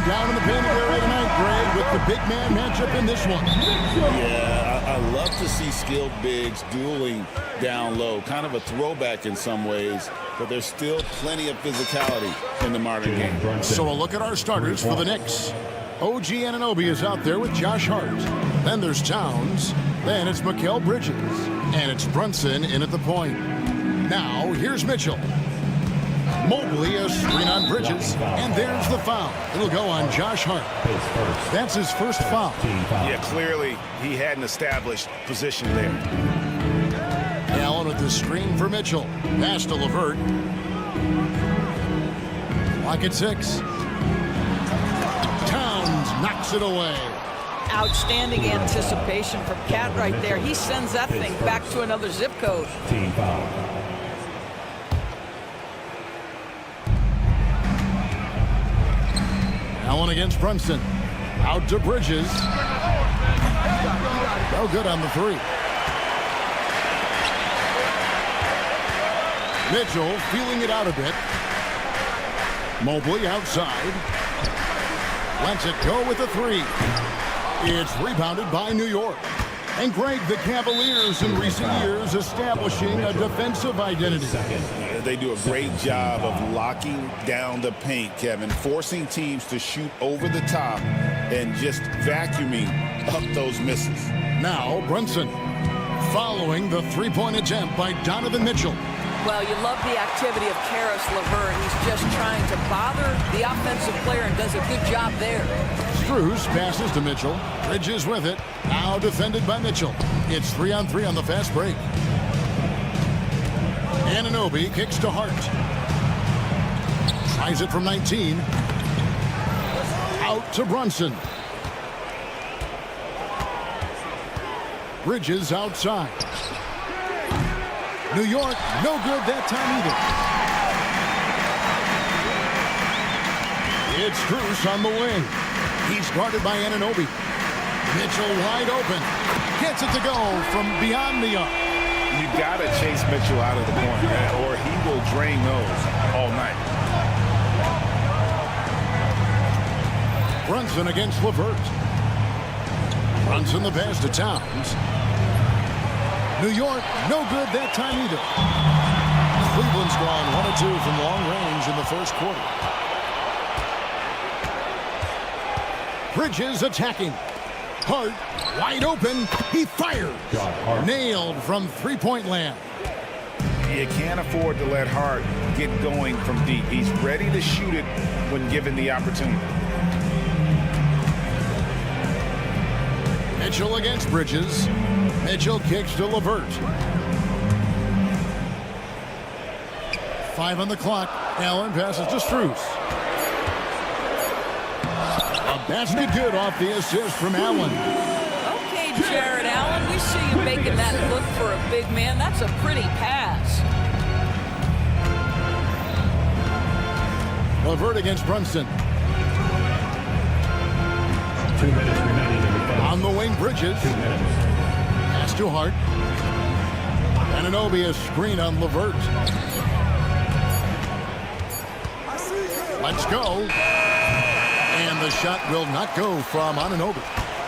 down in the painted area tonight, Greg, with the big man matchup in this one. Yeah, I love to see skilled bigs dueling down low. Kind of a throwback in some ways, but there's still plenty of physicality in the modern game. So a look at our starters for the Knicks. OG Anunoby is out there with Josh Hart. Then there's Towns. Then it's Mikal Bridges. And it's Brunson in at the point. Now, here's Mitchell. Mobley, a screen on Bridges. And there's the foul. It'll go on Josh Hart. That's his first foul. Yeah, clearly he hadn't established position there. Allen with the screen for Mitchell. Pass to LeVert. Clock at 6. Towns knocks it away. Outstanding anticipation from Cat right there. He sends that thing back to another zip code. Team foul. Allen against Brunson. Out to Bridges. No good on the 3. Mitchell feeling it out a bit. Mobley outside. Lets it go with the 3. It's rebounded by New York. And Greg, the Cavaliers in recent years establishing a defensive identity. They do a great job of locking down the paint, Kevin, forcing teams to shoot over the top and just vacuuming up those misses. Now Brunson following the three-point attempt by Donovan Mitchell. Well, you love the activity of Karis LeVert. He's just trying to bother the offensive player and does a good job there. Strus passes to Mitchell. Bridges with it. Now defended by Mitchell. It's 3-on-3 on the fast break. Anunoby kicks to Hart. Tries it from 19. Out to Brunson. Bridges outside. New York, no good that time either. It's Strus on the wing. He's guarded by Anunoby. Mitchell wide open. Gets it to go from beyond the arc. You got to chase Mitchell out of the corner, man, or he will drain those all night. Brunson against LeVert. Brunson the pass to Towns. New York, no good that time either. Cleveland's gone 1 of 2 from long range in the first quarter. Bridges attacking. Hart wide open. He fires. Nailed from three-point land. You can't afford to let Hart get going from deep. He's ready to shoot it when given the opportunity. Mitchell against Bridges. Mitchell kicks to LeVert. 5 on the clock. Allen passes to Strus. A basket good off the assist from Allen. Okay, Jared Allen, we see you making that look for a big man. That's a pretty pass. LeVert against Brunson. 2 minutes remaining in the foul. On the wing, Bridges. 2 minutes. Pass to Hart. Anunoby a screen on LeVert. Let's go. And the shot will not go from Anunoby.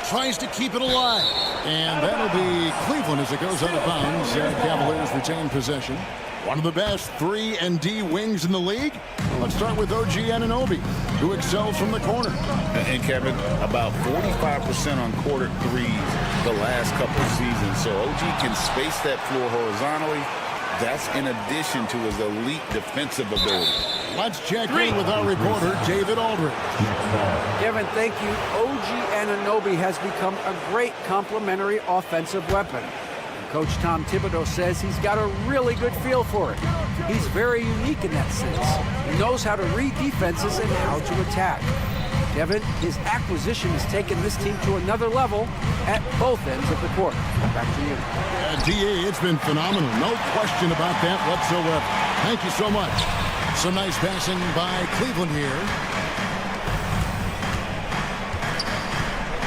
Tries to keep it alive. And that'll be Cleveland as it goes out of bounds. Cavaliers retain possession. One of the best 3-and-D wings in the league. Let's start with OG Anunoby, who excels from the corner. And Kevin, about 45% on quarter threes the last couple of seasons. So OG can space that floor horizontally. That's in addition to his elite defensive ability. Let's check in with our reporter, David Aldridge. Kevin, thank you. OG Anunoby has become a great complementary offensive weapon. Coach Tom Thibodeau says he's got a really good feel for it. He's very unique in that sense. He knows how to read defenses and how to attack. Kevin, his acquisition has taken this team to another level at both ends of the court. Back to you. DA, it's been phenomenal. No question about that whatsoever. Thank you so much. Some nice passing by Cleveland here.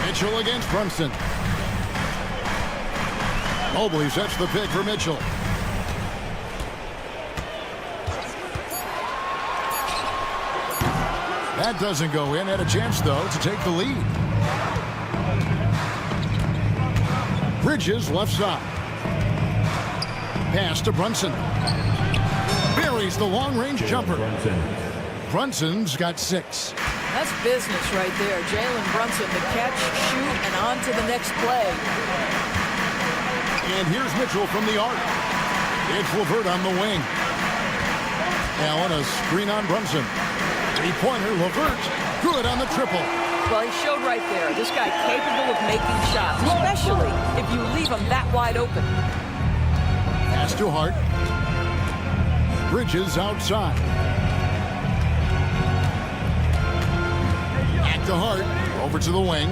Mitchell against Brunson. Mobley sets the pick for Mitchell. That doesn't go in. Had a chance, though, to take the lead. Bridges left side. Pass to Brunson. Buries the long-range jumper. Brunson's got 6. That's business right there. Jalen Brunson, the catch, shoot, and on to the next play. And here's Mitchell from the arc. It's LeVert on the wing. Allen, a screen on Brunson. Three-pointer, LeVert. Good on the triple. Well, he showed right there. This guy capable of making shots, especially if you leave him that wide open. Pass to Hart. Bridges outside. Back to Hart. Over to the wing.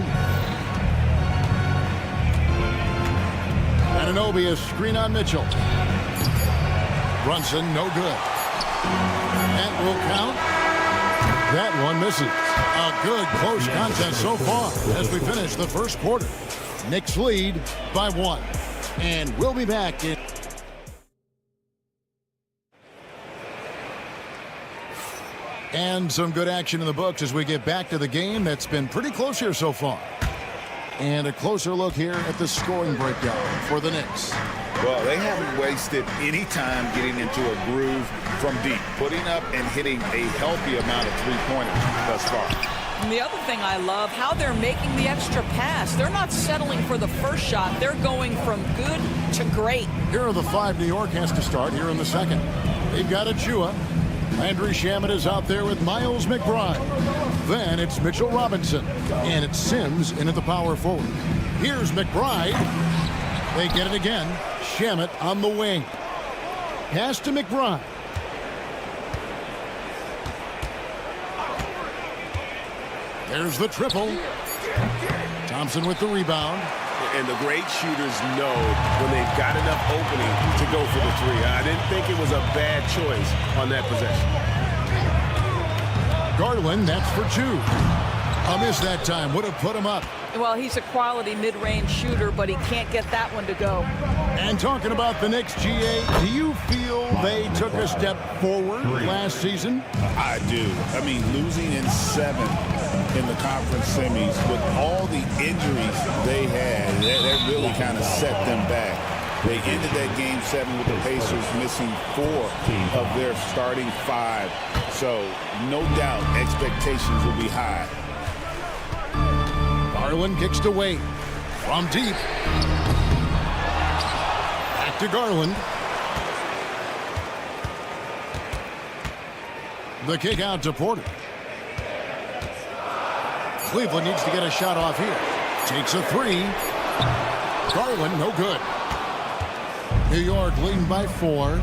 Anunoby, a screen on Mitchell. Brunson, no good. That will count. That one misses. A good close contest so far as we finish the first quarter. Knicks lead by 1. And we'll be back in. And some good action in the books as we get back to the game that's been pretty close here so far. And a closer look here at the scoring breakdown for the Knicks. Well, they haven't wasted any time getting into a groove from deep, putting up and hitting a healthy amount of three-pointers thus far. And the other thing I love, how they're making the extra pass. They're not settling for the first shot. They're going from good to great. Here are the 5 New York has to start here in the second. They've got Achua. Landry Shamet is out there with Miles McBride. Then it's Mitchell Robinson. And it's Sims in at the power forward. Here's McBride. They get it again. Shamet on the wing. Pass to McBride. There's the triple. Thompson with the rebound. And the great shooters know when they've got enough opening to go for the 3. I didn't think it was a bad choice on that possession. Garland, that's for 2. A miss that time. Would have put him up. Well, he's a quality mid-range shooter, but he can't get that one to go. And talking about the Knicks, GA, do you feel they took a step forward last season? I do. I mean, losing in 7 in the conference semis with all the injuries they had, that really kind of set them back. They ended that game 7 with the Pacers missing 4 of their starting 5. So, no doubt, expectations will be high. Garland kicks to Wade. From deep. Back to Garland. The kick out to Porter. Cleveland needs to get a shot off here. Takes a 3. Garland, no good. New York leading by 4.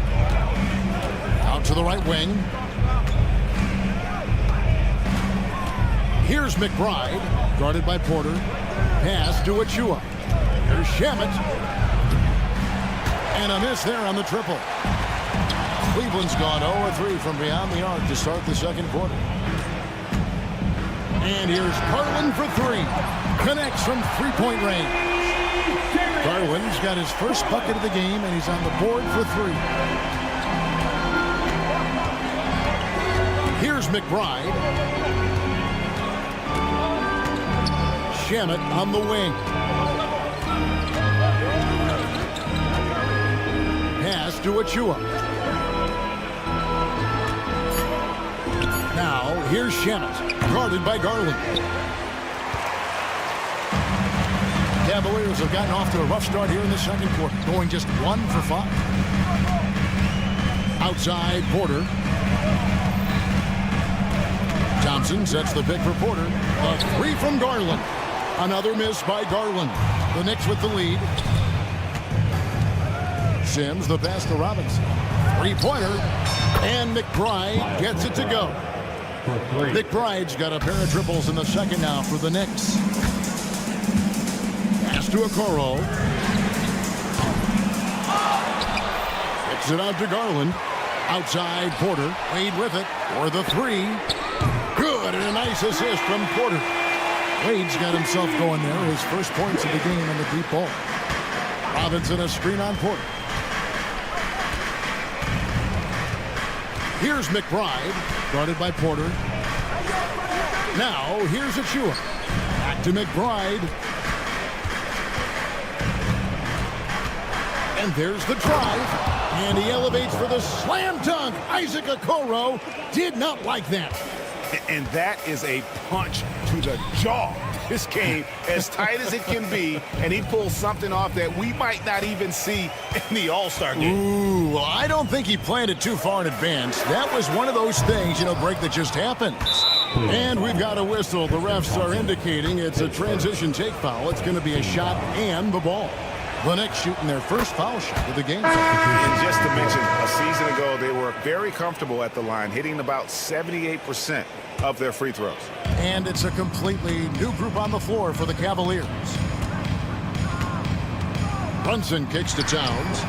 Out to the right wing. Here's McBride, guarded by Porter. Pass to Achua. Here's Shamet. And a miss there on the triple. Cleveland's gone 0-3 from beyond the arc to start the second quarter. And here's Garland for 3. Connects from three-point range. Garland's got his first bucket of the game, and he's on the board for 3. Here's McBride. Shamet on the wing. Pass to Achua. Now, here's Shamet, guarded by Garland. Cavaliers have gotten off to a rough start here in the second quarter, going just 1 for 5. Outside, Porter. Thompson sets the pick for Porter. A 3 from Garland. Another miss by Garland. The Knicks with the lead. Sims, the pass to Robinson. 3-pointer. And McBride gets it to go. McBride's got a pair of triples in the second now for the Knicks. Pass to Okoro. Kicks it out to Garland. Outside, Porter. Wade with it for the 3. Good, and a nice assist from Porter. Wade's got himself going there. His first points of the game on the deep ball. Robinson, a screen on Porter. Here's McBride, guarded by Porter. Now, here's Achua. Back to McBride. And there's the drive. And he elevates for the slam dunk. Isaac Okoro did not like that. And that is a punch to the jaw. This game, as tight as it can be, and he pulls something off that we might not even see in the All-Star game. Ooh, well, I don't think he planned it too far in advance. That was one of those things, Break, that just happens. And we've got a whistle. The refs are indicating it's a transition take foul. It's going to be a shot and the ball. The Knicks shooting their first foul shot of the game. And just to mention, a season ago, they were very comfortable at the line, hitting about 78% of their free throws. And it's a completely new group on the floor for the Cavaliers. Brunson kicks to Towns.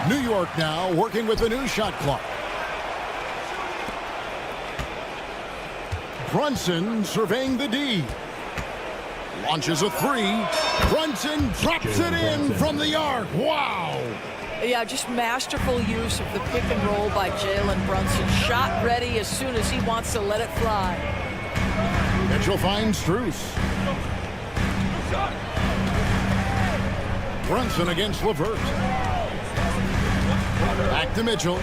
New York now working with a new shot clock. Brunson surveying the D. Launches a three. Brunson drops it in from the arc. Wow. Yeah, just masterful use of the pick and roll by Jalen Brunson. Shot ready as soon as he wants to let it fly. Mitchell finds Strus. Brunson against LeVert. Back to Mitchell.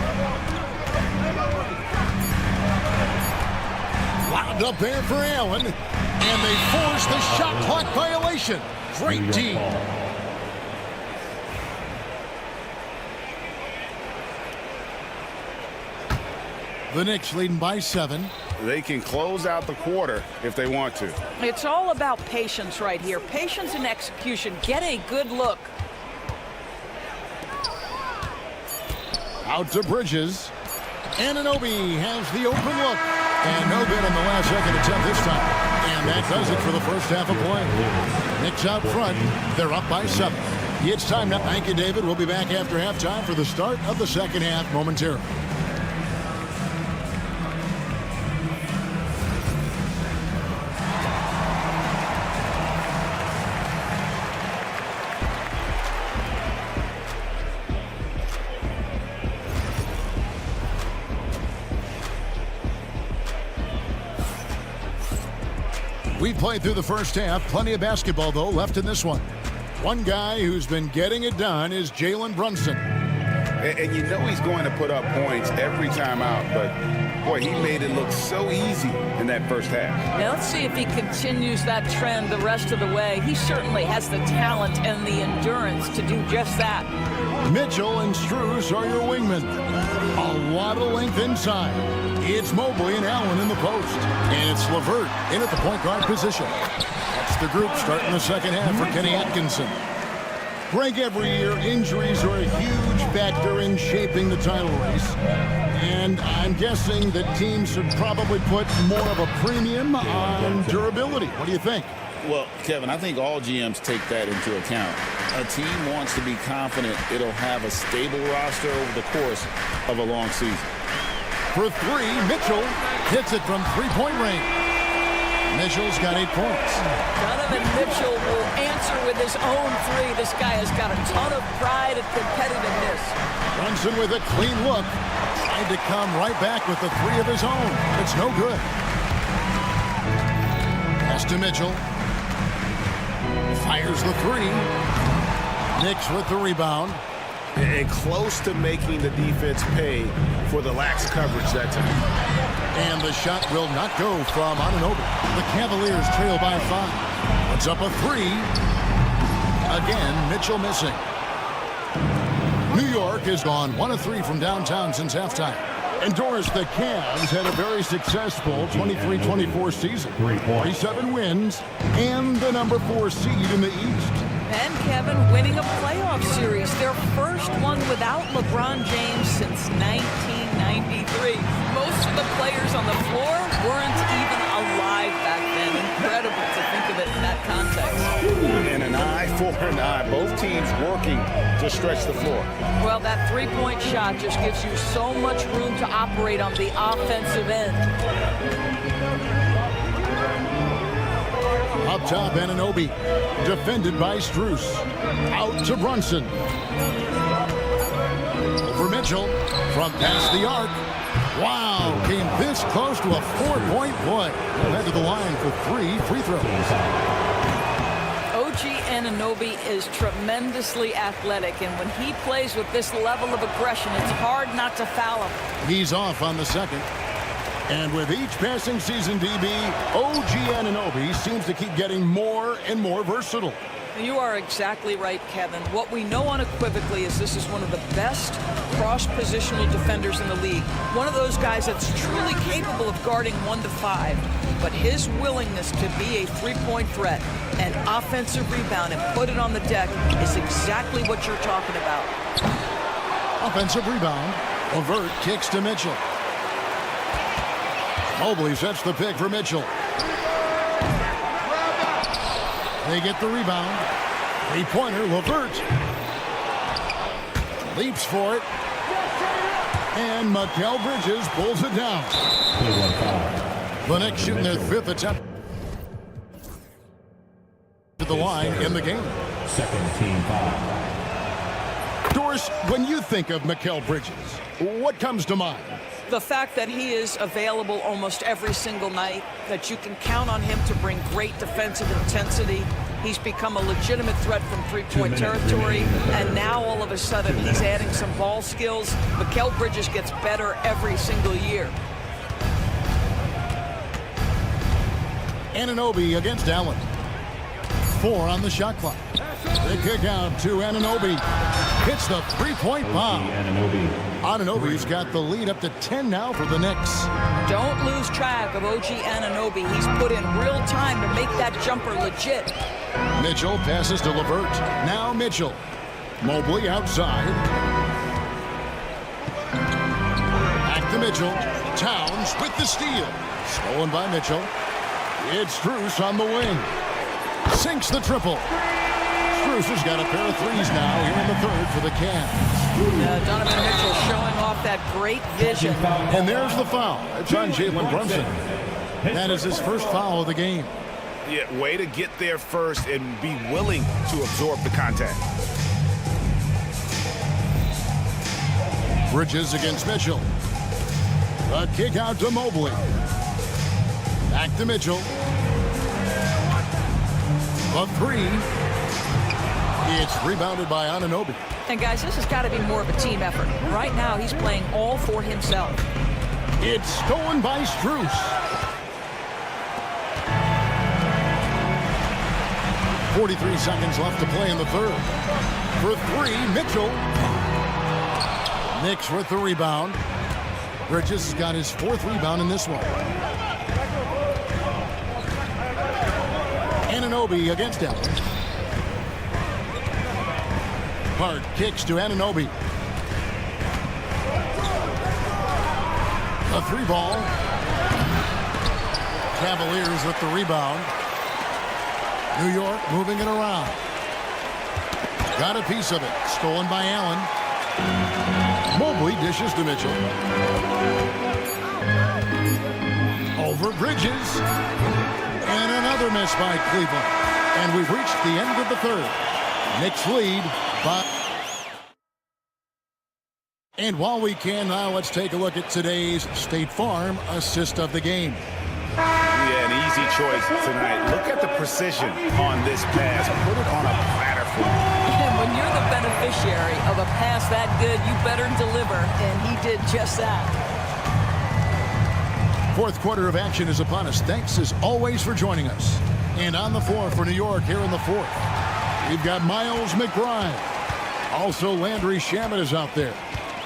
Wound up there for Allen. And they force the shot clock violation. Great D. The Knicks leading by 7. They can close out the quarter if they want to. It's all about patience right here. Patience and execution. Get a good look. Out to Bridges. Anunoby has the open look. And no good on the last second attempt this time. And that does it for the first half of play. Knicks out front. They're up by 7. It's time now. Thank you, David. We'll be back after halftime for the start of the second half momentarily. We played through the first half. Plenty of basketball, though, left in this one. One guy who's been getting it done is Jalen Brunson. And you know he's going to put up points every time out, but, boy, he made it look so easy in that first half. Now let's see if he continues that trend the rest of the way. He certainly has the talent and the endurance to do just that. Mitchell and Strus are your wingmen. A lot of length inside. It's Mobley and Allen in the post. And it's LeVert in at the point guard position. That's the group starting the second half for Kenny Atkinson. Greg, every year, injuries are a huge factor in shaping the title race. And I'm guessing that teams should probably put more of a premium on durability. What do you think? Well, Kevin, I think all GMs take that into account. A team wants to be confident it'll have a stable roster over the course of a long season. For 3, Mitchell hits it from three-point range. Mitchell's got 8 points. Donovan Mitchell will answer with his own 3. This guy has got a ton of pride and competitiveness. Brunson with a clean look. Tried to come right back with the 3 of his own. It's no good. Pass to Mitchell. Fires the 3. Knicks with the rebound. And close to making the defense pay for the lax coverage that time. And the shot will not go from Anunoby. The Cavaliers trail by 5. It's up a 3. Again, Mitchell missing. New York has gone 1 of 3 from downtown since halftime. And Doris, the Cavs had a very successful 23-24 season. 47 wins and the number 4 seed in the East. And Kevin winning a playoff series, their first one without LeBron James since 1993. Most of the players on the floor weren't even alive back then. Incredible to think of it in that context. And an eye for an eye. Both teams working to stretch the floor. Well, that three-point shot just gives you so much room to operate on the offensive end. Up top, Anunoby, defended by Strus. Out to Brunson. Over Mitchell, from past the arc. Wow, came this close to a 4-point play. He'll head to the line for 3 free throws. OG Anunoby is tremendously athletic, and when he plays with this level of aggression, it's hard not to foul him. He's off on the second. And with each passing season, DB, OG Anunoby seems to keep getting more and more versatile. You are exactly right, Kevin. What we know unequivocally is this is one of the best cross-positional defenders in the league. One of those guys that's truly capable of guarding 1 to 5. But his willingness to be a three-point threat and offensive rebound and put it on the deck is exactly what you're talking about. Offensive rebound. Levert kicks to Mitchell. Mobley sets the pick for Mitchell. They get the rebound. Three-pointer, Levert. Leaps for it. And Mikal Bridges pulls it down. The Knicks shooting their 5th attempt to the line in the game. Second team foul. Doris, when you think of Mikal Bridges, what comes to mind? The fact that he is available almost every single night, that you can count on him to bring great defensive intensity. He's become a legitimate threat from three-point territory, and now all of a sudden he's adding some ball skills. Mikal Bridges gets better every single year. Anunoby against Allen. 4 on the shot clock. They kick out to Anunoby. Hits the three-point bomb. Anunoby's got the lead up to 10 now for the Knicks. Don't lose track of OG Anunoby. He's put in real time to make that jumper legit. Mitchell passes to Levert. Now Mitchell. Mobley outside. Back to Mitchell. Towns with the steal. Stolen by Mitchell. It's Strus on the wing. Sinks the triple. Strus has got a pair of threes now here in the third for the Cavs. Donovan Mitchell showing off that great vision. And there's the foul. It's on Jalen Brunson. That is his first foul of the game. Yeah, way to get there first and be willing to absorb the contact. Bridges against Mitchell. A kick out to Mobley. Back to Mitchell. A 3. It's rebounded by Anunoby. And guys, this has got to be more of a team effort. Right now, he's playing all for himself. It's stolen by Strus. 43 seconds left to play in the third. For 3, Mitchell. Knicks with the rebound. Bridges has got his 4th rebound in this one. Anunoby against Allen. Hart kicks to Anunoby. A 3-ball. Cavaliers with the rebound. New York moving it around. Got a piece of it. Stolen by Allen. Mobley dishes to Mitchell. Over Bridges. And another miss by Cleveland. And we've reached the end of the third. Knicks lead by... And while we can now, let's take a look at today's State Farm assist of the game. Yeah, an easy choice tonight. Look at the precision on this pass. Put it on a platter for him. And when you're the beneficiary of a pass that good, you better deliver, and he did just that. Fourth quarter of action is upon us. Thanks as always for joining us. And on the floor for New York here in the fourth, we've got Miles McBride. Also Landry Shamet is out there.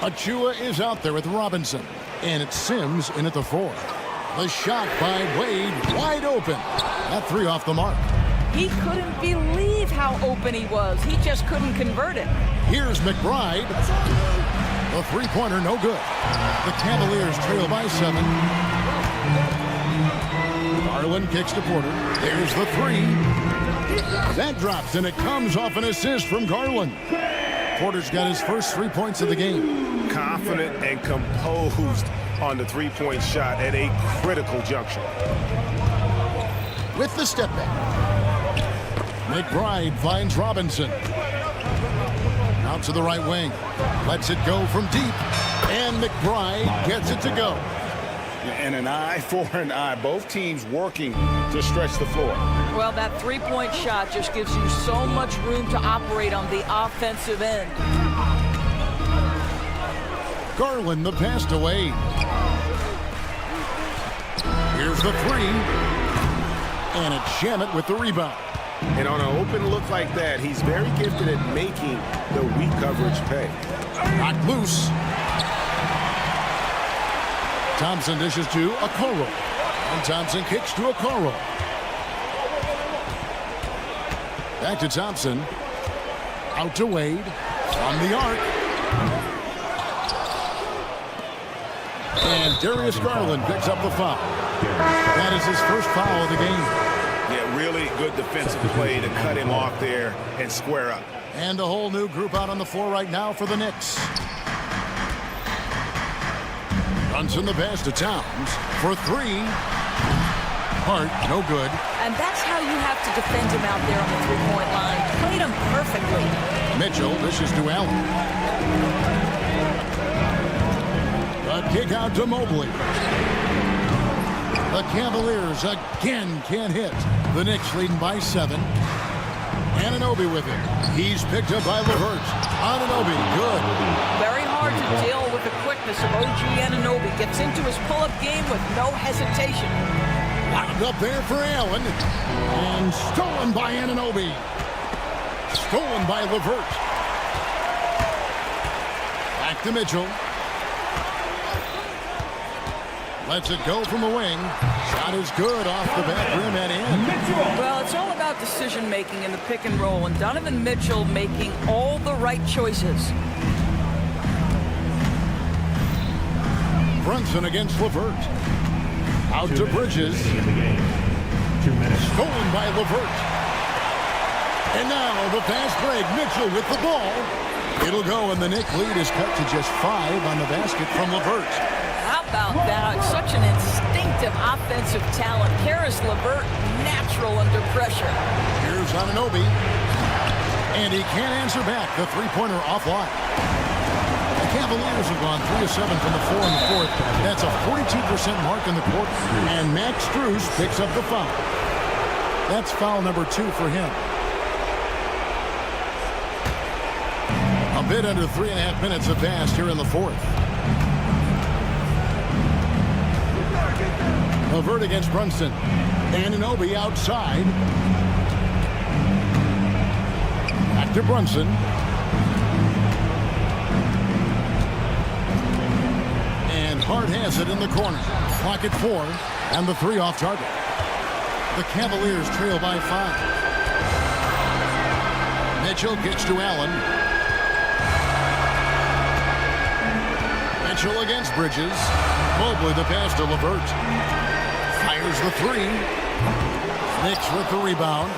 Achua is out there with Robinson. And it's Sims in at the fourth. The shot by Wade, wide open. That 3 off the mark. He couldn't believe how open he was. He just couldn't convert it. Here's McBride. The three-pointer, no good. The Cavaliers trail by 7. Garland kicks to Porter. There's the 3. That drops, and it comes off an assist from Garland. Porter's got his first 3 points of the game. Confident and composed on the three-point shot at a critical juncture. With the step back. McBride finds Robinson. Out to the right wing. Lets it go from deep. And McBride gets it to go. And an eye for an eye. Both teams working to stretch the floor. Well, that three-point shot just gives you so much room to operate on the offensive end. Garland the pass to Wade. Here's the three. And it's Shamet with the rebound. And on an open look like that, he's very gifted at making the weak coverage pay. Knocked loose. Thompson dishes to Okoro. And Thompson kicks to Okoro. Back to Thompson. Out to Wade. From the arc. And Darius Garland picks up the foul. That is his first foul of the game. Yeah, really good defensive play to cut him off there and square up. And a whole new group out on the floor right now for the Knicks. Brunson the pass to Towns for three. Hart, no good. And that's how you have to defend him out there on the three-point line. Played him perfectly. Mitchell dishes to Allen. A kick out to Mobley. The Cavaliers again can't hit. The Knicks leading by 7. Anunoby with it. He's picked up by LeVert. Anunoby, good. Very hard to deal with the quickness of OG Anunoby. Gets into his pull-up game with no hesitation. Wound up there for Allen. And stolen by Anunoby. Stolen by LeVert. Back to Mitchell. Lets it go from the wing. Shot is good off the back rim and in. Well, it's all about decision-making in the pick and roll, and Donovan Mitchell making all the right choices. Brunson against LeVert. Out to Bridges. 2 minutes. Stolen by LeVert. And now the fast break. Mitchell with the ball. It'll go, and the Knicks lead is cut to just 5 on the basket from LeVert. How about that? Such an instinctive offensive talent. Karis LeVert, natural under pressure. Here's Anunoby. And he can't answer back. The three-pointer offline. The Cavaliers have gone 3 of 7 from the floor in the fourth. That's a 42% mark in the quarter. And Max Strus picks up the foul. That's foul number 2 for him. A bit under 3.5 minutes have passed here in the fourth. LeVert against Brunson. Anunoby outside. Back to Brunson. And Hart has it in the corner. Clock at 4. And the 3 off target. The Cavaliers trail by 5. Mitchell gets to Allen. Mitchell against Bridges. Mobley the pass to LeVert. Fires the 3. Knicks with the rebound.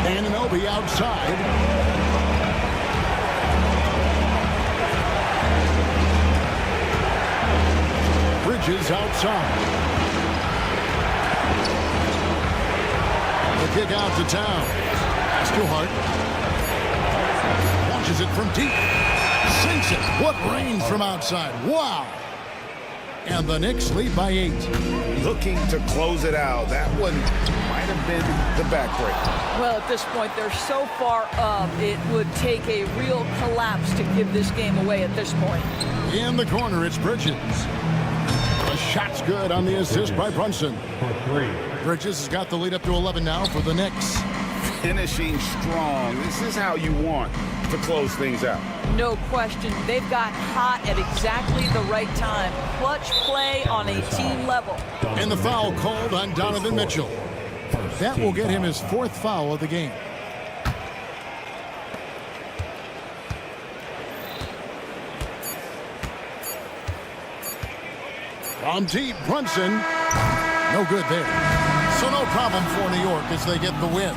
Anunoby outside. Bridges outside. The kick out to Town. Pass to Hart. Launches it from deep. Sinks it. What range from outside. Wow. And the Knicks lead by 8. Looking to close it out. That one might have been the backbreak. Well, at this point, they're so far up, it would take a real collapse to give this game away at this point. In the corner, it's Bridges. The shot's good on the assist by Brunson. For 3. Bridges has got the lead up to 11 now for the Knicks. Finishing strong. This is how you want to close things out. No question. They've got hot at exactly the right time. Clutch play on a team level. And the foul called on Donovan Mitchell. That will get him his 4th foul of the game. From deep, Brunson. No good there. So no problem for New York as they get the win.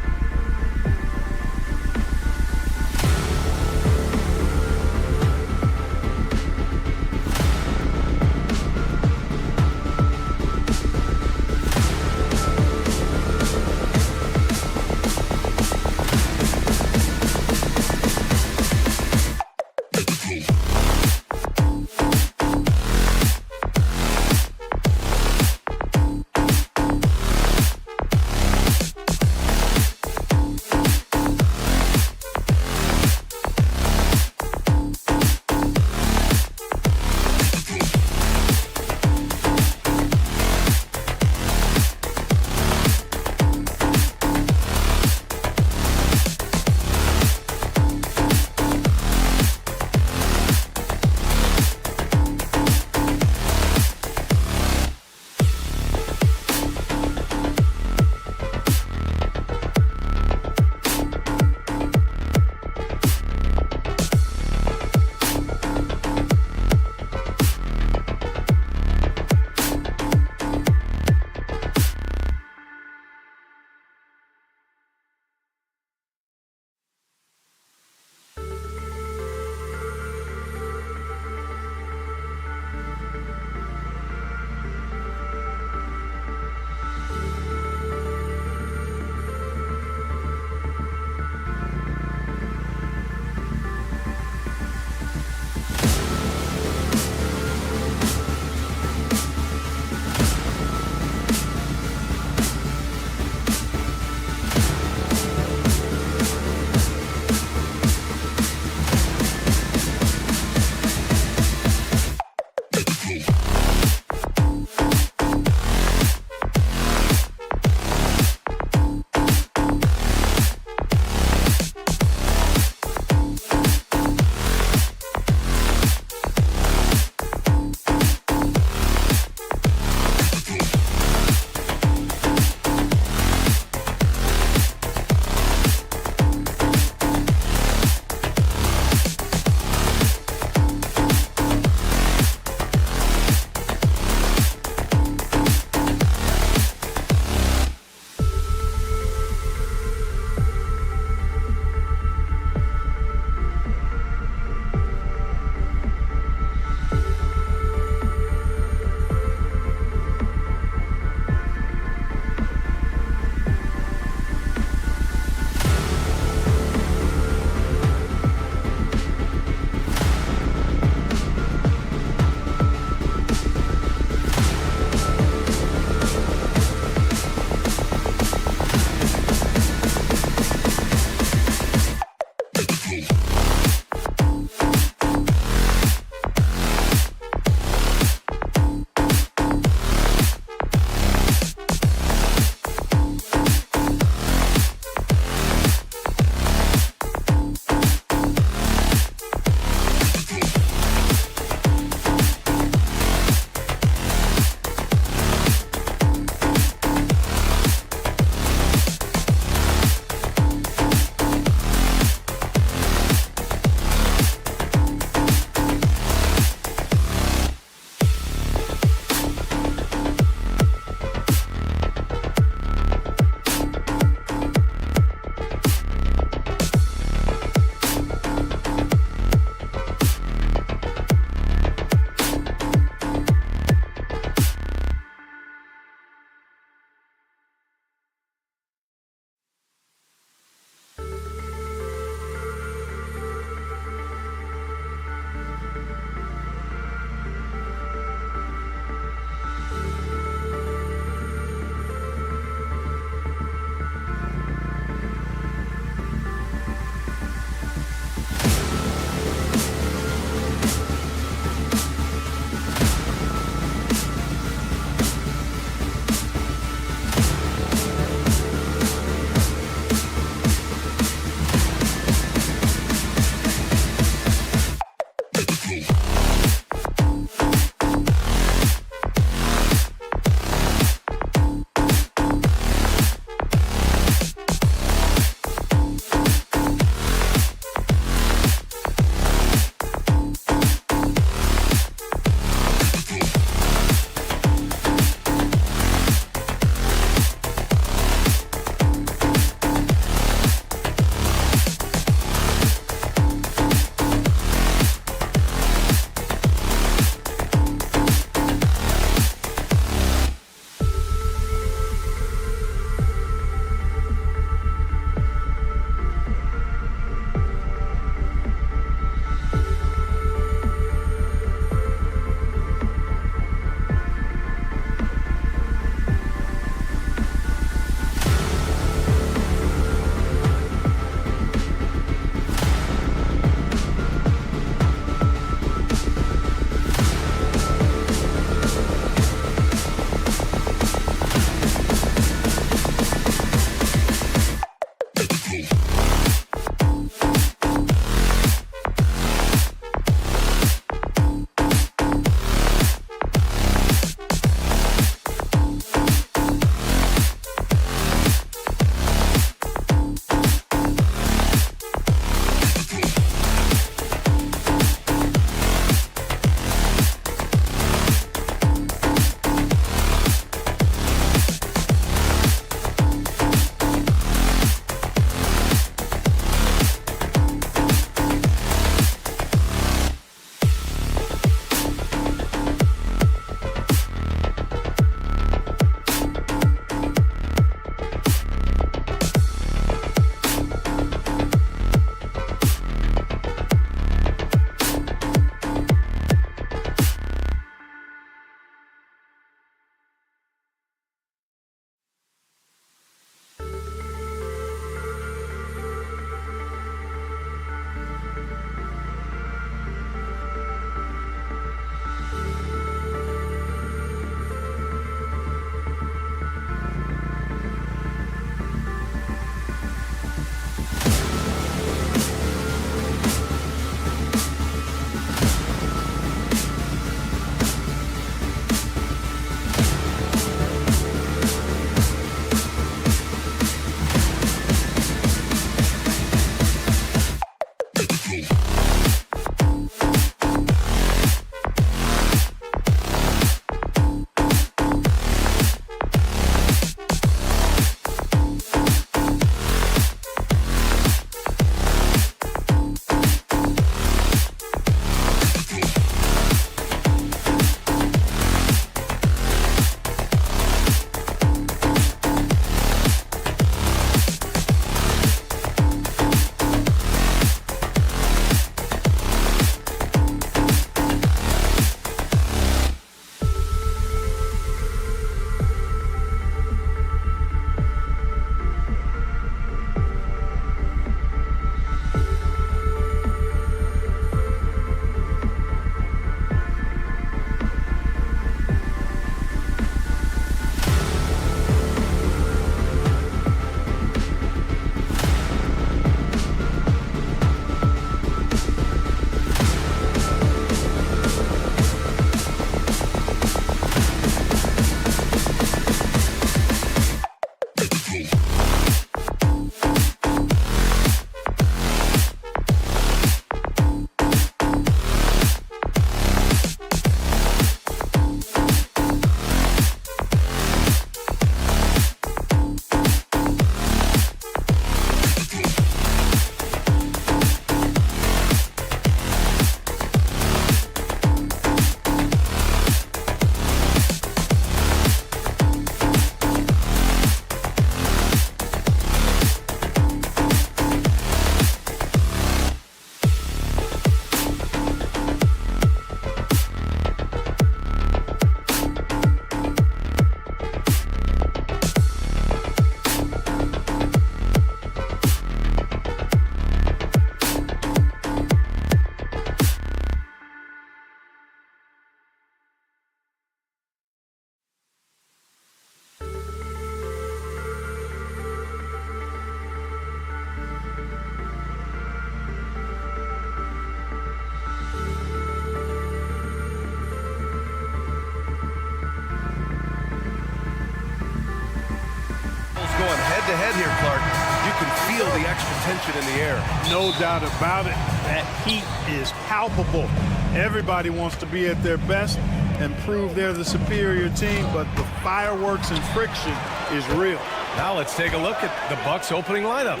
ahead here, Clark. You can feel the extra tension in the air. No doubt about it. That heat is palpable. Everybody wants to be at their best and prove they're the superior team, but the fireworks and friction is real. Now let's take a look at the Bucks opening lineup.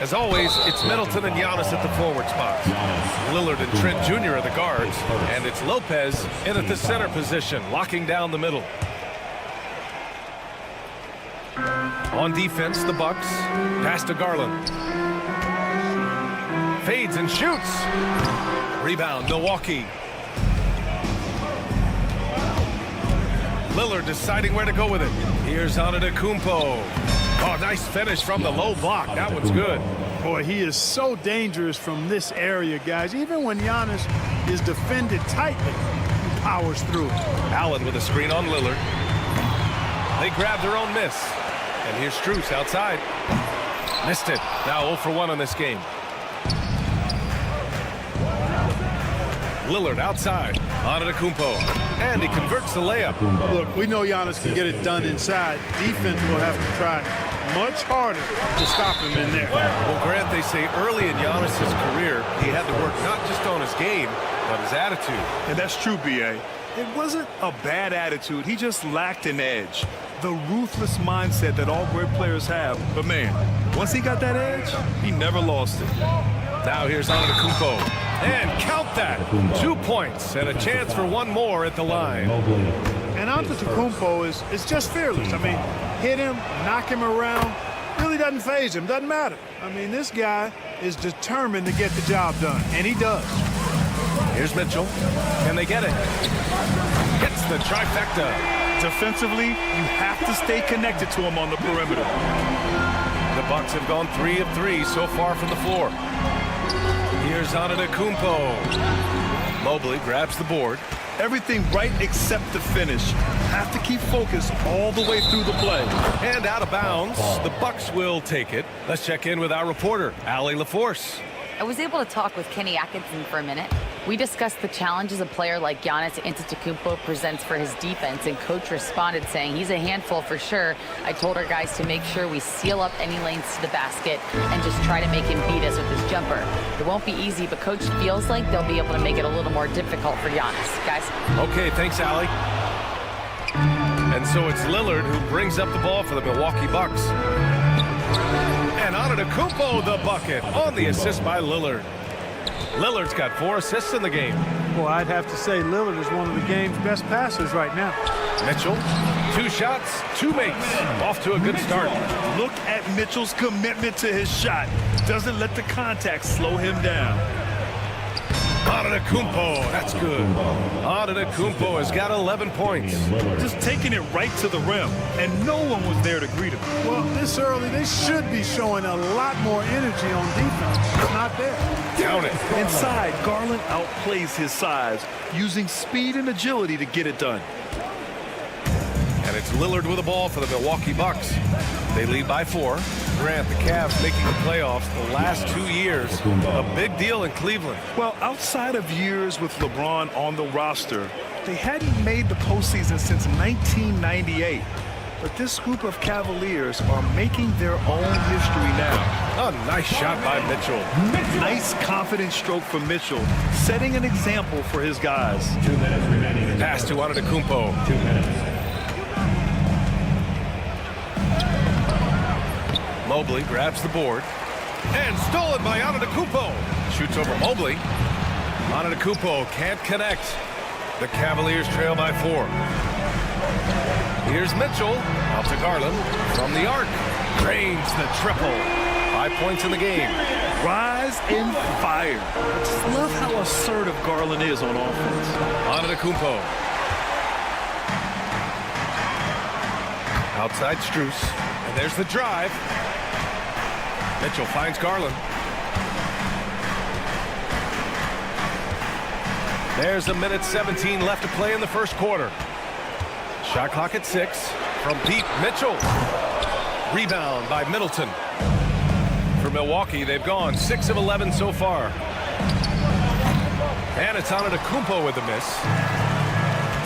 As always, it's Middleton and Giannis at the forward spots. Lillard and Trent Jr. are the guards, and it's Lopez in at the center position, locking down the middle. On defense, the Bucks. Pass to Garland. Fades and shoots. Rebound, Milwaukee. Lillard deciding where to go with it. Here's Antetokounmpo. Oh, nice finish from the low block. That one's good. Boy, he is so dangerous from this area, guys. Even when Giannis is defended tightly, he powers through it. Allen with a screen on Lillard. They grab their own miss. And here's Strus outside. Missed it. Now 0 for 1 on this game. Lillard outside. Antetokounmpo. And he converts the layup. Look, we know Giannis can get it done inside. Defense will have to try much harder to stop him in there. Well, Grant, they say early in Giannis's career, he had to work not just on his game, but his attitude. And that's true, B.A. It wasn't a bad attitude. He just lacked an edge. The ruthless mindset that all great players have. But, man, once he got that edge, he never lost it. Now here's Antetokounmpo. And count that. 2 points and a chance for one more at the line. And Antetokounmpo is just fearless. I mean, hit him, knock him around. Really doesn't faze him. Doesn't matter. I mean, this guy is determined to get the job done. And he does. Here's Mitchell. Can they get it? Hits the trifecta. Defensively, you have to stay connected to him on the perimeter. The Bucks have gone 3 of 3 so far from the floor. Here's Antetokounmpo. Mobley grabs the board. Everything right except the finish. Have to keep focused all the way through the play. And out of bounds, the Bucks will take it. Let's check in with our reporter, Allie LaForce. I was able to talk with Kenny Atkinson for a minute. We discussed the challenges a player like Giannis Antetokounmpo presents for his defense, and coach responded saying he's a handful for sure. I told our guys to make sure we seal up any lanes to the basket and just try to make him beat us with his jumper. It won't be easy, but coach feels like they'll be able to make it a little more difficult for Giannis. Guys? Okay, thanks, Allie. And so it's Lillard who brings up the ball for the Milwaukee Bucks. And Antetokounmpo the bucket on the assist by Lillard. Lillard's got 4 assists in the game. Well, I'd have to say Lillard is one of the game's best passers right now. Mitchell, 2 shots, 2 makes. Off to a good start. Look at Mitchell's commitment to his shot. Doesn't let the contact slow him down. Antetokounmpo, that's good. Antetokounmpo has got 11 points. Just taking it right to the rim, and no one was there to greet him. Well, this early, they should be showing a lot more energy on defense. It's not there. Down it. Inside, Garland outplays his size, using speed and agility to get it done. And it's Lillard with the ball for the Milwaukee Bucks. They lead by 4. Grant, the Cavs making the playoffs the last 2 years. A big deal in Cleveland. Well, outside of years with LeBron on the roster, they hadn't made the postseason since 1998. But this group of Cavaliers are making their own history now. A nice shot by Mitchell. Nice confident stroke from Mitchell, setting an example for his guys. 2 minutes remaining. Pass to Antetokounmpo. 2 minutes. Mobley grabs the board. And stolen by Antetokounmpo. Shoots over Mobley. Antetokounmpo can't connect. The Cavaliers trail by 4. Here's Mitchell. Out to Garland. From the arc. Drains the triple. 5 points in the game. Rise and fire. I just love how assertive Garland is on offense. Antetokounmpo. Outside Strus. And there's the drive. Mitchell finds Garland. There's 1:17 left to play in the first quarter. Shot clock at 6 from deep. Mitchell. Rebound by Middleton. For Milwaukee, they've gone 6 of 11 so far. And it's Antetokounmpo with the miss.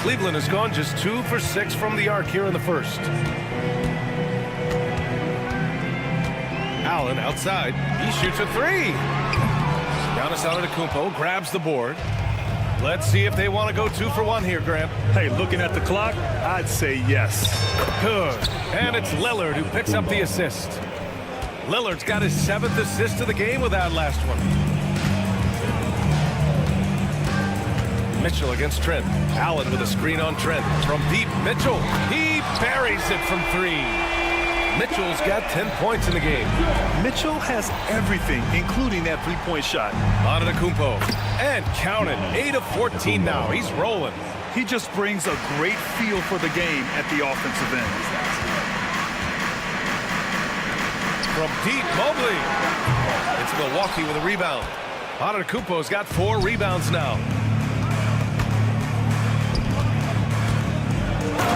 Cleveland has gone just 2 for 6 from the arc here in the first. Allen outside. He shoots a three. Giannis Antetokounmpo grabs the board. Let's see if they want to go 2 for 1 here, Grant. Hey, looking at the clock, I'd say yes. Good. And it's Lillard who picks up the assist. Lillard's got his 7th assist of the game with that last one. Mitchell against Trent. Allen with a screen on Trent. From deep, Mitchell. He buries it from 3. Mitchell's got 10 points in the game. Mitchell has everything, including that three-point shot. Antetokounmpo. And count it. 8 of 14 now. He's rolling. He just brings a great feel for the game at the offensive end. From deep, Mobley. It's Milwaukee with a rebound. Antetokounmpo's got 4 rebounds now.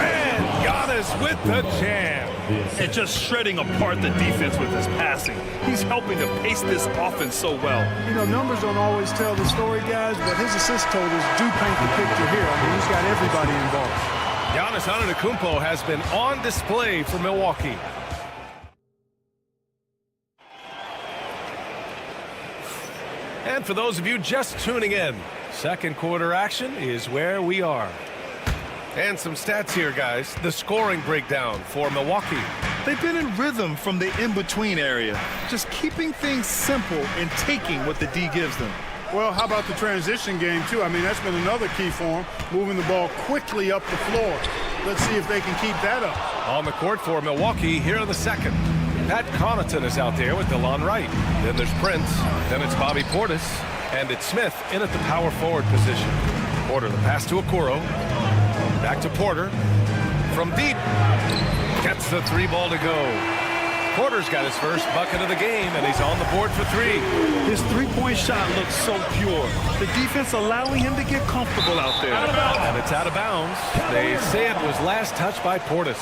And Giannis with the jam. And just shredding apart the defense with his passing. He's helping to pace this offense so well. You know, numbers don't always tell the story, guys, but his assist totals do paint the picture here. I mean, he's got everybody involved. Giannis Antetokounmpo has been on display for Milwaukee. And for those of you just tuning in, second quarter action is where we are. And some stats here, guys. The scoring breakdown for Milwaukee. They've been in rhythm from the in-between area, just keeping things simple and taking what the D gives them. Well, how about the transition game, too? I mean, that's been another key for him, moving the ball quickly up the floor. Let's see if they can keep that up. On the court for Milwaukee here in the second. Pat Connaughton is out there with DeLon Wright. Then there's Prince. Then it's Bobby Portis. And it's Smith in at the power forward position. Porter, the pass to Okoro. Back to Porter. From deep. Gets the 3 ball to go. Porter's got his first bucket of the game, and he's on the board for 3. His three-point shot looks so pure. The defense allowing him to get comfortable out there. And it's out of bounds. They say it was last touched by Portis.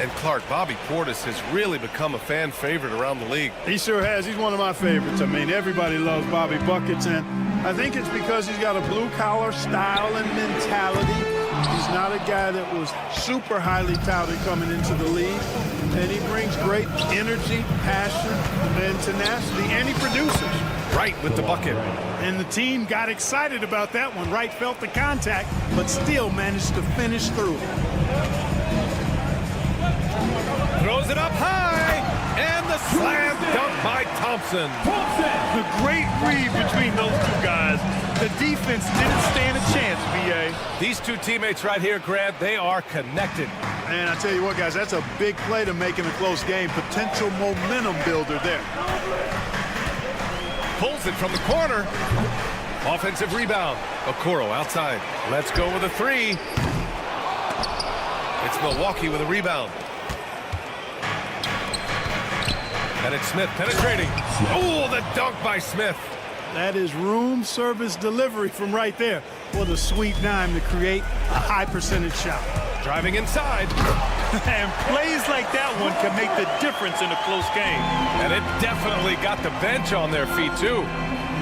And Clark, Bobby Portis has really become a fan favorite around the league. He sure has. He's one of my favorites. I mean, everybody loves Bobby Buckets, and I think it's because he's got a blue-collar style and mentality. He's not a guy that was super highly touted coming into the league, and he brings great energy, passion, and tenacity, and he produces. Wright with the bucket. And the team got excited about that one. Wright felt the contact, but still managed to finish through. Throws it up high, and the slam dunk by Thompson. The great read between those two guys. The defense didn't stand a chance, B.A. These two teammates right here, Grant, they are connected. And I tell you what, guys, that's a big play to make in a close game. Potential momentum builder there. Pulls it from the corner. Offensive rebound. Okoro outside. Let's go with a 3. It's Milwaukee with a rebound. And it's Smith penetrating. Oh, the dunk by Smith. That is room service delivery from right there. What a sweet dime to create a high percentage shot. Driving inside. And plays like that one can make the difference in a close game. And it definitely got the bench on their feet, too.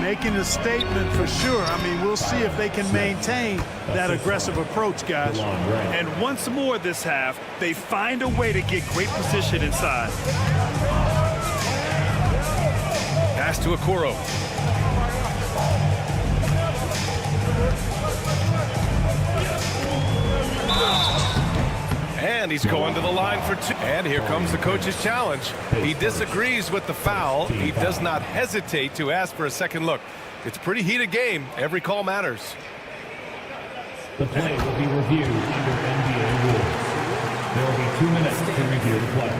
Making a statement for sure. I mean, we'll see if they can maintain that aggressive approach, guys. And once more this half, they find a way to get great position inside. Pass to Okoro. And he's going to the line for 2. And here comes the coach's challenge. He disagrees with the foul. He does not hesitate to ask for a second look. It's a pretty heated game. Every call matters. The play will be reviewed under NBA rules. There will be 2 minutes to review the play.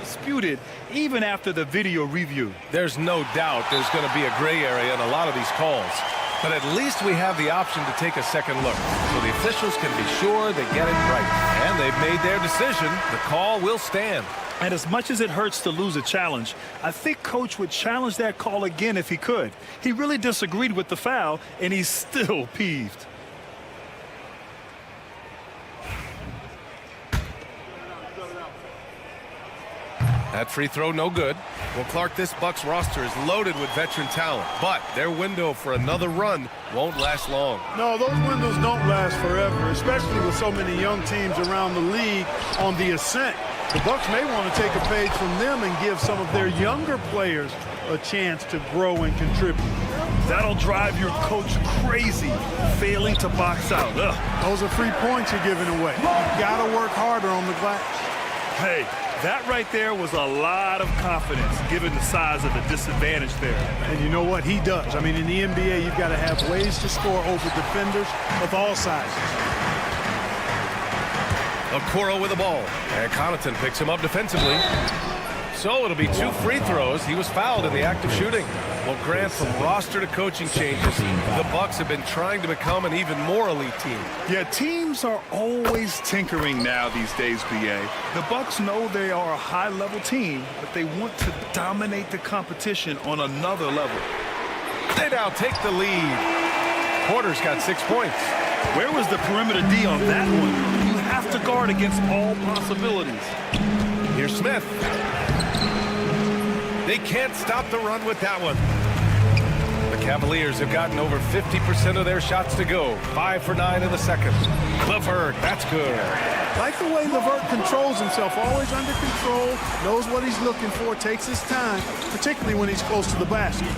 Disputed even after the video review. There's no doubt there's going to be a gray area in a lot of these calls. But at least we have the option to take a second look. So the officials can be sure they get it right. And they've made their decision. The call will stand. And as much as it hurts to lose a challenge, I think Coach would challenge that call again if he could. He really disagreed with the foul, and he's still peeved. That free throw, no good. Well, Clark, this Bucks roster is loaded with veteran talent, but their window for another run won't last long. No, those windows don't last forever, especially with so many young teams around the league on the ascent. The Bucks may want to take a page from them and give some of their younger players a chance to grow and contribute. That'll drive your coach crazy, failing to box out. Ugh. Those are free points you're giving away. You got to work harder on the glass. Hey, that right there was a lot of confidence, given the size of the disadvantage there. And you know what? He does. I mean, in the NBA, you've got to have ways to score over defenders of all sizes. Okoro with the ball, and Connaughton picks him up defensively. So it'll be 2 free throws. He was fouled in the act of shooting. Well, Grant, from roster to coaching changes, the Bucks have been trying to become an even more elite team. Yeah, teams are always tinkering now these days, BA. The Bucks know they are a high-level team, but they want to dominate the competition on another level. They now take the lead. Porter's got 6 points. Where was the perimeter D on that one? You have to guard against all possibilities. Here's Smith. They can't stop the run with that one. The Cavaliers have gotten over 50% of their shots to go. 5 for 9 in the second. LeVert, that's good. Like the way LeVert controls himself, always under control, knows what he's looking for, takes his time, particularly when he's close to the basket.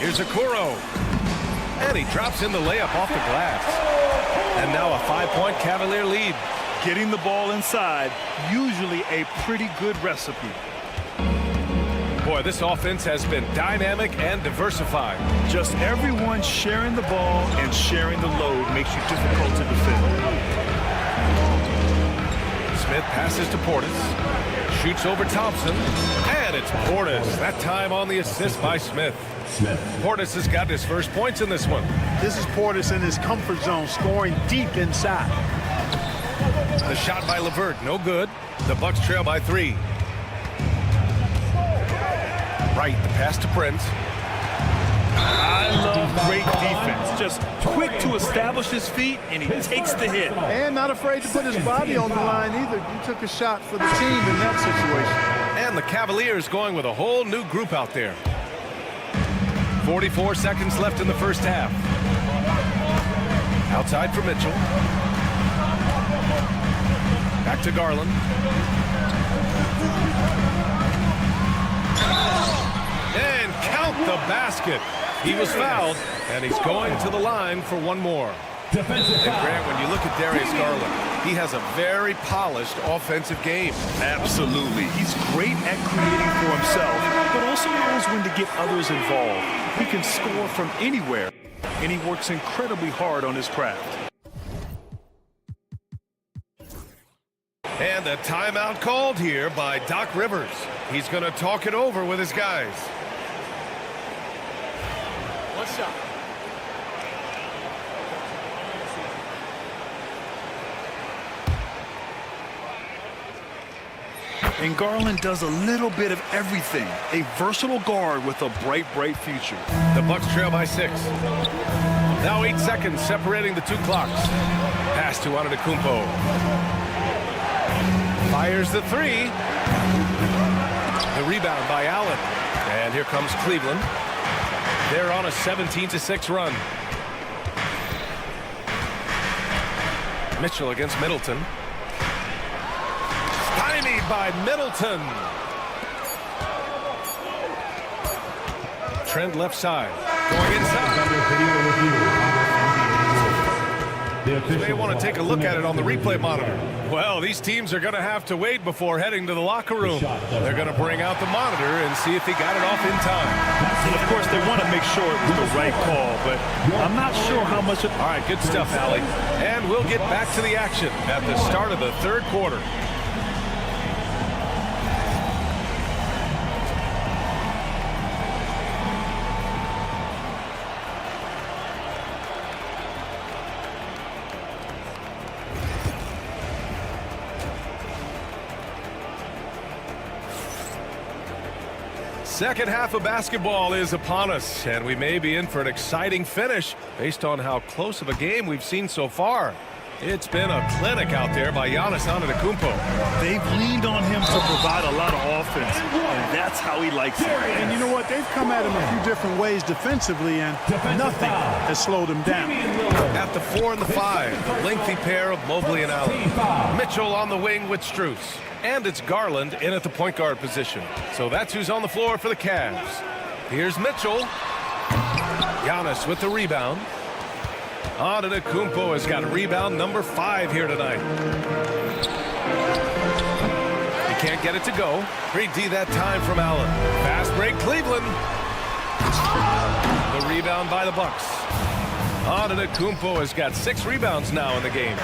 Here's Okoro. And he drops in the layup off the glass. And now a 5-point Cavalier lead. Getting the ball inside, usually a pretty good recipe. Boy, this offense has been dynamic and diversified. Just everyone sharing the ball and sharing the load makes you difficult to defend. Smith passes to Portis. Shoots over Thompson. And it's Portis. That time on the assist by Smith. Portis has got his first points in this one. This is Portis in his comfort zone, scoring deep inside. The shot by LeVert, no good. The Bucks trail by 3. Right, the pass to Prince. I love great defense. Just quick to establish his feet, and he takes the hit. And not afraid to put his body on the line either. He took a shot for the team in that situation. And the Cavaliers going with a whole new group out there. 44 seconds left in the first half. Outside for Mitchell. Back to Garland. And count the basket. He was fouled, and he's going to the line for one more. And Grant, when you look at Darius Garland, he has a very polished offensive game. Absolutely. He's great at creating for himself, but also knows when to get others involved. He can score from anywhere, and he works incredibly hard on his craft. And a timeout called here by Doc Rivers. He's going to talk it over with his guys. What's up? And Garland does a little bit of everything. A versatile guard with a bright, bright future. The Bucks trail by 6. Now 8 seconds separating the 2 clocks. Pass to Antetokounmpo. Fires the 3. The rebound by Allen. And here comes Cleveland. They're on a 17-6 run. Mitchell against Middleton. Stymied by Middleton. Trend left side. Going inside. You may want to take a look at it on the replay monitor. Well, these teams are going to have to wait before heading to the locker room. They're going to bring out the monitor and see if he got it off in time. And of course, they want to make sure it was the right call, but I'm not sure how much. All right, good stuff, Allie. And we'll get back to the action at the start of the third quarter. Second half of basketball is upon us, and we may be in for an exciting finish based on how close of a game we've seen so far. It's been a clinic out there by Giannis Antetokounmpo. They've leaned on him to provide a lot of offense, and that's how he likes it. And you know what? They've come at him a few different ways defensively, and nothing has slowed him down. At the 4 and the 5, the lengthy pair of Mobley and Allen. Mitchell on the wing with Strus. And it's Garland in at the point guard position. So that's who's on the floor for the Cavs. Here's Mitchell. Giannis with the rebound. Antetokounmpo has got rebound number 5 here tonight. He can't get it to go. Great D that time from Allen. Fast break, Cleveland. The rebound by the Bucks. Antetokounmpo has got 6 rebounds now in the game.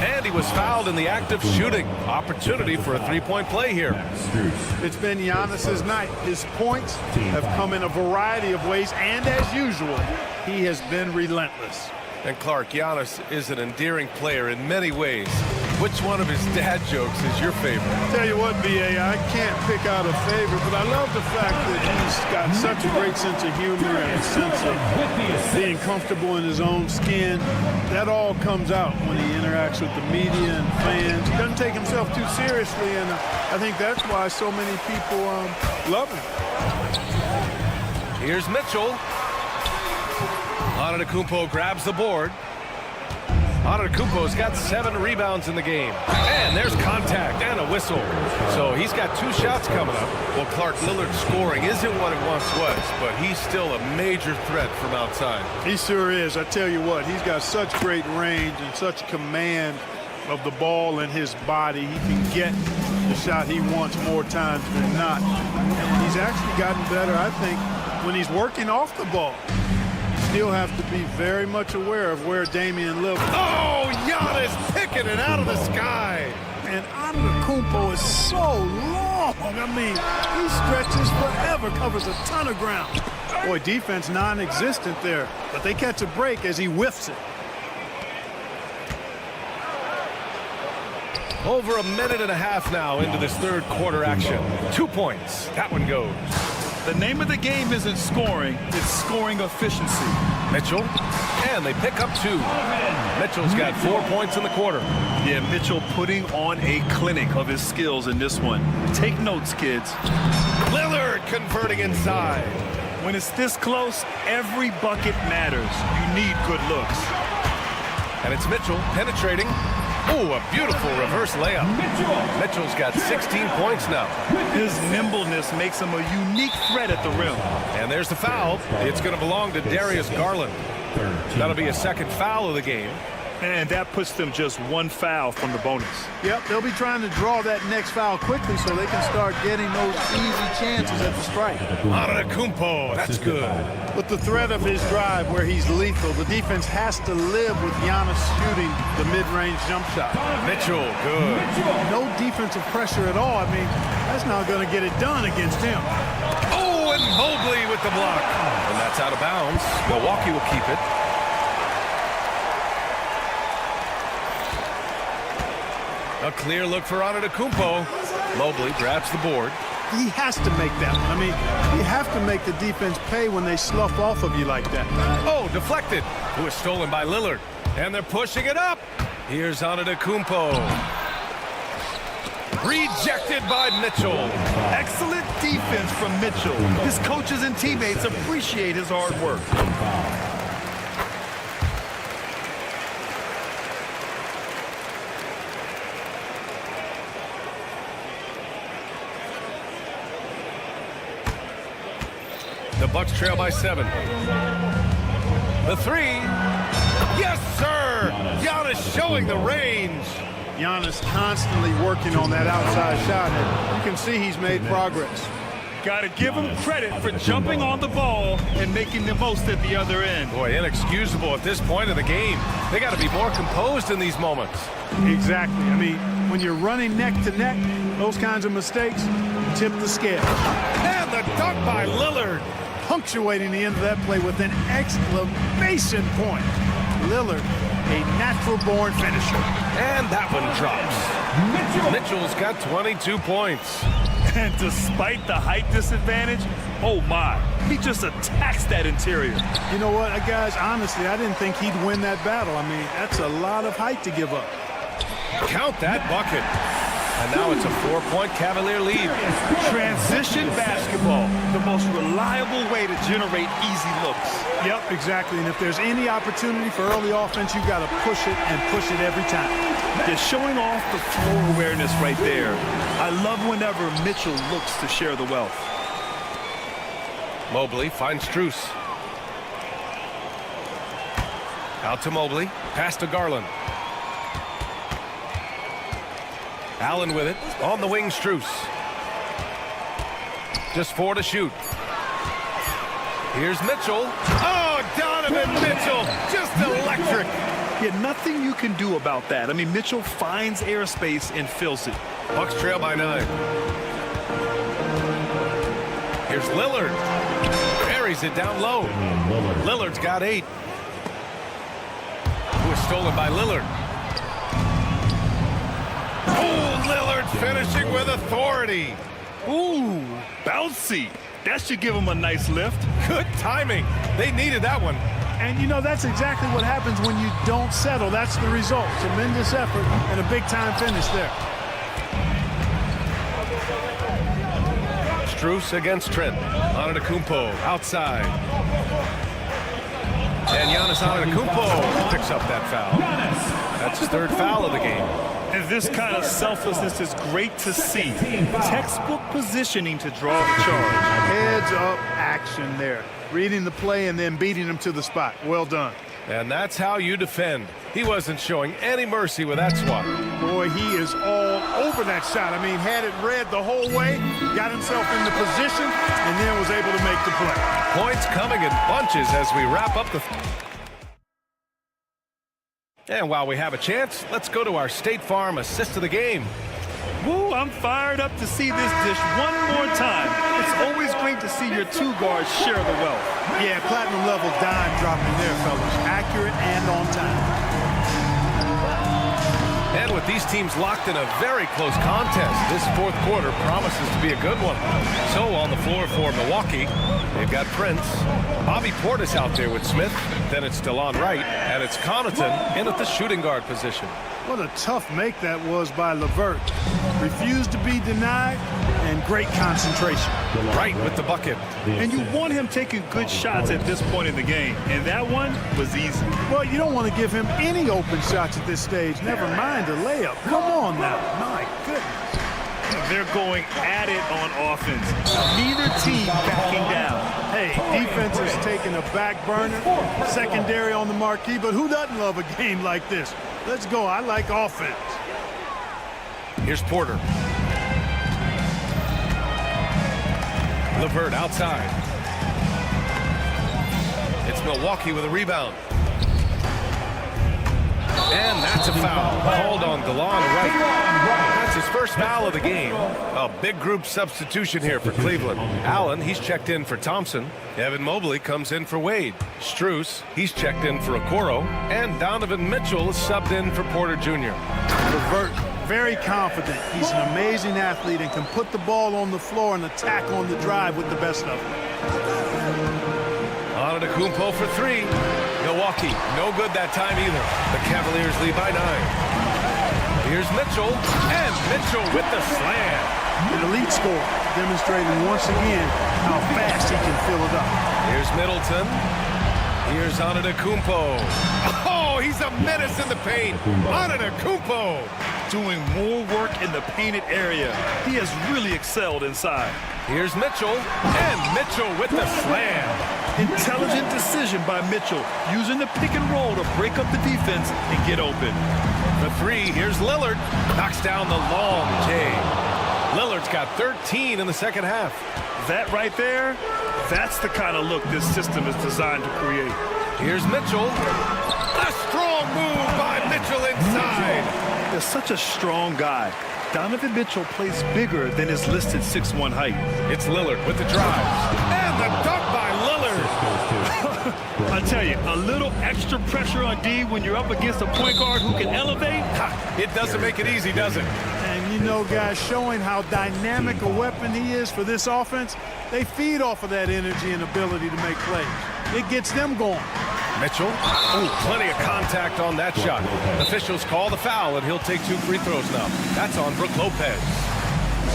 And he was fouled in the act of shooting. Opportunity for a 3-point play here. It's been Giannis's night. His points have come in a variety of ways, and as usual, he has been relentless. And Clark, Giannis is an endearing player in many ways. Which one of his dad jokes is your favorite? Tell you what, B.A., I can't pick out a favorite, but I love the fact that he's got such a great sense of humor and a sense of being comfortable in his own skin. That all comes out when he interacts with the media and fans. He doesn't take himself too seriously, and I think that's why so many people love him. Here's Mitchell. Antetokounmpo grabs the board. Antetokounmpo's got 7 rebounds in the game. And there's contact and a whistle. So he's got 2 shots coming up. Well, Clark, Lillard's scoring isn't what it once was, but he's still a major threat from outside. He sure is. I tell you what, he's got such great range and such command of the ball in his body. He can get the shot he wants more times than not. And he's actually gotten better, I think, when he's working off the ball. Still have to be very much aware of where Damian Lillard. Oh, Giannis picking it out of the sky. And Antetokounmpo is so long. I mean, he stretches forever, covers a ton of ground. Boy, defense non-existent there, but they catch a break as he whiffs it. Over a minute and a half now into this third quarter action. 2 points. That one goes. The name of the game isn't scoring, it's scoring efficiency. Mitchell, and they pick up 2. Mitchell's got 4 points in the quarter. Yeah, Mitchell putting on a clinic of his skills in this one. Take notes, kids. Lillard converting inside. When it's this close, every bucket matters. You need good looks. And it's Mitchell penetrating. Oh, a beautiful reverse layup. Mitchell's got 16 points now. His nimbleness makes him a unique threat at the rim. And there's the foul. It's going to belong to Darius Garland. That'll be a second foul of the game. And that puts them just 1 foul from the bonus. Yep, they'll be trying to draw that next foul quickly so they can start getting those easy chances at the strike. Antetokounmpo, that's good. With the threat of his drive where he's lethal, the defense has to live with Giannis shooting the mid-range jump shot. Mitchell, good. No defensive pressure at all. I mean, that's not going to get it done against him. Oh, and Mobley with the block. And that's out of bounds. Milwaukee will keep it. A clear look for Antetokounmpo. Mobley grabs the board. He has to make that one. I mean, you have to make the defense pay when they slough off of you like that. Oh, deflected. It was stolen by Lillard. And they're pushing it up. Here's Antetokounmpo. Rejected by Mitchell. Excellent defense from Mitchell. His coaches and teammates appreciate his hard work. The Bucks trail by 7. The 3. Yes, sir! Giannis showing the range. Giannis constantly working on that outside shot. You can see he's made progress. Got to give him credit for jumping on the ball and making the most at the other end. Boy, inexcusable at this point of the game. They got to be more composed in these moments. Exactly. I mean, when you're running neck to neck, those kinds of mistakes tip the scale. And the dunk by Lillard. Punctuating the end of that play with an exclamation point. Lillard, a natural-born finisher. And that one drops. Mitchell's got 22 points. And despite the height disadvantage, Oh, my. He just attacks that interior. You know what, guys? Honestly, I didn't think he'd win that battle. I mean, that's a lot of height to give up. Count that bucket. And now it's a 4-point Cavalier lead. Transition basketball, the most reliable way to generate easy looks. Yep, exactly. And if there's any opportunity for early offense, you've got to push it and push it every time. They're showing off the floor awareness right there. I love whenever Mitchell looks to share the wealth. Mobley finds Strus. Out to Mobley. Pass to Garland. Allen with it. On the wing, Strus. Just 4 to shoot. Here's Mitchell. Oh, Donovan Mitchell. Just electric. Yeah, nothing you can do about that. I mean, Mitchell finds airspace and fills it. Bucks trail by 9. Here's Lillard. Buries it down low. Lillard's got 8. It was stolen by Lillard. Oh, Lillard finishing with authority. Ooh, bouncy. That should give him a nice lift. Good timing. They needed that one. And, you know, that's exactly what happens when you don't settle. That's the result. Tremendous effort and a big-time finish there. Strus against Trent. Antetokounmpo outside. And Giannis Antetokounmpo picks up that foul. That's his 3rd foul of the game. And this kind of selflessness is great to see. Textbook positioning to draw the charge. Heads-up action there. Reading the play and then beating him to the spot. Well done. And that's how you defend. He wasn't showing any mercy with that swat. Boy, he is all over that shot. I mean, had it read the whole way, got himself in the position, and then was able to make the play. Points coming in bunches as we wrap up the... And while we have a chance, let's go to our State Farm assist of the game. Woo, I'm fired up to see this dish one more time. It's always great to see your 2 guards share the wealth. Yeah, platinum level dime dropping there, fellas. Accurate and on time. And with these teams locked in a very close contest, this 4th quarter promises to be a good one. So on the floor for Milwaukee, they've got Prince. Bobby Portis out there with Smith. Then it's DeLon Wright, and it's Connaughton in at the shooting guard position. What a tough make that was by LeVert. Refused to be denied, and great concentration. Wright with the bucket. And you want him taking good shots at this point in the game, and that one was easy. Well, you don't want to give him any open shots at this stage, never mind a layup. Come on now. My goodness. They're going at it on offense. Neither team backing down. Hey, defense is taking a back burner, secondary on the marquee, but who doesn't love a game like this? Let's go. I like offense. Here's Porter. LeVert outside. It's Milwaukee with a rebound. And that's a foul called on DeLon Wright. That's his 1st foul of the game. A big group substitution here for Cleveland. Allen, he's checked in for Thompson. Evan Mobley comes in for Wade. Strus, he's checked in for Okoro. And Donovan Mitchell is subbed in for Porter Jr. LeVert, very confident. He's an amazing athlete and can put the ball on the floor and attack on the drive with the best of them. Antetokounmpo for 3. Milwaukee, no good that time either. The Cavaliers lead by 9. Here's Mitchell, and Mitchell with the slam. An elite scorer, demonstrating once again how fast he can fill it up. Here's Middleton. Here's Antetokounmpo. Oh, he's a menace in the paint. Antetokounmpo doing more work in the painted area. He has really excelled inside. Here's Mitchell, and Mitchell with the slam. Intelligent decision by Mitchell, using the pick and roll to break up the defense and get open. For 3, here's Lillard. Knocks down the long J. Lillard's got 13 in the 2nd half. That right there, that's the kind of look this system is designed to create. Here's Mitchell. A strong move by Mitchell inside. They're such a strong guy. Donovan Mitchell plays bigger than his listed 6'1" height. It's Lillard with the drive. And the dunk by Lillard. I tell you, a little extra pressure on D when you're up against a point guard who can elevate. It doesn't make it easy, does it? And And you know, guys, showing how dynamic a weapon he is for this offense, they feed off of that energy and ability to make plays. It gets them going. Mitchell. Ooh, plenty of contact on that shot. Officials call the foul, and he'll take 2 free throws now. That's on Brook Lopez.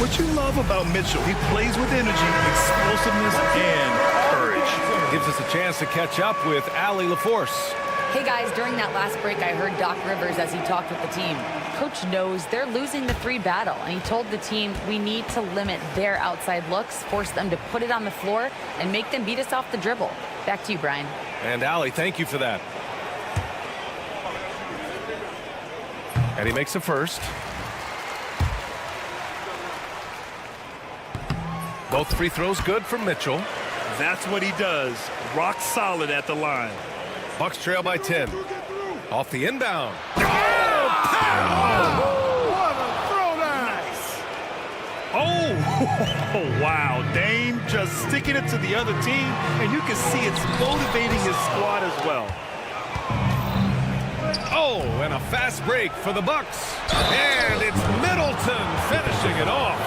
What you love about Mitchell, he plays with energy, explosiveness, and courage. Gives us a chance to catch up with Allie LaForce. Hey guys, during that last break, I heard Doc Rivers as he talked with the team. Coach knows they're losing the 3 battle, and he told the team we need to limit their outside looks, force them to put it on the floor, and make them beat us off the dribble. Back to you, Brian. And Allie, thank you for that. And he makes a first. Both free throws good from Mitchell. That's what he does. Rock solid at the line. Bucks trail by 10. Off the inbound. What a throwdown! Nice. Oh, wow. Dame just sticking it to the other team, and you can see it's motivating his squad as well. Oh, and a fast break for the Bucks. And it's Middleton finishing it off.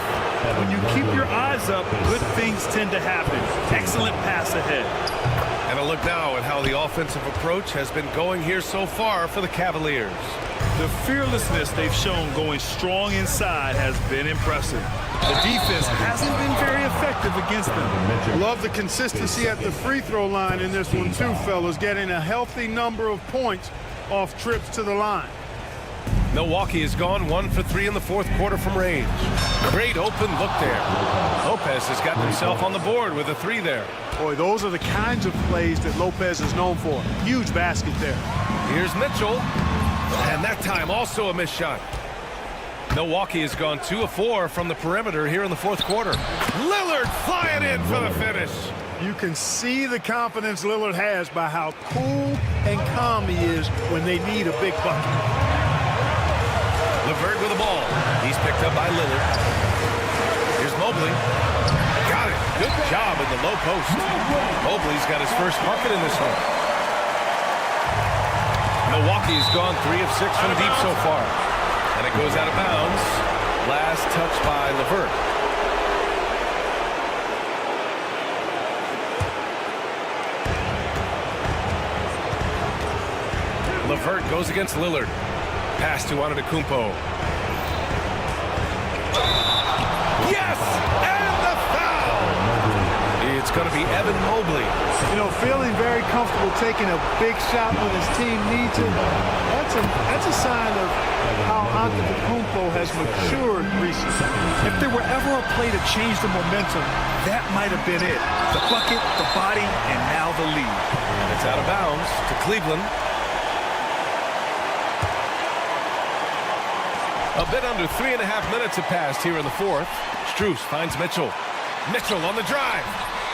When you keep your eyes up, good things tend to happen. Excellent pass ahead. And a look now at how the offensive approach has been going here so far for the Cavaliers. The fearlessness they've shown going strong inside has been impressive. The defense hasn't been very effective against them. Love the consistency at the free throw line in this one too, fellas. Getting a healthy number of points off trips to the line. Milwaukee has gone 1 for 3 in the 4th quarter from range. Great open look there. Lopez has got himself on the board with a 3 there. Boy, those are the kinds of plays that Lopez is known for. Huge basket there. Here's Mitchell. And that time also a missed shot. Milwaukee has gone 2 of 4 from the perimeter here in the 4th quarter. Lillard flying in for the finish. You can see the confidence Lillard has by how cool and calm he is when they need a big bucket. LeVert with the ball. He's picked up by Lillard. Here's Mobley. Got it. Good job in the low post. Mobley's got his first bucket in this one. Milwaukee has gone 3 of 6 from deep so far. And it goes out of bounds. Last touch by LeVert. LeVert goes against Lillard. Pass to Antetokounmpo. Yes! And the foul! It's going to be Evan Mobley. You know, feeling very comfortable taking a big shot when his team needs it. That's a sign of how Antetokounmpo has matured recently. If there were ever a play to change the momentum, that might have been it. The bucket, the body, and now the lead. And it's out of bounds to Cleveland. A bit under 3.5 minutes have passed here in the 4th. Strus finds Mitchell. Mitchell on the drive.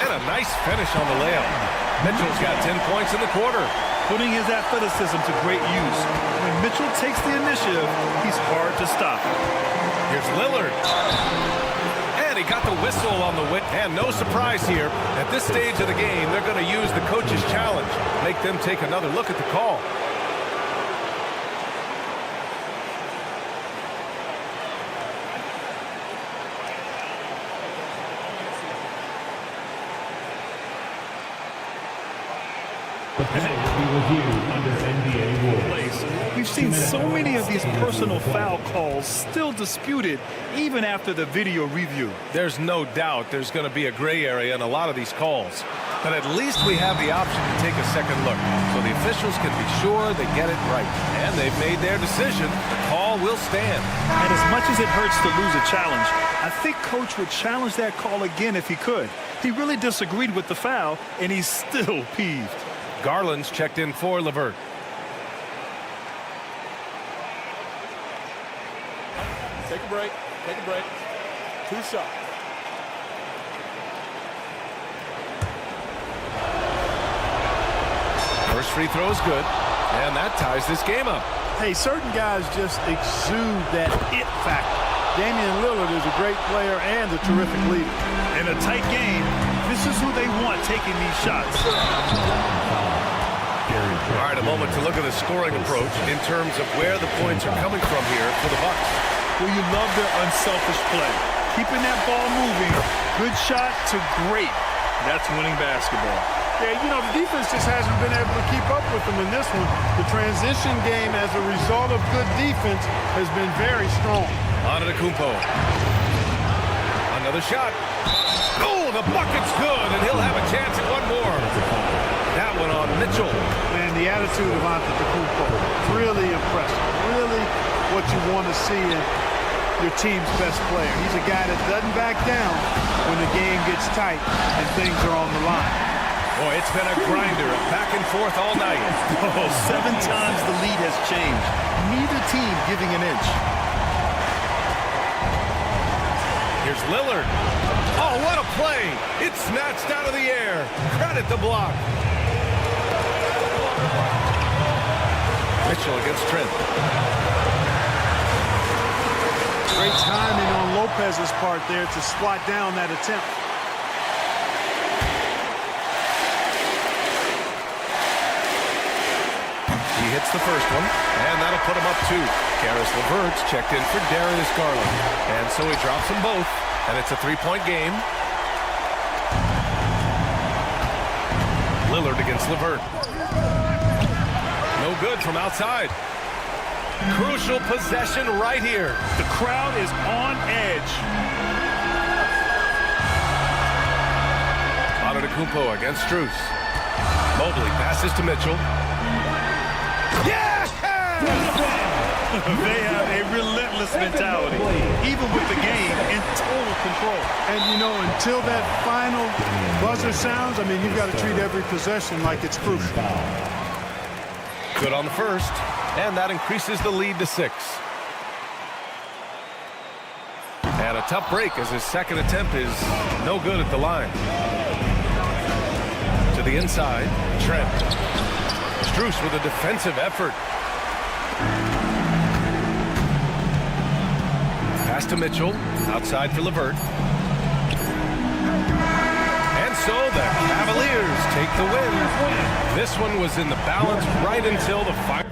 And a nice finish on the layup. Mitchell's got 10 points in the quarter. Putting his athleticism to great use. When Mitchell takes the initiative, he's hard to stop. Here's Lillard. And he got the whistle on the win. And no surprise here. At this stage of the game, they're going to use the coach's challenge. Make them take another look at the call. The play will be reviewed under NBA rules. We've seen so many of these personal foul calls still disputed even after the video review. There's no doubt there's going to be a gray area in a lot of these calls. But at least we have the option to take a second look, so the officials can be sure they get it right. And they've made their decision. The call will stand. And as much as it hurts to lose a challenge, I think Coach would challenge that call again if he could. He really disagreed with the foul, and he's still peeved. Garland's checked in for LeVert. Take a break. Take a break. 2 shots. First free throw is good, and that ties this game up. Hey, certain guys just exude that it factor. Damian Lillard is a great player and a terrific leader. In a tight game, this is who they want taking these shots. All right, a moment to look at the scoring approach in terms of where the points are coming from here for the Bucks. where you love their unselfish play. Keeping that ball moving, good shot to great. That's winning basketball. Yeah, you know, the defense just hasn't been able to keep up with them in this one. The transition game as a result of good defense has been very strong. Antetokounmpo. Another shot. Oh, the bucket's good, and he'll have a chance at one more. That one on Mitchell. And the attitude of Antetokounmpo, really impressive. Really what you want to see in your team's best player. He's a guy that doesn't back down when the game gets tight and things are on the line. Boy, it's been a grinder, back and forth all night. Oh, 7 times the lead has changed. Neither team giving an inch. Here's Lillard. Oh, what a play. It's snatched out of the air. Credit the block. Mitchell against Trent. Great timing on Lopez's part there to slot down that attempt. He hits the first one, and that'll put him up 2. Karis LeVert's checked in for Darius Garland. And so he drops them both, and it's a 3-point game. Lillard against LeVert. No good from outside. Crucial possession right here. The crowd is on edge. Antetokounmpo against Strus. Mobley passes to Mitchell. Yeah! They have a relentless mentality, even with the game in total control. And, you know, until that final buzzer sounds, I mean, you've got to treat every possession like it's crucial. Good on the first, and that increases the lead to 6. And a tough break as his second attempt is no good at the line. To the inside, Trent. Strus with a defensive effort. Pass to Mitchell, outside for LeVert. And so the Cavaliers take the win. This one was in the balance right until the final.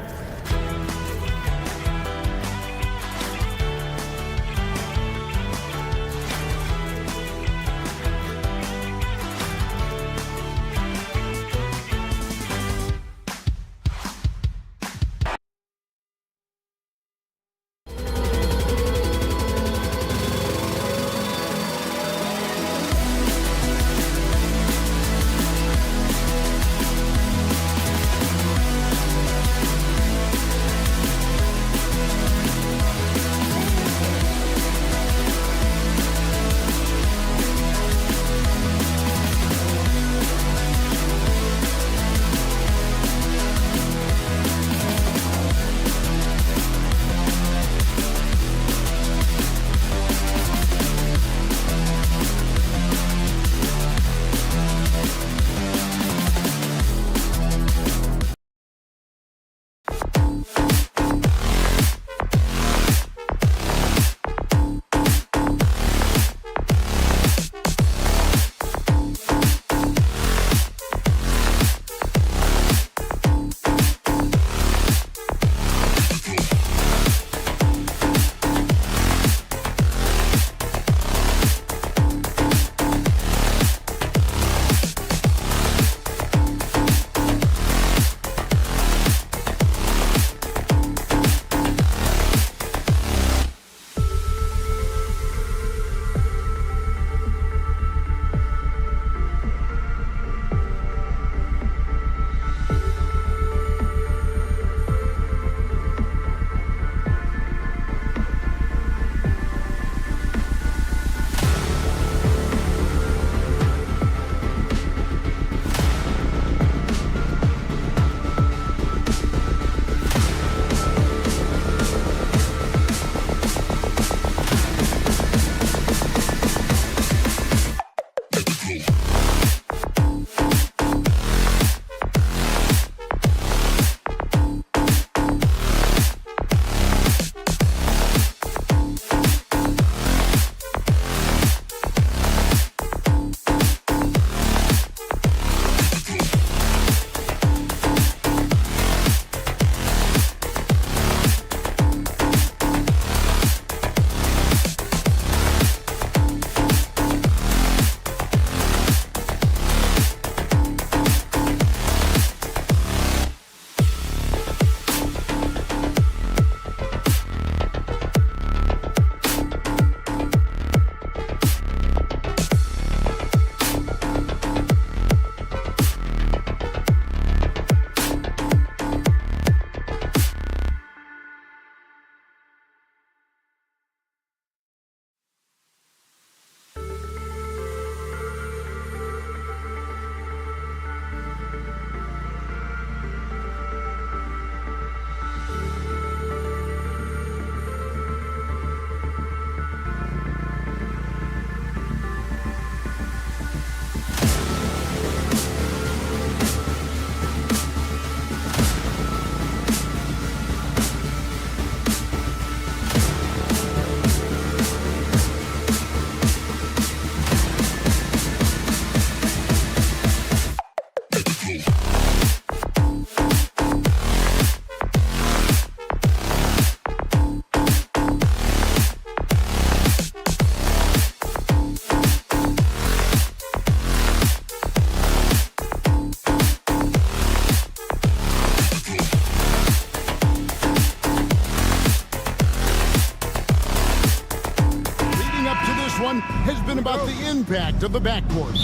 one has been about the impact of the backcourt.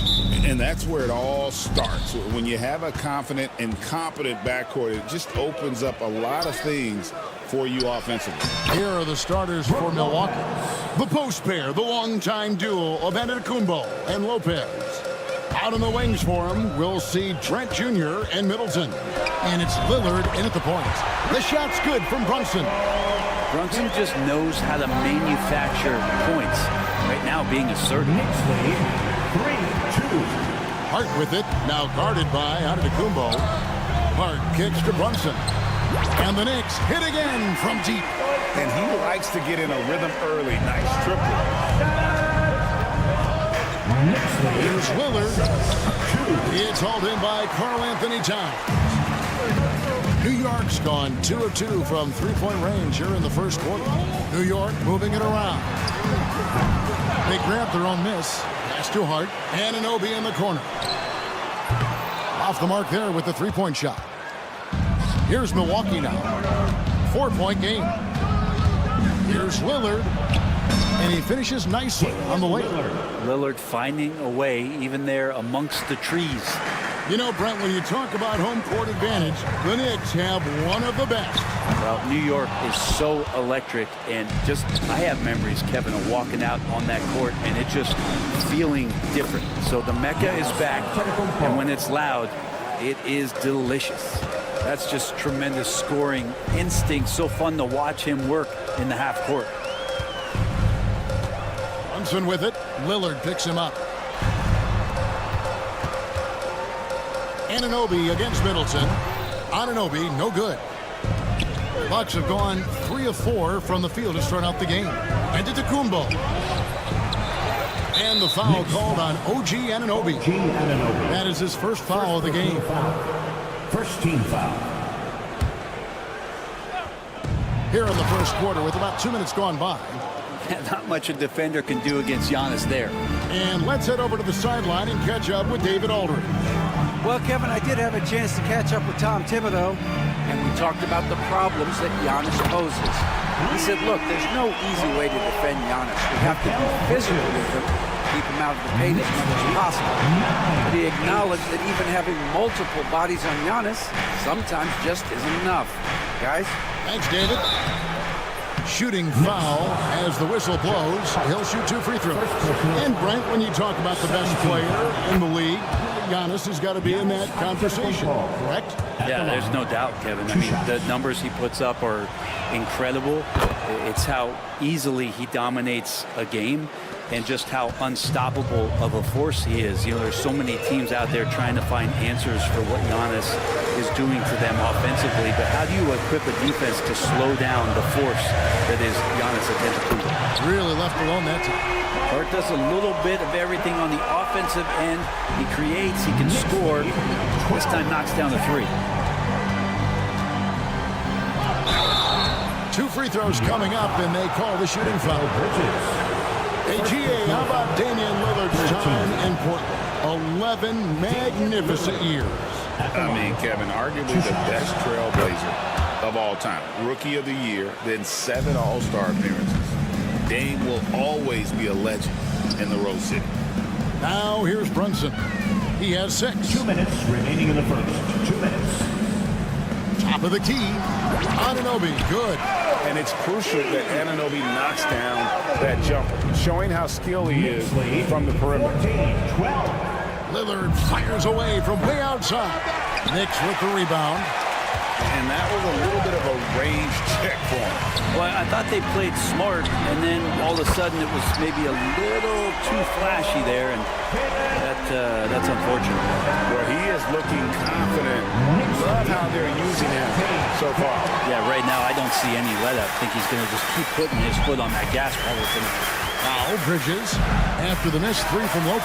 And that's where it all starts. When you have a confident and competent backcourt, it just opens up a lot of things for you offensively. Here are the starters for Milwaukee. The post pair, the longtime duo of Antetokounmpo and Lopez. Out on the wings for him, we'll see Trent Jr. and Middleton. And it's Lillard in at the point. The shot's good from Brunson. Brunson just knows how to manufacture points. Right now being assertive. Knicks lead 3-2. Hart with it, now guarded by Antetokounmpo. Hart kicks to Brunson. And the Knicks hit again from deep. And he likes to get in a rhythm early. Nice triple. Here's Lillard. It's hauled in by Karl Anthony Towns. New York's gone 2 of 2 from three-point range here in the first quarter. New York moving it around. They grab their own miss. Pass to Hart. And Anunoby in the corner. Off the mark there with the three-point shot. Here's Milwaukee now. 4-point game. Here's Lillard. And he finishes nicely on the layup. Lillard finding a way even there amongst the trees. You know, Brent, when you talk about home court advantage, the Knicks have one of the best. Well, New York is so electric, and just I have memories, Kevin, of walking out on that court and it just feeling different. So the Mecca is back, and when it's loud, it is delicious. That's just tremendous scoring instinct. So fun to watch him work in the half court. Brunson with it. Lillard picks him up. Anunoby against Middleton. Anunoby, no good. Bucks have gone 3 of 4 from the field to start out the game. Antetokounmpo. And the foul called on OG Anunoby. That is his first foul of the game. First team foul. Here in the first quarter with about 2 minutes gone by. Not much a defender can do against Giannis there. And let's head over to the sideline and catch up with David Aldridge. Well, Kevin, I did have a chance to catch up with Tom Thibodeau, and we talked about the problems that Giannis poses. He said, look, there's no easy way to defend Giannis. We have to be physical with him, keep him out of the paint as much as possible. But he acknowledged that even having multiple bodies on Giannis sometimes just isn't enough. Guys? Thanks, David. Shooting foul as the whistle blows. He'll shoot 2 free throws. And Brent, when you talk about the best player in the league, Giannis has got to be in that conversation, correct? Yeah, there's no doubt, Kevin. I mean, the numbers he puts up are incredible. It's how easily he dominates a game and just how unstoppable of a force he is. You know, there's so many teams out there trying to find answers for what Giannis is doing to them offensively, but how do you equip a defense to slow down the force that is Giannis Antetokounmpo? Really left alone that time. Hart does a little bit of everything on the offensive end. He creates, he can score. This time knocks down the 3. 2 free throws coming up, and they call the shooting foul. Hey, GA, how about Damian Lillard's time in Portland? 11 magnificent years. I mean, Kevin, arguably the best trailblazer of all time. Rookie of the year, then 7 All-Star appearances. Dame will always be a legend in the Rose City. Now here's Brunson. He has 6. 2 minutes remaining in the first. 2 minutes. Top of the key. Anunoby, good. And it's crucial that Anunoby knocks down that jumper, showing how skilled he is from the perimeter. 12. Lillard fires away from way outside. Knicks with the rebound. And that was a little bit of a range check for him. Well, I thought they played smart, and then all of a sudden it was maybe a little too flashy there, and that's unfortunate. Well, he is looking confident. Love how they're using him so far. Yeah, right now I don't see any let-up. I think he's going to just keep putting his foot on that gas pedal tonight. Foul, Bridges, after the missed 3 from Lopez.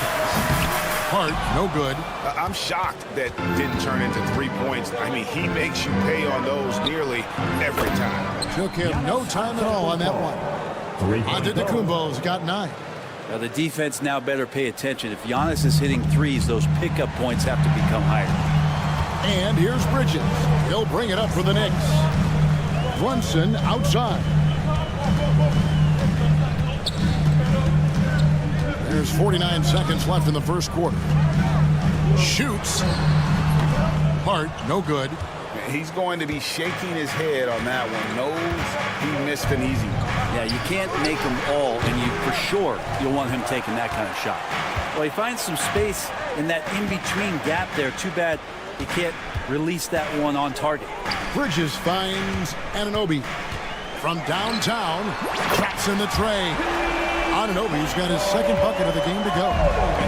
Hart, no good. I'm shocked that didn't turn into 3 points. I mean, he makes you pay on those nearly every time. Took him no time at all on that one. Antetokounmpo's got 9. Now the defense now better pay attention. If Giannis is hitting threes, those pickup points have to become higher. And here's Bridges. He'll bring it up for the Knicks. Brunson outside. There's 49 seconds left in the first quarter. Shoots. Hart, no good. He's going to be shaking his head on that one. Knows he missed an easy one. Yeah, you can't make them all, and you for sure you'll want him taking that kind of shot. Well, he finds some space in that in-between gap there. Too bad he can't release that one on target. Bridges finds Anunoby. From downtown, traps in the tray. Anunoby's got his second bucket of the game to go.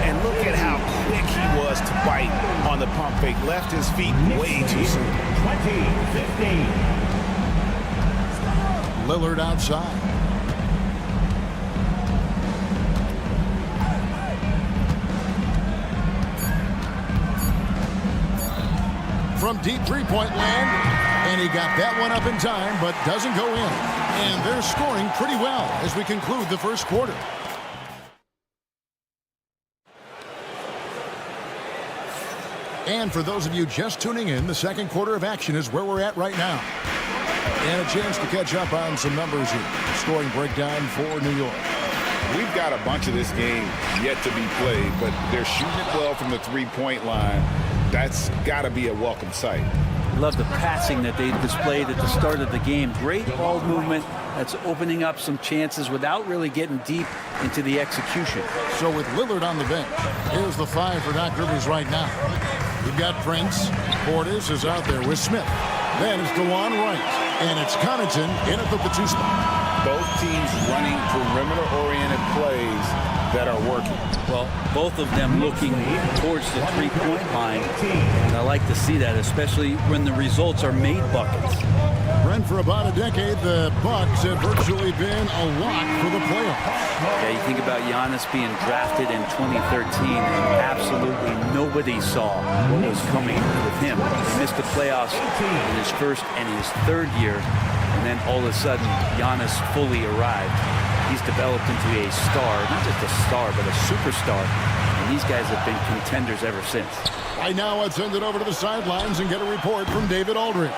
And look at how quick he was to bite on the pump fake. Left his feet way too soon. 20-15. Lillard outside. From deep three-point land, and he got that one up in time, but doesn't go in. And they're scoring pretty well as we conclude the first quarter. And for those of you just tuning in, the second quarter of action is where we're at right now. And a chance to catch up on some numbers here. Scoring breakdown for New York. We've got a bunch of this game yet to be played, but they're shooting it well from the three-point line. That's got to be a welcome sight. Love the passing that they displayed at the start of the game. Great ball movement that's opening up some chances without really getting deep into the execution. So with Lillard on the bench, here's the five for Doc Rivers right now. You've got Prince. Portis is out there with Smith. Then it's DeJuan Wright. And it's Connaughton in at the 2 spot. Both teams running perimeter-oriented plays that are working. Well, both of them looking towards the three-point line. And I like to see that, especially when the results are made buckets. Brent, for about a decade, the Bucks have virtually been a lock for the playoffs. Yeah, you think about Giannis being drafted in 2013, and absolutely nobody saw what was coming with him. He missed the playoffs in his first and his third year, and then all of a sudden, Giannis fully arrived. He's developed into a star, not just a star, but a superstar, and these guys have been contenders ever since. Right now, let's send it over to the sidelines and get a report from David Aldridge.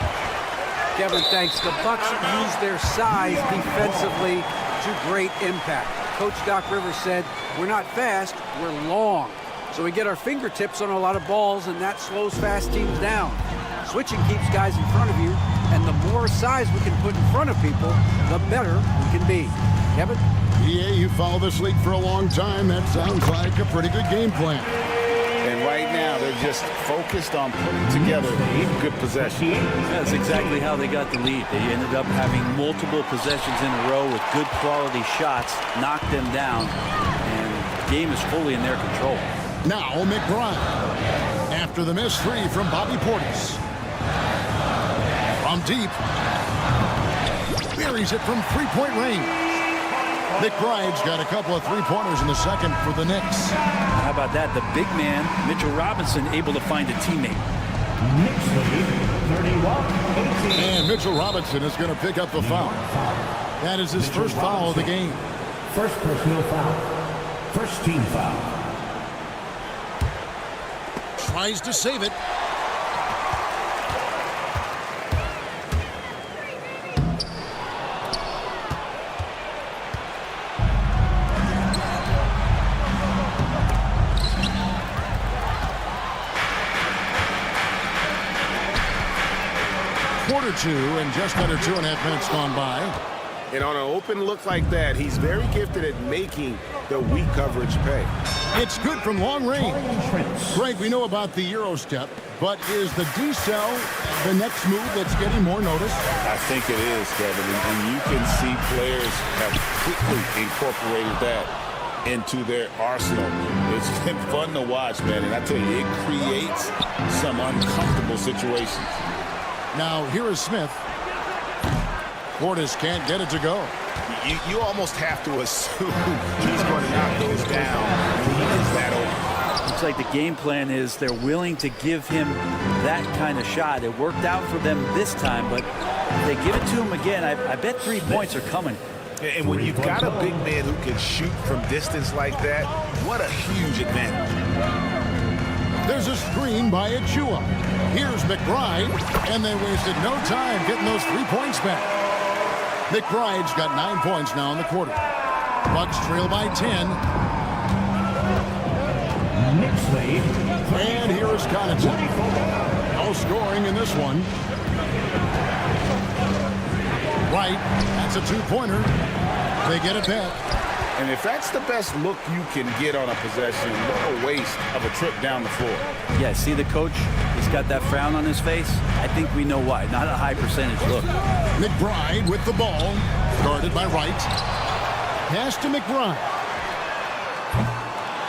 Kevin, thanks. The Bucks use their size defensively to great impact. Coach Doc Rivers said, we're not fast, we're long. So we get our fingertips on a lot of balls, and that slows fast teams down. Switching keeps guys in front of you, and the more size we can put in front of people, the better we can be. Kevin? Yeah, you follow this league for a long time. That sounds like a pretty good game plan. And right now, they're just focused on putting together good possession. That's exactly how they got the lead. They ended up having multiple possessions in a row with good quality shots, knocked them down, and the game is fully in their control. Now McBride. After the missed three from Bobby Portis. From deep. Buries it from three-point range. McBride's got a couple of three-pointers in the second for the Knicks. How about that? The big man, Mitchell Robinson, able to find a teammate. Knicks lead 31-18. And Mitchell Robinson is going to pick up the foul. That is his first foul of the game. First personal foul. First team foul. Tries to save it. Quarter two, and just under 2.5 minutes gone by. And on an open look like that, he's very gifted at making the weak coverage pay. It's good from long range. Greg, we know about the Euro step, but is the decel the next move that's getting more notice? I think it is, Kevin, and you can see players have quickly incorporated that into their arsenal. It's been fun to watch, man, and I tell you, it creates some uncomfortable situations. Now, here is Smith. Portis can't get it to go. You almost have to assume he's going to knock those down when he is that open. Looks like the game plan is they're willing to give him that kind of shot. It worked out for them this time, but if they give it to him again, I bet 3 points are coming. And when you've got a big man who can shoot from distance like that, what a huge advantage. There's a screen by Achua. Here's McBride, and they wasted no time getting those 3 points back. McBride's got 9 points now in the quarter. Bucks trail by 10. Knicks lead. And here is Connaughton. No scoring in this one. Right, that's a two-pointer. They get it back. And if that's the best look you can get on a possession, what a waste of a trip down the floor. Yeah, see the coach? He's got that frown on his face. I think we know why. Not a high percentage look. McBride with the ball. Guarded by Wright. Pass to McBride.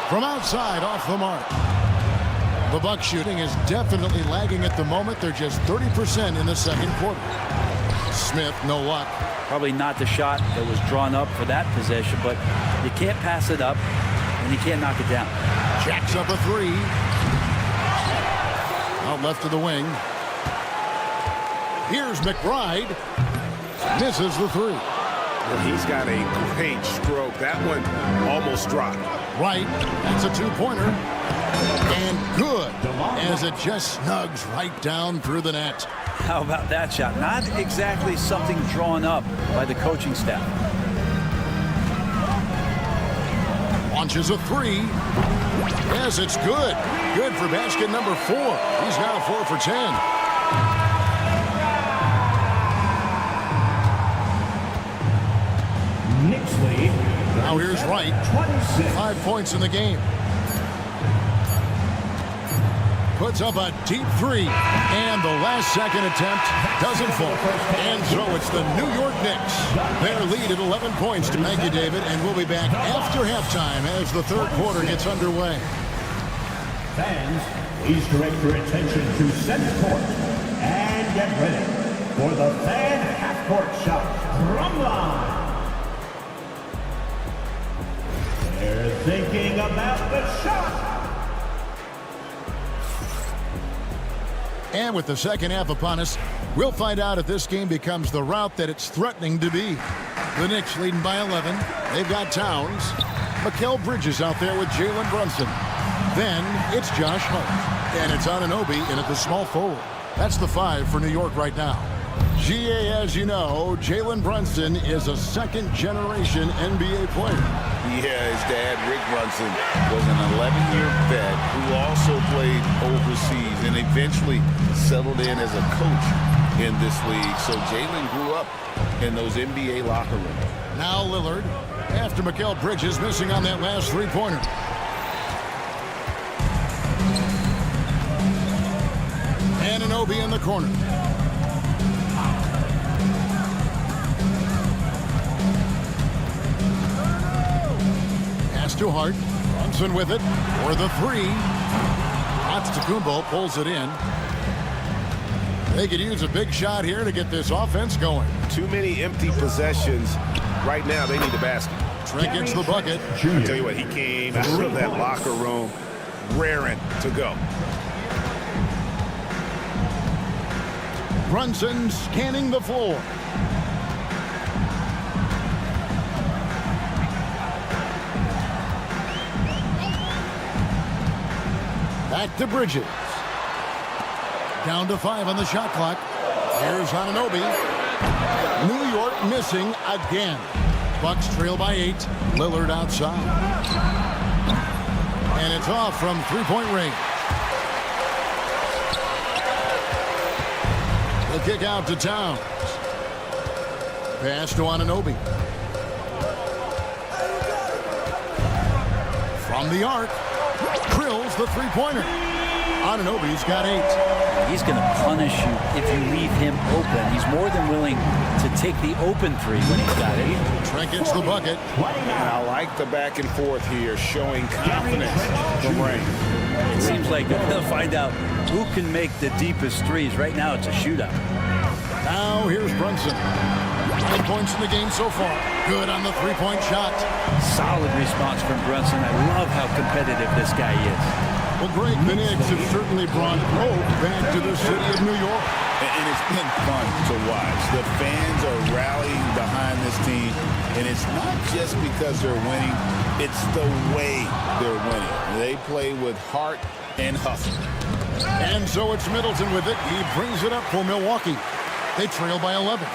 From outside, off the mark. The Bucks shooting is definitely lagging at the moment. They're just 30% in the second quarter. Smith, no luck. Probably not the shot that was drawn up for that possession, but you can't pass it up, and you can't knock it down. Jacks up a three. Out left to the wing. Here's McBride. Misses the three. Well, he's got a great stroke. That one almost dropped. Right. That's a two-pointer. And good, as it just snugs right down through the net. How about that shot? Not exactly something drawn up by the coaching staff. Launches a three. Yes, it's good. Good for basket number 4. He's now 4 for 10. Knicks lead. Now here's Wright. 5 points in the game. Puts up a deep three, and the last second attempt doesn't fall. And so it's the New York Knicks. Their lead at 11 points. Thank you, David, and we'll be back after halftime as the third quarter gets underway. Fans, please direct your attention to center court and get ready for the fan half-court shot drum line. They're thinking about the shot. And with the second half upon us, we'll find out if this game becomes the route that it's threatening to be. The Knicks leading by 11. They've got Towns. Mikal Bridges out there with Jalen Brunson. Then it's Josh Hart. And it's Anunoby in at the small forward. That's the 5 for New York right now. GA, as you know, Jalen Brunson is a second-generation NBA player. Yeah, his dad, Rick Brunson, was an 11-year vet who also played overseas and eventually settled in as a coach in this league. So Jalen grew up in those NBA locker rooms. Now Lillard, after Mikal Bridges missing on that last three-pointer. Anunoby in the corner. To Hart. Brunson with it for the three. Antetokounmpo pulls it in. They could use a big shot here to get this offense going. Too many empty possessions. Right now, they need a basket. Trent gets the bucket. I tell you what, he came out of that locker room raring to go. Brunson scanning the floor. Back to Bridges. Down to 5 on the shot clock. Here's Anunoby. New York missing again. Bucks trail by 8. Lillard outside. And it's off from three-point range. The kick out to Towns. Pass to Anunoby. From the arc. Drills the three-pointer. Anunoby's got 8. He's going to punish you if you leave him open. He's more than willing to take the open three when he's got it. Trent gets the bucket. And I like the back and forth here, showing confidence from Ray. It seems like they're going to find out who can make the deepest threes. Right now, it's a shootout. Now here's Brunson. 9 points in the game so far. Good on the three-point shot. Solid response from Brunson. I love how competitive this guy is. Well, Greg, the Knicks have certainly brought hope back to the city of New York. And it's been fun to watch. The fans are rallying behind this team, and it's not just because they're winning. It's the way they're winning. They play with heart and hustle. And so it's Middleton with it. He brings it up for Milwaukee. They trail by 11.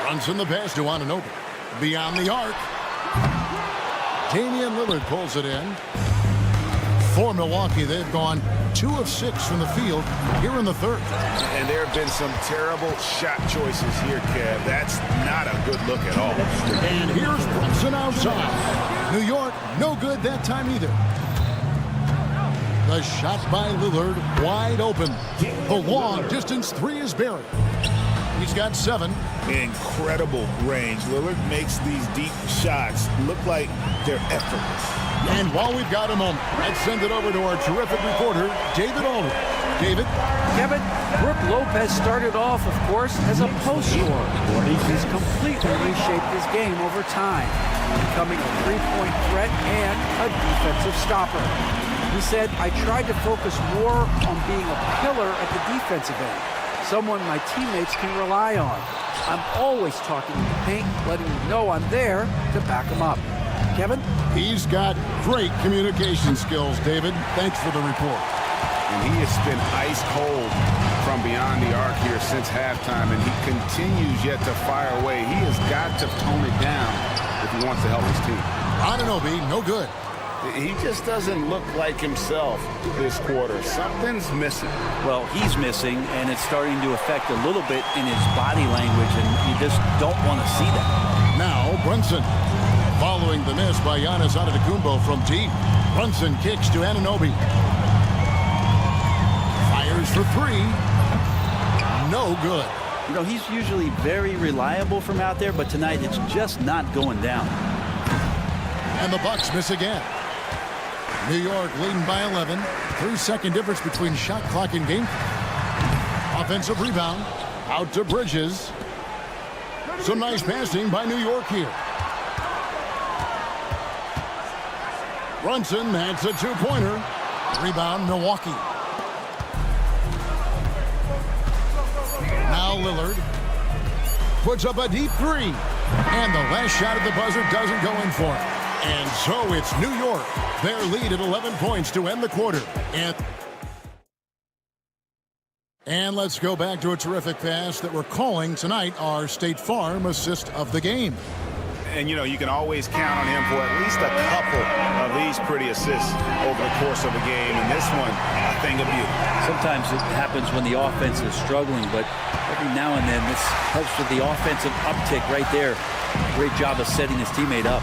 Brunson the pass to Anunoby. Beyond the arc. Damian Lillard pulls it in. For Milwaukee, they've gone 2 of 6 from the field here in the third. And there have been some terrible shot choices here, Kev. That's not a good look at all. And here's Brunson outside. New York, no good that time either. The shot by Lillard, wide open. The long distance 3 is buried. He's got 7. Incredible range. Lillard makes these deep shots look like they're effortless. And while we've got a moment, let's send it over to our terrific reporter, David Aldridge. David? Kevin, Brook Lopez started off, of course, as a post scorer. He's completely reshaped his game over time, becoming a three-point threat and a defensive stopper. He said, I tried to focus more on being a pillar at the defensive end, someone my teammates can rely on. I'm always talking in the paint, letting them know I'm there to back them up. Kevin? He's got great communication skills, David. Thanks for the report. And he has been ice cold from beyond the arc here since halftime, and he continues yet to fire away. He has got to tone it down if he wants to help his team. Anunoby, no good. He just doesn't look like himself this quarter. Something's missing. Well, he's missing, and it's starting to affect a little bit in his body language, and you just don't want to see that. Now, Brunson. Following the miss by Giannis Antetokounmpo from deep. Brunson kicks to Anunoby. Fires for 3. No good. You know, he's usually very reliable from out there, but tonight it's just not going down. And the Bucks miss again. New York leading by 11. 3-second difference between shot clock and game. Offensive rebound. Out to Bridges. Some nice passing by New York here. Brunson, that's a 2-pointer. Rebound, Milwaukee. Now Lillard puts up a deep 3. And the last shot at the buzzer doesn't go in for him. And so it's New York. Their lead at 11 points to end the quarter. And let's go back to a terrific pass that we're calling tonight our State Farm assist of the game. And, you know, you can always count on him for at least a couple of these pretty assists over the course of a game. And this one, a thing of beauty. Sometimes it happens when the offense is struggling, but every now and then this helps with the offensive uptick right there. Great job of setting his teammate up.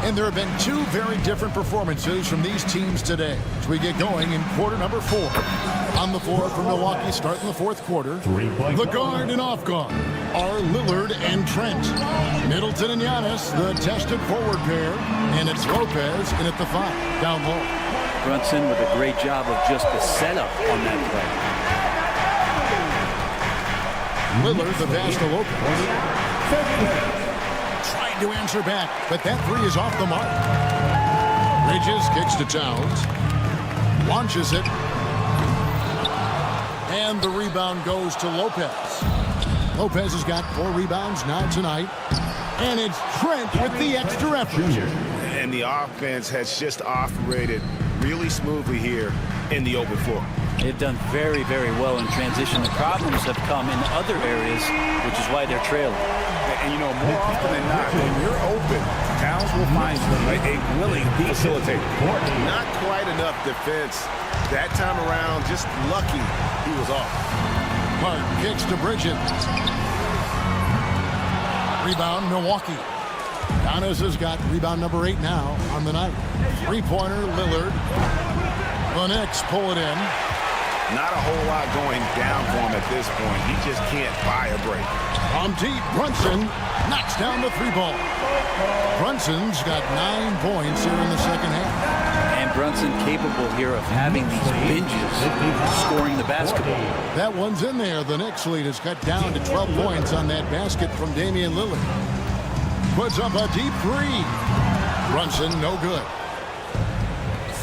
And there have been 2 very different performances from these teams today as we get going in quarter number 4. On the floor for Milwaukee starting the 4th quarter. The guard and off guard are Lillard and Trent. Middleton and Giannis, the tested forward pair. And it's Lopez in at the 5, down low. Brunson with a great job of just the setup on that play. Lillard, the pass to Lopez. Trying to answer back, but that 3 is off the mark. Bridges kicks to Towns. Launches it. And the rebound goes to Lopez. Lopez has got 4 rebounds now tonight. And it's Trent with the extra effort. And the offense has just operated really smoothly here in the open floor. They've done very, very well in transition. The problems have come in other areas, which is why they're trailing. And, you know, more often than not, when you're open, Towns will find a willing facilitator. Not quite enough defense. That time around, just lucky he was off. Hart kicks to Bridges. Rebound, Milwaukee. Giannis has got rebound number 8 now on the night. 3-pointer, Lillard. The Knicks pull it in. Not a whole lot going down for him at this point. He just can't buy a break. From deep, Brunson knocks down the 3-ball. Brunson's got 9 points here in the second half. And Brunson capable here of having these binges, scoring the basketball. That one's in there. The Knicks lead is cut down to 12 points on that basket from Damian Lillard. Puts up a deep 3. Brunson, no good.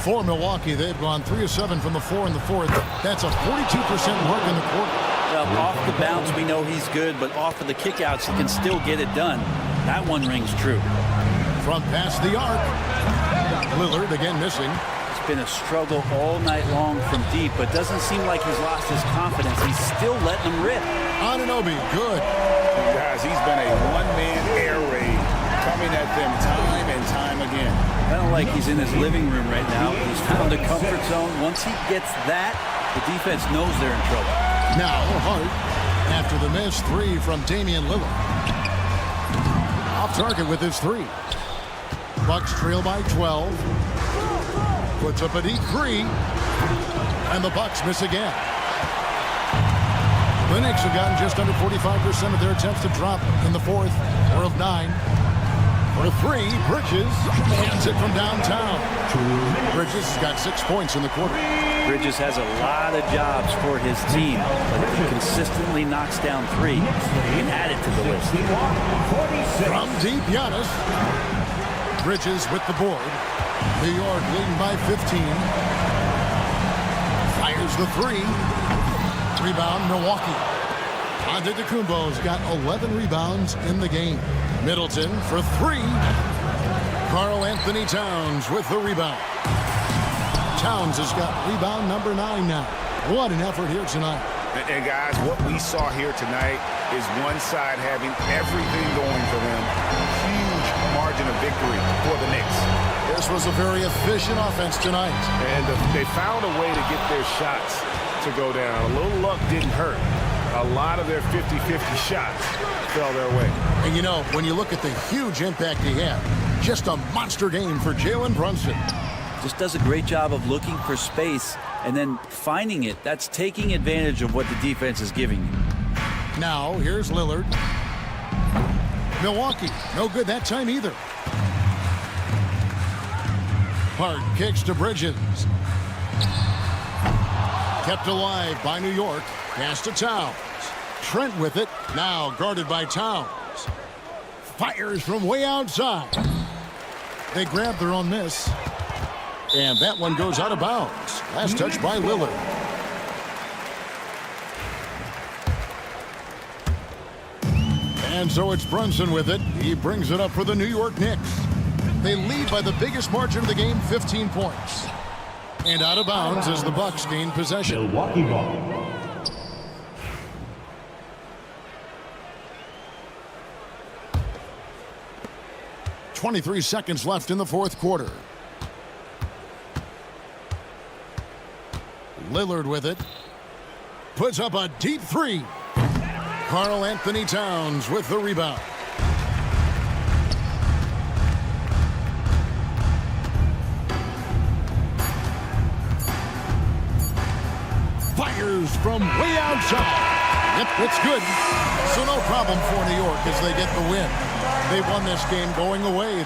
For Milwaukee, they've gone 3 of 7 from the floor in the 4th. That's a 42% mark in the quarter. Well, off the bounce, we know he's good, but off of the kickouts, he can still get it done. That one rings true. From past the arc. Lillard again missing. It's been a struggle all night long from deep, but doesn't seem like he's lost his confidence. He's still letting them rip. Anunoby, good. Guys, he's been a one-man air raid coming at them time and time again. Kind of like he's in his living room right now. He's found a comfort zone. Once he gets that, the defense knows they're in trouble. Now Hart, after the miss three from Damian Lillard. Off target with his three. Bucks trail by 12. Puts up a deep three. And the Bucks miss again. The Knicks have gotten just under 45% of their attempts to drop in the fourth. Or of 9. For three, Bridges hands it from downtown. Bridges has got 6 points in the quarter. Bridges has a lot of jobs for his team, but if he consistently knocks down three, he can add it to the list. From deep, Giannis. Bridges with the board. New York leading by 15. Fires the three. Rebound, Milwaukee. Antetokounmpo's got 11 rebounds in the game. Middleton for three. Karl Anthony Towns with the rebound. Towns has got rebound number 9 now. What an effort here tonight. And guys, what we saw here tonight is one side having everything going for them. Huge margin of victory for the Knicks. This was a very efficient offense tonight. And they found a way to get their shots to go down. A little luck didn't hurt. A lot of their 50-50 shots fell their way. And you know, when you look at the huge impact he had, just a monster game for Jalen Brunson. Just does a great job of looking for space and then finding it. That's taking advantage of what the defense is giving you. Now, here's Lillard. Milwaukee, no good that time either. Hart kicks to Bridges. Kept alive by New York. Pass to Towns. Trent with it. Now guarded by Towns. Fires from way outside. They grab their own miss. And that one goes out of bounds. Last touch by Lillard. And so it's Brunson with it. He brings it up for the New York Knicks. They lead by the biggest margin of the game, 15 points. And out of bounds as the Bucks gain possession. Milwaukee ball. .23 seconds left in the fourth quarter. Lillard with it. Puts up a deep three. Karl Anthony Towns with the rebound. Fires from way outside. Yep, it's good. So no problem for New York as they get the win. They won this game going away.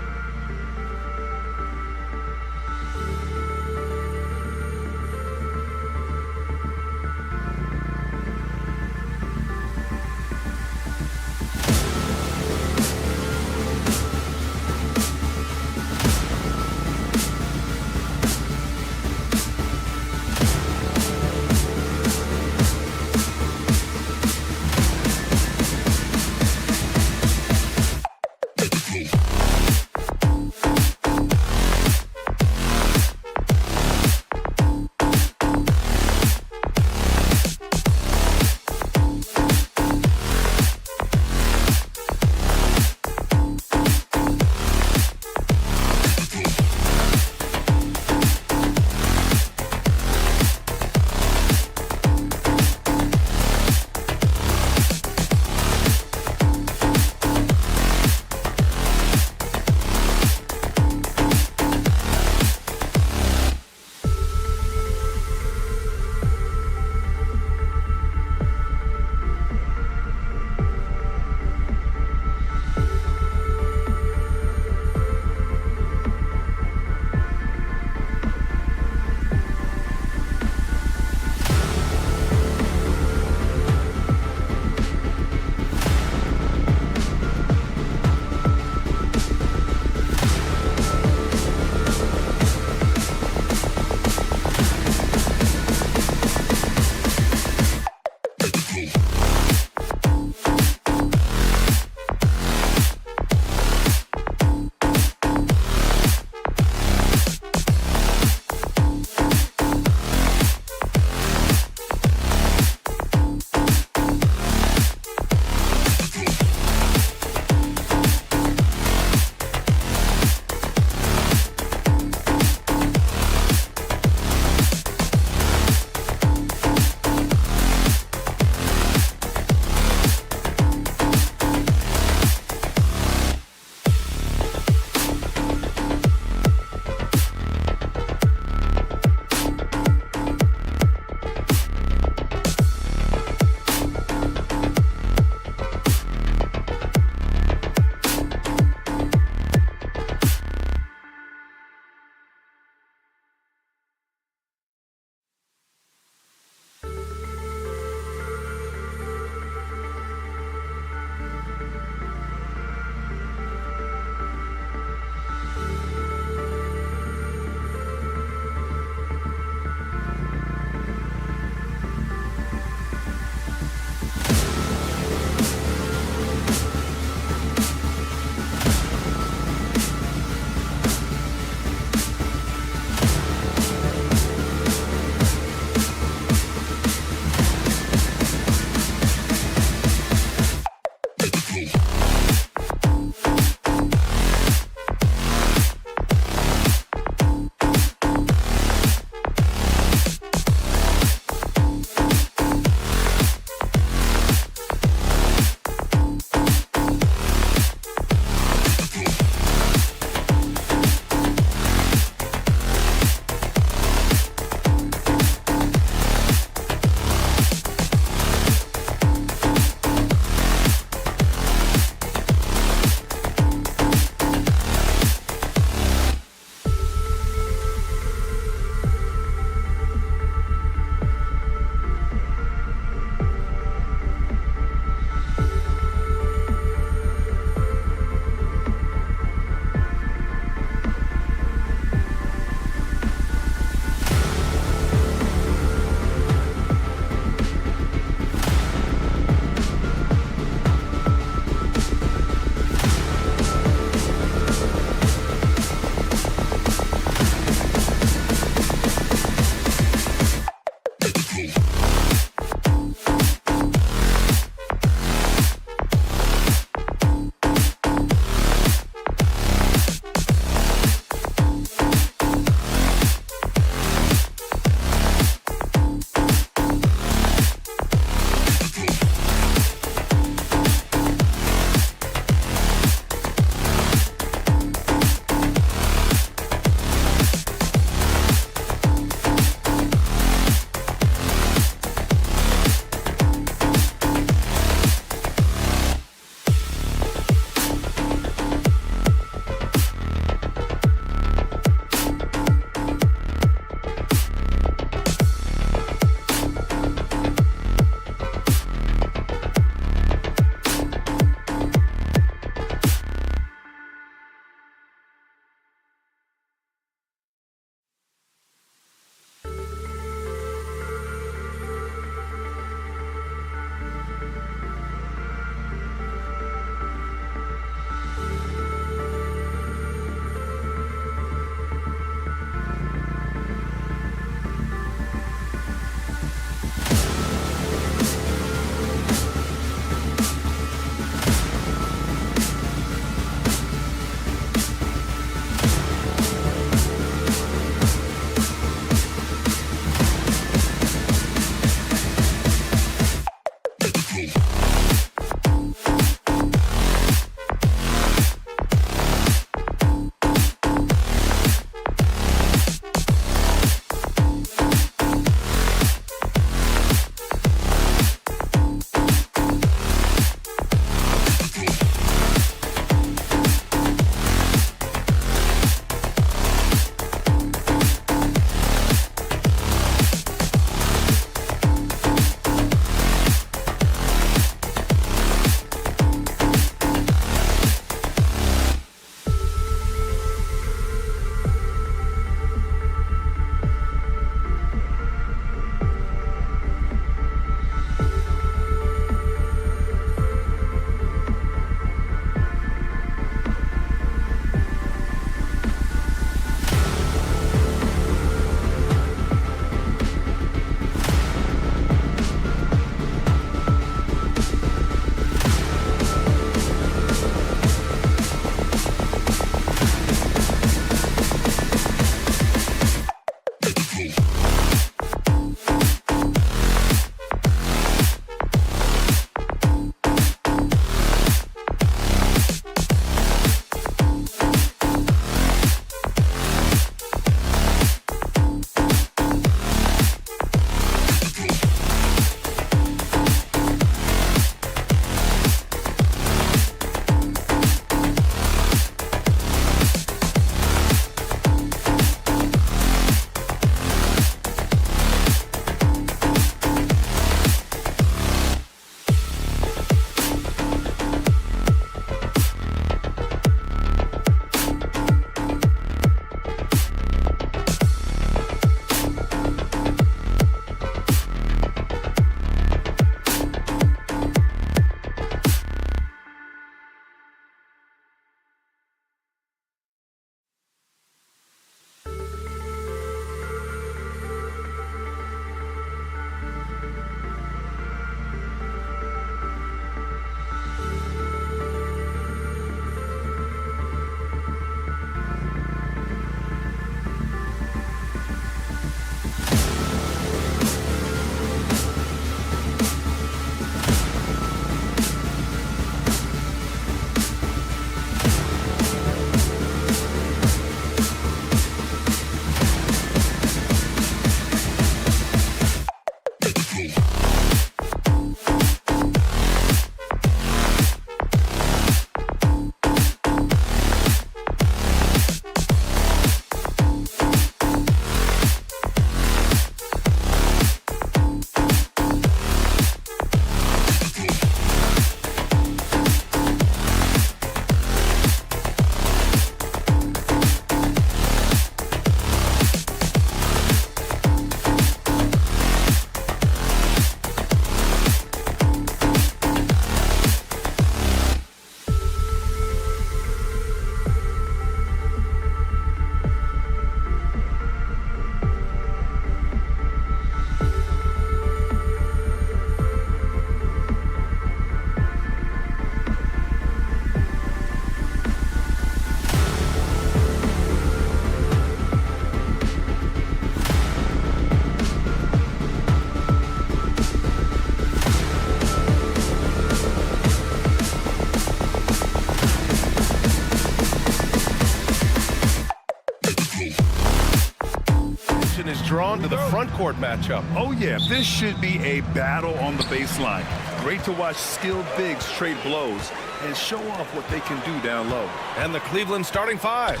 drawn to the front court matchup. Oh, yeah, this should be a battle on the baseline. Great to watch skilled bigs trade blows and show off what they can do down low. And the Cleveland starting five.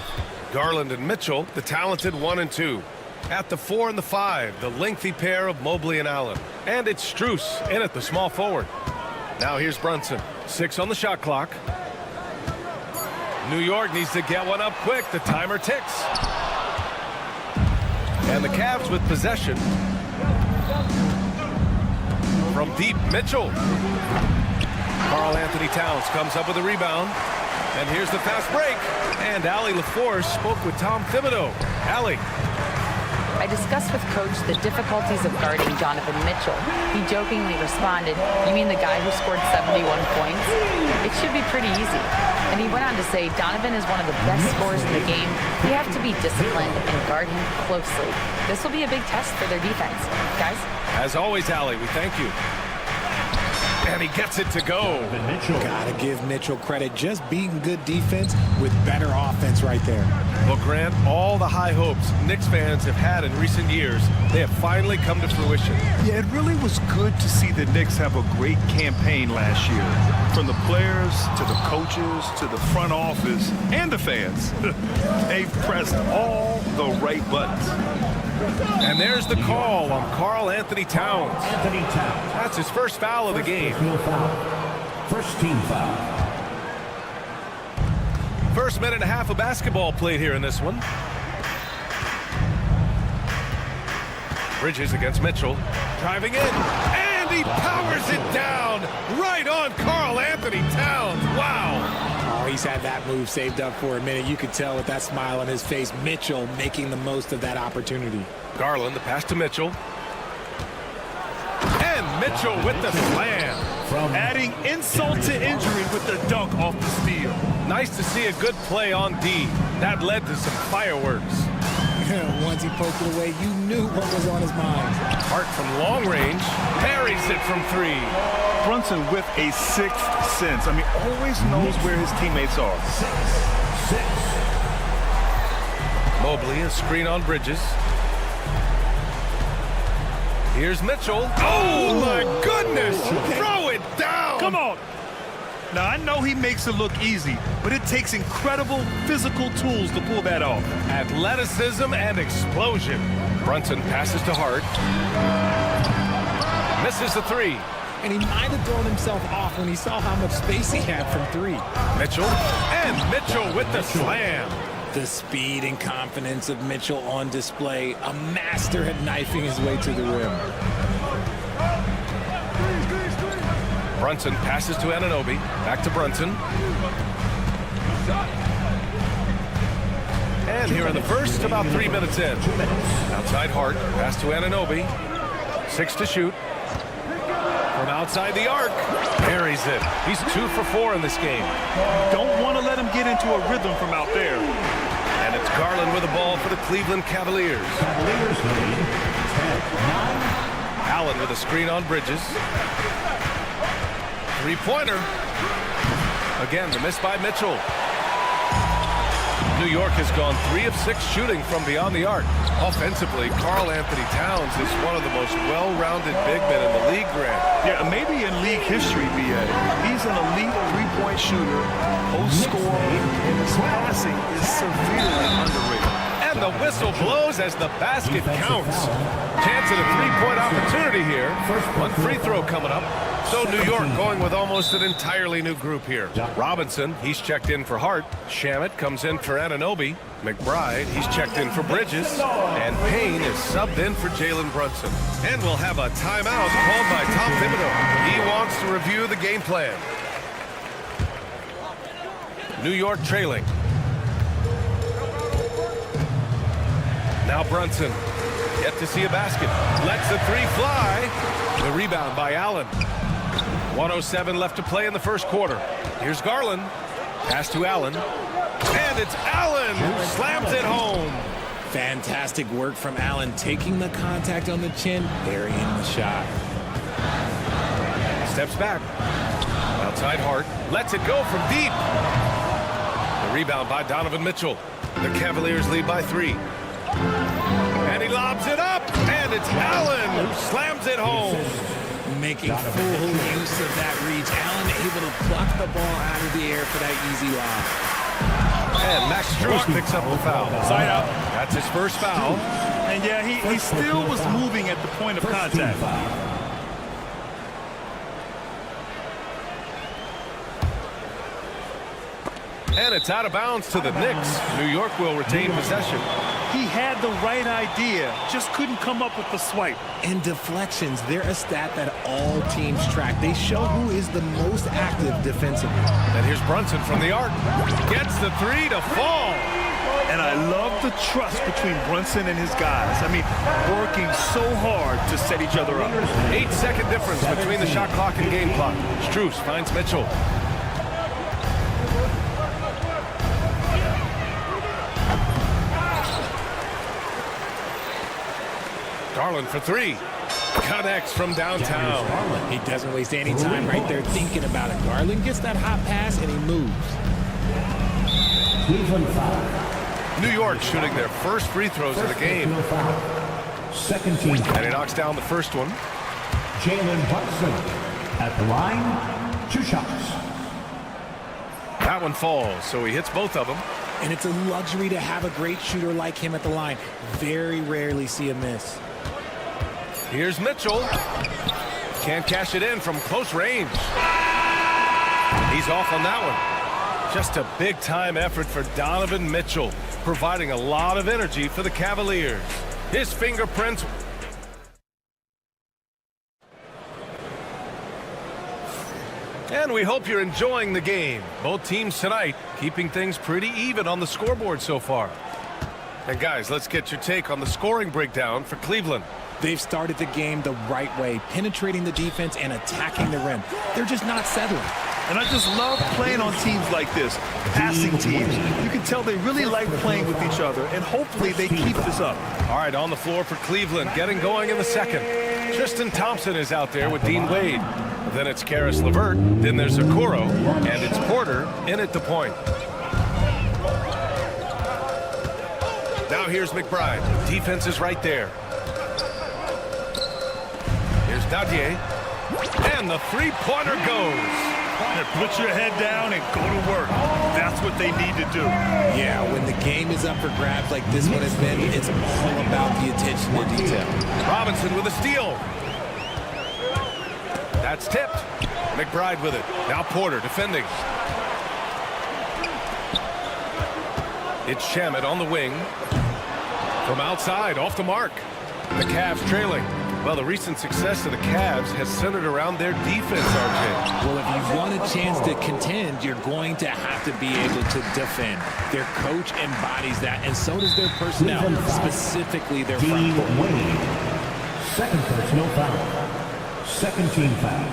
Garland and Mitchell, the talented 1 and 2. At the 4 and the 5, the lengthy pair of Mobley and Allen. And it's Strus in at the small forward. Now here's Brunson. 6 on the shot clock. New York needs to get one up quick. The timer ticks. And the Cavs with possession. From deep, Mitchell. Karl Anthony Towns comes up with a rebound. And here's the fast break. And Allie LaForce spoke with Tom Thibodeau. Allie. I discussed with Coach the difficulties of guarding Donovan Mitchell. He jokingly responded, "You mean the guy who scored 71 points? It should be pretty easy." And he went on to say, "Donovan is one of the best scorers in the game. We have to be disciplined and guard him closely. This will be a big test for their defense." Guys? As always, Allie, we thank you. And he gets it to go. Gotta give Mitchell credit. Just beating good defense with better offense right there. Well, Grant, all the high hopes Knicks fans have had in recent years, they have finally come to fruition. Yeah, it really was good to see the Knicks have a great campaign last year. From the players to the coaches to the front office and the fans. They've pressed all the right buttons. And there's the call on Karl Anthony Towns. That's his first foul of the game. First team foul. First minute and a half of basketball played here in this one. Bridges against Mitchell. Driving in. And he powers it down. Right on Karl Anthony Towns. Wow. Oh, he's had that move saved up for a minute. You could tell with that smile on his face. Mitchell making the most of that opportunity. Garland, the pass to Mitchell. And Mitchell with the slam. Adding insult to injury with the dunk off the steal. Nice to see a good play on D. That led to some fireworks. Once he poked it away, you knew what was on his mind. Hart from long range. Parries it from 3. Brunson with a sixth sense. I mean, always knows where his teammates are. Mobley, a screen on Bridges. Here's Mitchell. Oh, my goodness. Throw it down. Come on. Now, I know he makes it look easy, but it takes incredible physical tools to pull that off. Athleticism and explosion. Brunson passes to Hart. Misses the 3. And he might have thrown himself off when he saw how much space he had from 3. Mitchell. And Mitchell with the slam. The speed and confidence of Mitchell on display. A master at knifing his way to the rim. Brunson passes to Anunoby. Back to Brunson. And here in the first, about 3 minutes in. Outside Hart. Pass to Anunoby. 6 to shoot. From outside the arc. Buries it. He's 2 for 4 in this game. Don't want to let him get into a rhythm from out there. And it's Garland with the ball for the Cleveland Cavaliers. Cavaliers lead 10-9. Allen with a screen on Bridges. Three-pointer. Again, the miss by Mitchell. New York has gone 3 of 6 shooting from beyond the arc. Offensively, Karl Anthony Towns is one of the most well-rounded big men in the league, Grant. Yeah, maybe in league history, B.A. He's an elite three-point shooter, post scorer, and his passing is severely underrated. And the whistle blows as the basket counts. Chance at a three-point opportunity here. One free throw coming up. So New York going with almost an entirely new group here. Robinson, he's checked in for Hart. Shamet comes in for Anunoby. McBride, he's checked in for Bridges. And Payne is subbed in for Jalen Brunson. And we'll have a timeout called by Tom Thibodeau. He wants to review the game plan. New York trailing. Now Brunson, yet to see a basket. Lets the 3 fly. The rebound by Allen. 1:07 left to play in the first quarter. Here's Garland. Pass to Allen. And it's Allen who slams it home. Fantastic work from Allen, taking the contact on the chin, burying the shot. Steps back. Outside Hart. Lets it go from deep. The rebound by Donovan Mitchell. The Cavaliers lead by 3. And he lobs it up, and it's Allen who slams it home. Making full use of that reach. Allen able to pluck the ball out of the air for that easy lob. And Max Strus picks up the foul. Side out. That's his first foul. And yeah, he still was moving at the point of contact. And it's out of bounds to the Knicks. New York will retain possession. He had the right idea, just couldn't come up with the swipe. And deflections, they're a stat that all teams track. They show who is the most active defensively. And here's Brunson from the arc. Gets the three to fall. And I love the trust between Brunson and his guys. I mean, working so hard to set each other up. 8-second difference between the shot clock and game clock. Strus finds Mitchell. Garland for three. Connects from downtown. He doesn't waste any time right there thinking about it. Garland gets that hot pass and he moves. New York shooting their first free throws of the game. Second team. And he knocks down the first one. Jalen Hudson at the line. 2 shots. That one falls, so he hits both of them. And it's a luxury to have a great shooter like him at the line. Very rarely see a miss. Here's Mitchell. Can't cash it in from close range. He's off on that one. Just a big-time effort for Donovan Mitchell, providing a lot of energy for the Cavaliers. His fingerprints. And we hope you're enjoying the game. Both teams tonight keeping things pretty even on the scoreboard so far. And guys, let's get your take on the scoring breakdown for Cleveland. They've started the game the right way, penetrating the defense and attacking the rim. They're just not settling. And I just love playing on teams like this, passing teams. You can tell they really like playing with each other, and hopefully they keep this up. All right, on the floor for Cleveland, getting going in the second. Tristan Thompson is out there with Dean Wade. Then it's Karis LeVert, then there's Okoro, and it's Porter in at the point. Now here's McBride. Defense is right there. Here's Dadier. And the three-pointer goes. Put your head down and go to work. That's what they need to do. Yeah, when the game is up for grabs like this one has been, it's all about the attention to detail. Robinson with a steal. That's tipped. McBride with it. Now Porter defending. It's Shamet on the wing. From outside, off the mark. The Cavs trailing. Well, the recent success of the Cavs has centered around their defense, RJ. Well, if you want a chance to contend, you're going to have to be able to defend. Their coach embodies that, and so does their personnel, specifically their front court. Second personal foul. Second team foul.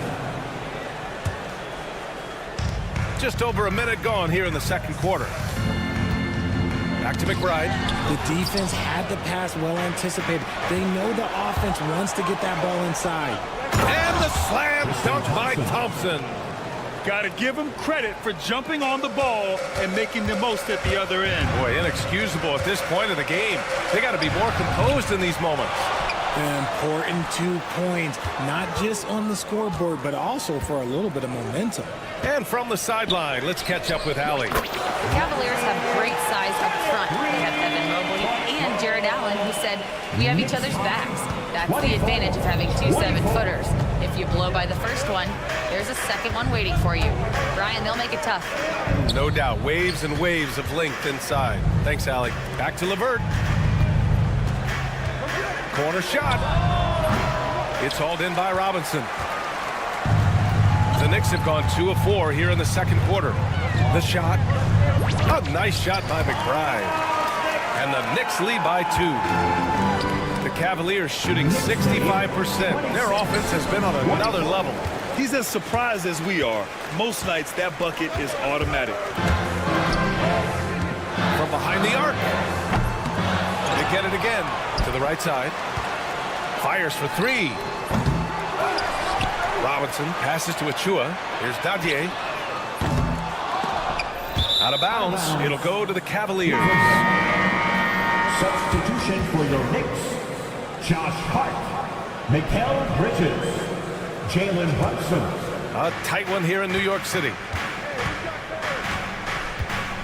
Just over a minute gone here in the second quarter. Back to McBride. The defense had the pass well anticipated. They know the offense wants to get that ball inside. And the slam dunk by Thompson. Got to give him credit for jumping on the ball and making the most at the other end. Boy, inexcusable at this point of the game. They got to be more composed in these moments. An important 2 points, not just on the scoreboard, but also for a little bit of momentum. And from the sideline, let's catch up with Allie. The Cavaliers have great size up front. They have Evan Mobley and Jared Allen, who said, we have each other's backs. That's the advantage of having 2 7-footers. If you blow by the first one, there's a second one waiting for you. Brian, they'll make it tough. No doubt, waves and waves of length inside. Thanks, Allie. Back to LeVert. Corner shot. It's hauled in by Robinson. The Knicks have gone 2 of 4 here in the second quarter. The shot. A nice shot by McBride. And the Knicks lead by 2. The Cavaliers shooting 65%. Their offense has been on another level. He's as surprised as we are. Most nights, that bucket is automatic. From behind the arc. They get it again. To the right side. Fires for 3. Robinson passes to Achua. Here's Dadier. Out of bounds. It'll go to the Cavaliers. Substitution for your Knicks, Josh Hart, Mikal Bridges, Jalen Brunson. A tight one here in New York City.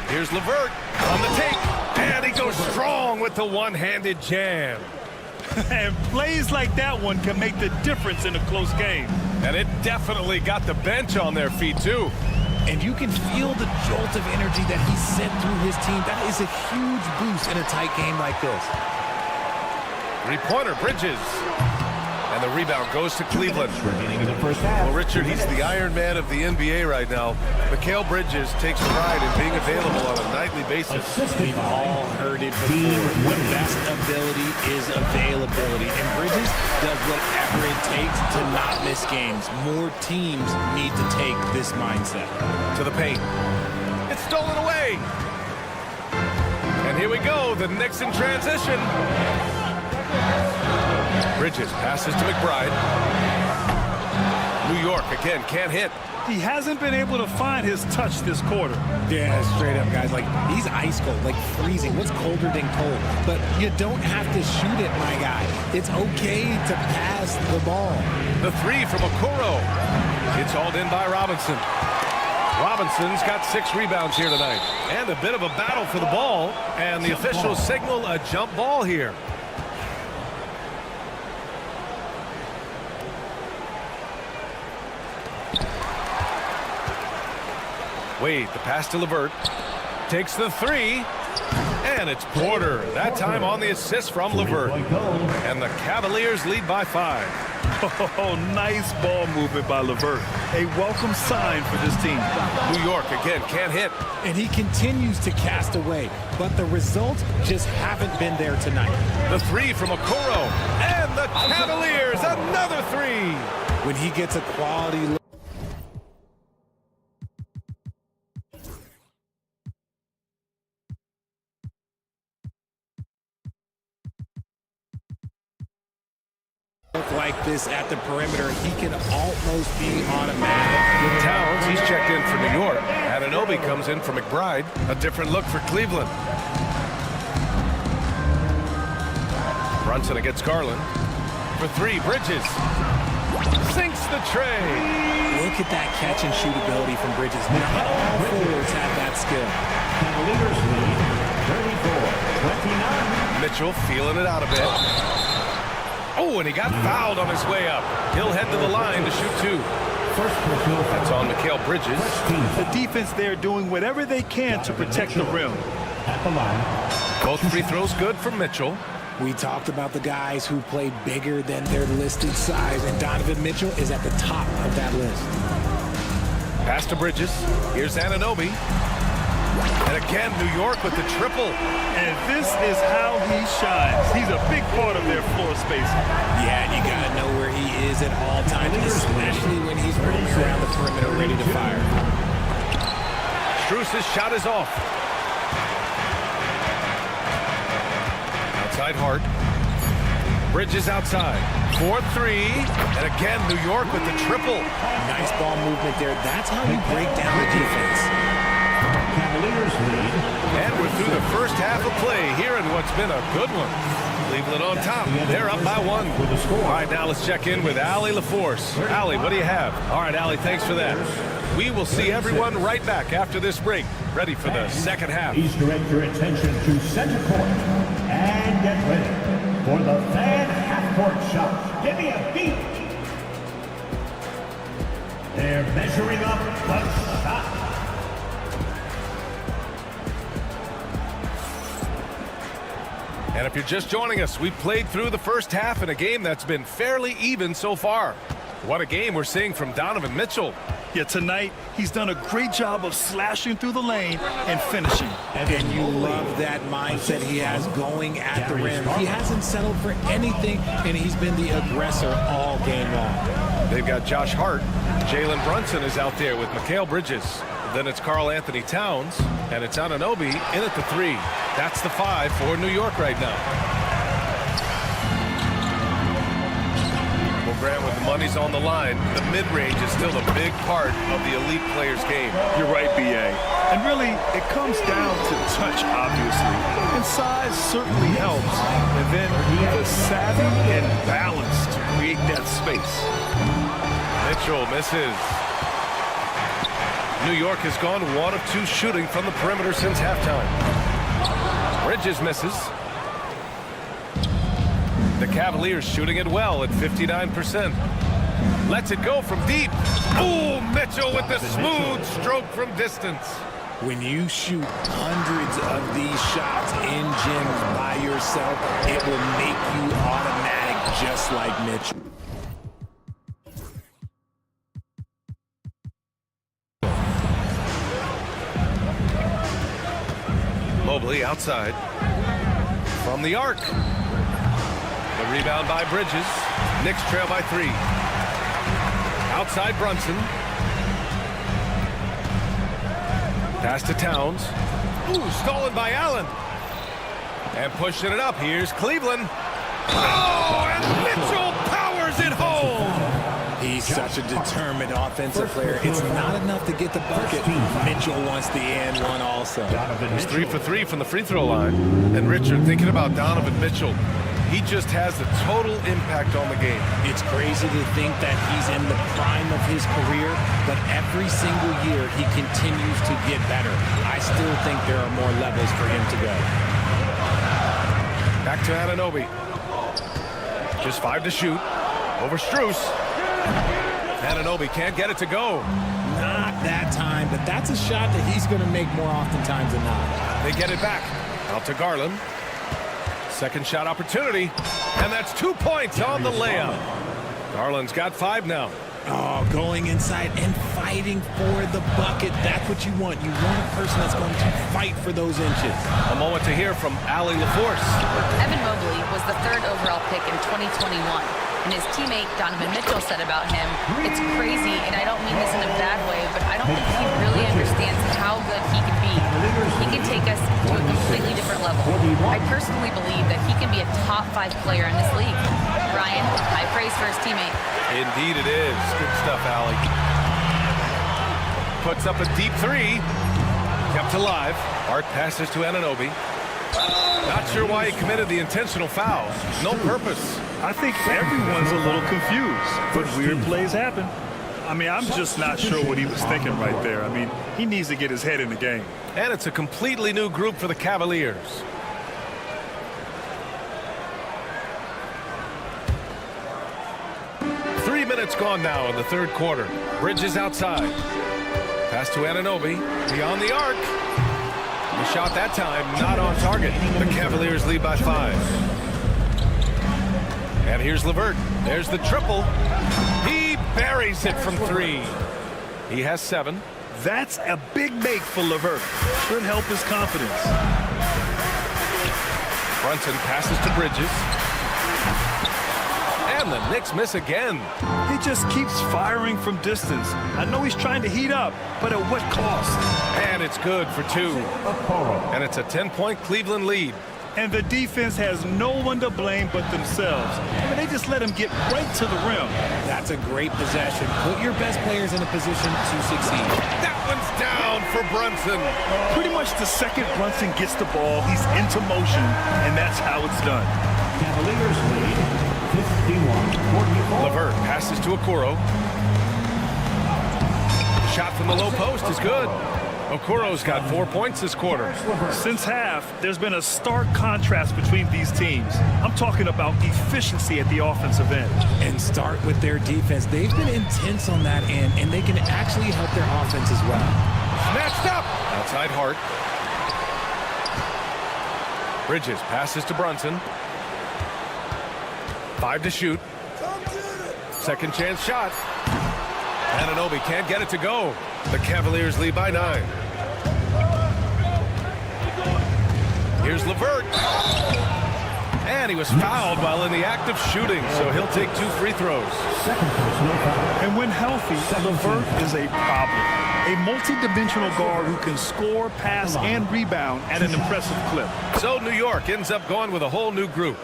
Here's LeVert on the take, and he goes strong with the one-handed jam. And plays like that one can make the difference in a close game. And it definitely got the bench on their feet, too. And you can feel the jolt of energy that he sent through his team. That is a huge boost in a tight game like this. Three-pointer, Bridges. And the rebound goes to Cleveland. Well, Richard, he's the Iron Man of the NBA right now. Mikal Bridges takes pride in being available on a nightly basis. We've all heard it before. The best ability is availability. And Bridges does whatever it takes to not miss games. More teams need to take this mindset. To the paint. It's stolen away. And here we go. The Knicks in transition. Bridges passes to McBride. New York again can't hit. He hasn't been able to find his touch this quarter. Yeah, straight up, guys. Like, he's ice cold, like freezing. What's colder than cold? But you don't have to shoot it, my guy. It's okay to pass the ball. The three from Okoro. It's hauled in by Robinson. Robinson's got 6 rebounds here tonight. And a bit of a battle for the ball. And the officials signal a jump ball here. Wade, the pass to LeVert. Takes the three. And it's Porter. That time on the assist from LeVert. And the Cavaliers lead by 5. Oh, nice ball movement by LeVert. A welcome sign for this team. New York again can't hit. And he continues to cast away. But the results just haven't been there tonight. The three from Okoro. And the Cavaliers, another three. When he gets a quality look. Like this at the perimeter, he can almost be automatic. Towns, he's checked in for New York. Anunoby comes in for McBride. A different look for Cleveland. Brunson against Garland. For three, Bridges. Sinks the tray. Look at that catch and shoot ability from Bridges. Not all forwards have that skill. Cavaliers lead 34-29. Mitchell feeling it out a bit. Oh, and he got fouled on his way up. He'll head to the line to shoot 2. That's on Mikal Bridges. The defense there doing whatever they can to protect the rim. At the line. Both free throws good from Mitchell. We talked about the guys who play bigger than their listed size, and Donovan Mitchell is at the top of that list. Pass to Bridges. Here's Anunoby. And again, New York with the triple. And this is how he shines. He's a big part of their floor spacing. Yeah, and you got to know where he is at all times, especially when he's roaming around the perimeter ready to fire. Strus's shot is off. Outside Hart. Bridges outside. 4-3. And again, New York with the triple. Nice ball movement there. That's how you break down the defense. Cavaliers lead. And we're through the first half of play here in what's been a good one. Cleveland on top. They're up by 1. All right, now let's check in with Allie LaForce. Allie, what do you have? All right, Allie, thanks for that. We will see everyone right back after this break. Ready for the second half. Please direct your attention to center court. And get ready for the fan half-court shot. Give me a beat. They're measuring up the shot. And if you're just joining us, we played through the first half in a game that's been fairly even so far. What a game we're seeing from Donovan Mitchell. Yeah, tonight, he's done a great job of slashing through the lane and finishing. And you love that mindset he has going at the rim. He hasn't settled for anything, and he's been the aggressor all game long. They've got Josh Hart. Jalen Brunson is out there with Mikal Bridges. Then it's Karl Anthony Towns, and it's Anunoby in at the 3. That's the 5 for New York right now. Well, Grant, when the money's on the line, the mid-range is still a big part of the elite player's game. You're right, B.A. And really, it comes down to touch, obviously. And size certainly helps. And then the savvy and balance to create that space. Mitchell misses. New York has gone 1 of 2 shooting from the perimeter since halftime. Bridges misses. The Cavaliers shooting it well at 59%. Lets it go from deep. Ooh, Mitchell with the smooth stroke from distance. When you shoot hundreds of these shots in gyms by yourself, it will make you automatic just like Mitchell. Mobley outside. From the arc. The rebound by Bridges. Knicks trail by 3. Outside Brunson. Pass to Towns. Ooh, stolen by Allen. And pushing it up. Here's Cleveland. Oh, and Mitchell powers it home. He's such a determined offensive player. It's not enough to get the bucket. Mitchell wants the and one also. He's 3 for 3 from the free throw line. And Richard, thinking about Donovan Mitchell, he just has the total impact on the game. It's crazy to think that he's in the prime of his career, but every single year he continues to get better. I still think there are more levels for him to go. Back to Anunoby. Just 5 to shoot. Over Strus. Anunoby can't get it to go. Not that time, but that's a shot that he's going to make more oftentimes than not. They get it back. Out to Garland. Second shot opportunity. And that's 2 points on the layup. Garland's got 5 now. Oh, going inside and fighting for the bucket. That's what you want. You want a person that's going to fight for those inches. A moment to hear from Allie LaForce. Evan Mobley was the 3rd overall pick in 2021. And his teammate Donovan Mitchell said about him, "It's crazy, and I don't mean this in a bad way, but I don't think he really understands how good he can be. He can take us to a completely different level. I personally believe that he can be a top 5 player in this league." Ryan, high praise for his teammate. Indeed it is. Good stuff, Allie. Puts up a deep 3. Kept alive. Art passes to Anunoby. Not sure why he committed the intentional foul. No purpose. I think everyone's a little confused, but weird plays happen. I mean, I'm just not sure what he was thinking right there. I mean, he needs to get his head in the game. And it's a completely new group for the Cavaliers. Three minutes gone now in the 3rd quarter. Bridges outside. Pass to Anunoby. Beyond the arc. The shot that time not on target. The Cavaliers lead by 5. And here's LeVert. There's the triple. He buries it from 3. He has 7. That's a big make for LeVert. Should help his confidence. Brunson passes to Bridges. And the Knicks miss again. He just keeps firing from distance. I know he's trying to heat up, but at what cost? And it's good for 2. And it's a 10-point Cleveland lead. And the defense has no one to blame but themselves. I mean, they just let him get right to the rim. That's a great possession. Put your best players in a position to succeed. That one's down for Brunson. Pretty much the second Brunson gets the ball, he's into motion, and that's how it's done. Cavaliers lead 51-44. LeVert passes to Okoro. Shot from the low post is good. Okoro's got 4 points this quarter. Since half, there's been a stark contrast between these teams. I'm talking about efficiency at the offensive end. And start with their defense. They've been intense on that end, and they can actually help their offense as well. Snatched up. Outside Hart. Bridges passes to Brunson. 5 to shoot. Second chance shot. Anunoby can't get it to go. The Cavaliers lead by 9. Here's LeVert. And he was fouled while in the act of shooting, so he'll take 2 free throws. And when healthy, LeVert is a problem. A multi-dimensional guard who can score, pass, and rebound at an impressive clip. So New York ends up going with a whole new group.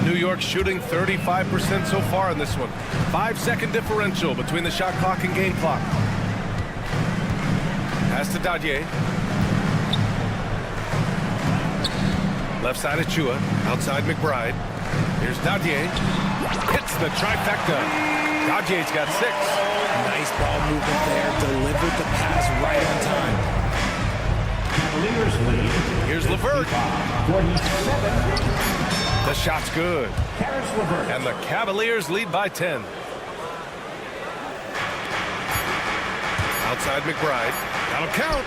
New York shooting 35% so far in this one. 5-second differential between the shot clock and game clock. Pass to Dadier. Left side of Chua. Outside McBride. Here's Dadier. Hits the trifecta. Dadier's got 6. Nice ball movement there. Delivered the pass right on time. Cavaliers lead. Here's LeVert. 47. The shot's good. Karis LeVert. And the Cavaliers lead by 10. Outside McBride. That'll count.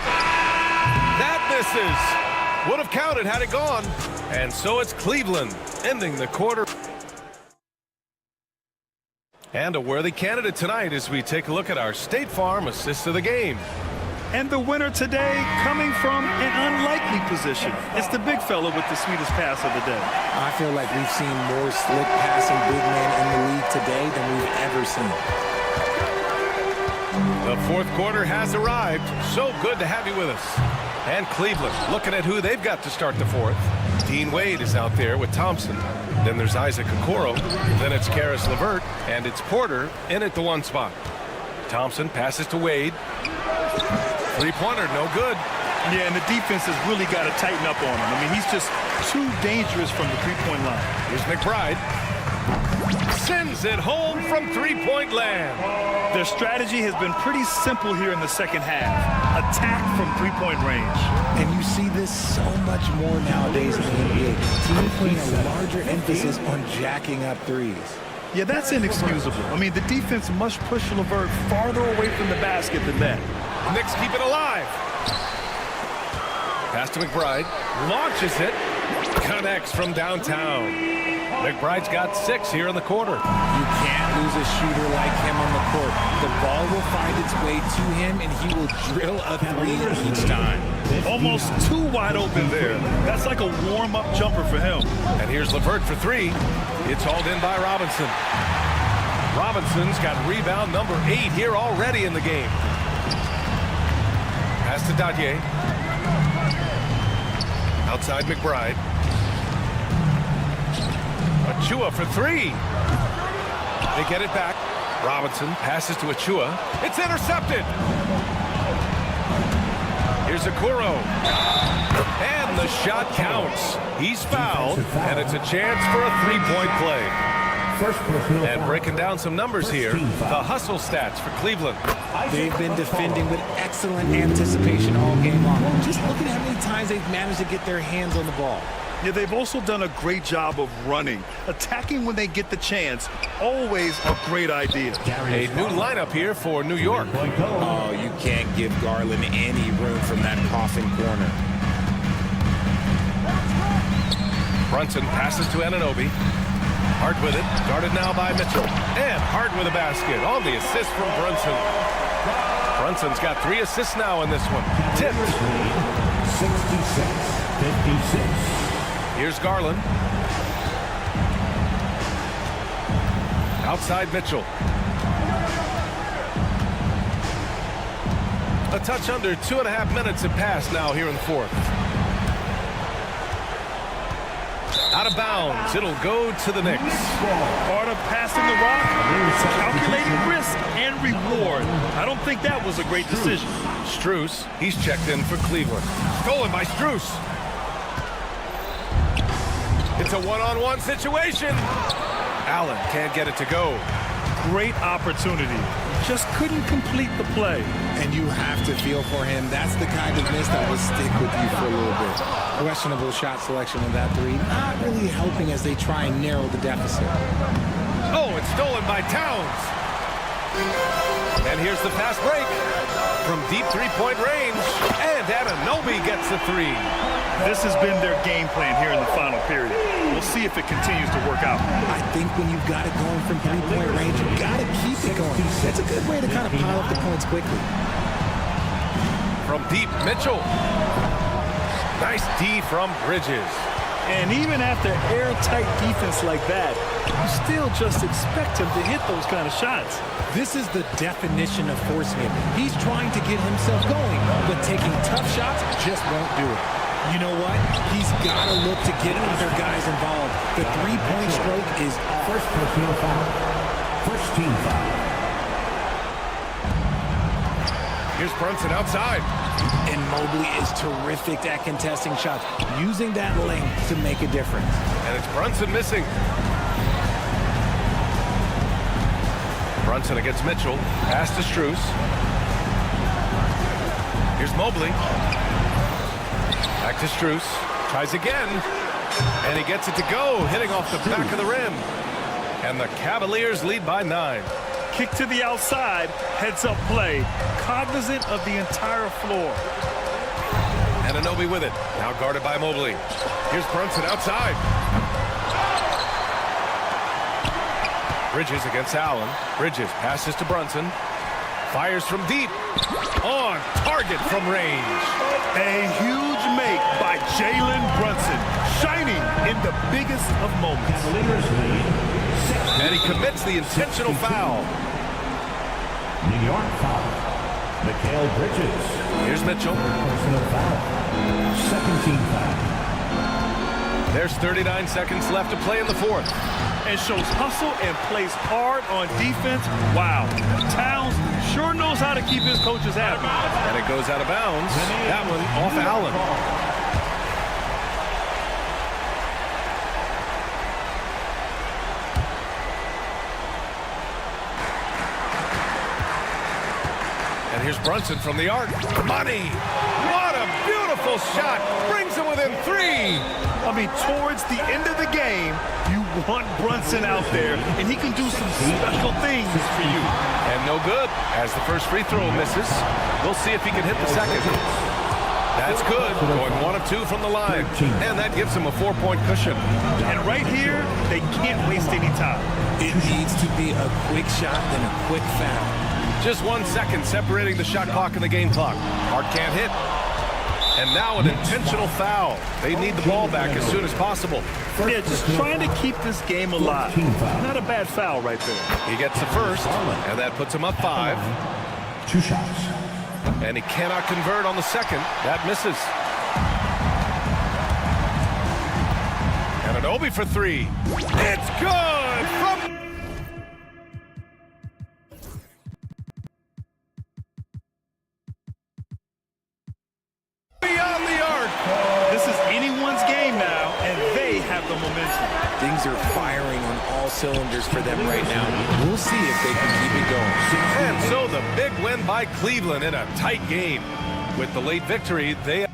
That misses. Would have counted had it gone. And so it's Cleveland ending the quarter. And a worthy candidate tonight as we take a look at our State Farm assist of the game. And the winner today coming from an unlikely position. It's the big fella with the sweetest pass of the day. I feel like we've seen more slick passing big men in the league today than we've ever seen. The fourth quarter has arrived. So good to have you with us. And Cleveland looking at who they've got to start the fourth. Dean Wade is out there with Thompson. Then there's Isaac Okoro. Then it's Karis LeVert. And it's Porter in at the 1 spot. Thompson passes to Wade. Three-pointer, no good. Yeah, and the defense has really got to tighten up on him. I mean, he's just too dangerous from the three-point line. Here's McBride. Sends it home from three-point land. Their strategy has been pretty simple here in the second half. Attack from three-point range. And you see this so much more nowadays in the NBA. Teams putting a larger emphasis on jacking up threes. Yeah, that's inexcusable. I mean, the defense must push LeVert farther away from the basket than that. Knicks keep it alive. Pass to McBride. Launches it. Connects from downtown. McBride's got 6 here in the quarter. You can't lose a shooter like him on the court. The ball will find its way to him, and he will drill a 3 each time. Almost too wide open there. That's like a warm-up jumper for him. And here's LeVert for 3. It's hauled in by Robinson. Robinson's got rebound number 8 here already in the game. Pass to Dadier. Outside McBride. Achua for 3. They get it back. Robinson passes to Achua. It's intercepted. Here's Okoro. And the shot counts. He's fouled, and it's a chance for a 3-point play. And breaking down some numbers here, the hustle stats for Cleveland. They've been defending with excellent anticipation all game long. Just looking at how many times they've managed to get their hands on the ball. Yeah, they've also done a great job of running. Attacking when they get the chance, always a great idea. A new lineup here for New York. Oh, you can't give Garland any room from that coffin corner. Brunson passes to Anunoby. Hart with it, guarded now by Mitchell. And Hart with a basket on the assist from Brunson. Brunson's got 3 assists now in this one. Tipped. 66-56. Here's Garland. Outside Mitchell. A touch under 2.5 minutes have passed now here in the fourth. Out of bounds. It'll go to the Knicks. Part of passing the rock is calculating risk and reward. I don't think that was a great decision. Strus, he's checked in for Cleveland. Stolen by Strus. It's a one-on-one situation. Allen can't get it to go. Great opportunity. Just couldn't complete the play. And you have to feel for him. That's the kind of miss that will stick with you for a little bit. Questionable shot selection of that 3. Not really helping as they try and narrow the deficit. Oh, it's stolen by Towns. And here's the fast break. From deep three-point range. And Anunoby gets the 3. This has been their game plan here in the final period. We'll see if it continues to work out. I think when you've got it going from three-point range, you've got to keep it going. It's a good way to kind of pile up the points quickly. From deep, Mitchell. Nice D from Bridges. And even after airtight defense like that, you still just expect him to hit those kind of shots. This is the definition of forcing it. He's trying to get himself going, but taking tough shots just won't do it. You know what? He's got to look to get other guys involved. The three-point stroke is first personal foul. First team foul. Here's Brunson outside. And Mobley is terrific at contesting shots, using that length to make a difference. And it's Brunson missing. Brunson against Mitchell. Pass to Strus. Here's Mobley. Back to Strus. Tries again. And he gets it to go, hitting off the back of the rim. And the Cavaliers lead by 9. Kick to the outside, heads-up play, cognizant of the entire floor. Anunoby with it, now guarded by Mobley. Here's Brunson outside. Bridges against Allen. Bridges passes to Brunson. Fires from deep. On target from range. A huge make by Jalen Brunson, shining in the biggest of moments. And he commits the intentional foul. New York foul. Mikal Bridges. Here's Mitchell. Personal foul. Second team foul. There's 39 seconds left to play in the fourth. And shows hustle and plays hard on defense. Wow. Towns sure knows how to keep his coaches happy. And it goes out of bounds. That one off Allen. And here's Brunson from the arc. Money! What a beautiful shot! Brings him within 3. I mean, towards the end of the game, you want Brunson out there, and he can do some special things for you. And no good, as the first free throw misses. We'll see if he can hit the second. That's good, going 1 of 2 from the line. And that gives him a 4-point cushion. And right here, they can't waste any time. It needs to be a quick shot, then a quick foul. Just 1 second separating the shot clock and the game clock. Hart can't hit. And now an intentional foul. They need the ball back as soon as possible. Yeah, just trying to keep this game alive. Not a bad foul right there. He gets the first, and that puts him up 5. 2 shots. And he cannot convert on the second. That misses. Anunoby for 3. It's good from... beyond the arc. This is anyone's game now, and they have the momentum. Things are firing on all cylinders for them right now. We'll see if they can keep it going. And so the big win by Cleveland in a tight game. With the late victory, they...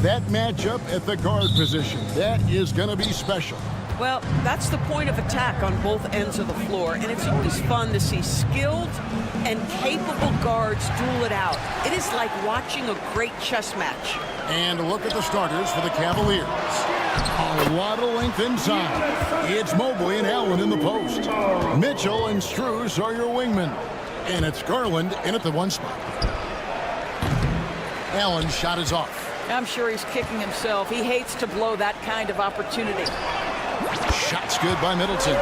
That matchup at the guard position, that is going to be special. Well, that's the point of attack on both ends of the floor, and it's always fun to see skilled and capable guards duel it out. It is like watching a great chess match. And look at the starters for the Cavaliers. A lot of length inside. It's Mobley and Allen in the post. Mitchell and Strus are your wingmen. And it's Garland in at the 1 spot. Allen's shot is off. I'm sure he's kicking himself. He hates to blow that kind of opportunity. Shot's good by Middleton.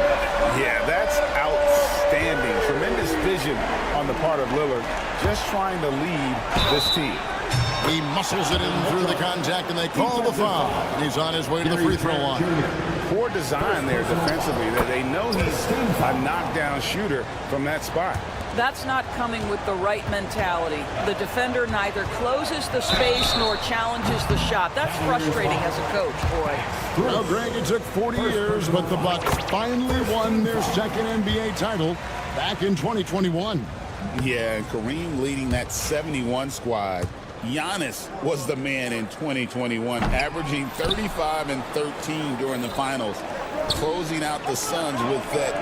Yeah, that's outstanding. Tremendous vision on the part of Lillard, just trying to lead this team. He muscles it in through the contact, and they call the foul. He's on his way to the free throw line. Poor design there defensively. They know he's a knockdown shooter from that spot. That's not coming with the right mentality. The defender neither closes the space nor challenges the shot. That's frustrating as a coach, boy. Well, Greg, it took 40 years, but the Bucks finally won their second NBA title back in 2021. Yeah, and Kareem leading that 71 squad. Giannis was the man in 2021, averaging 35 and 13 during the finals, closing out the Suns with that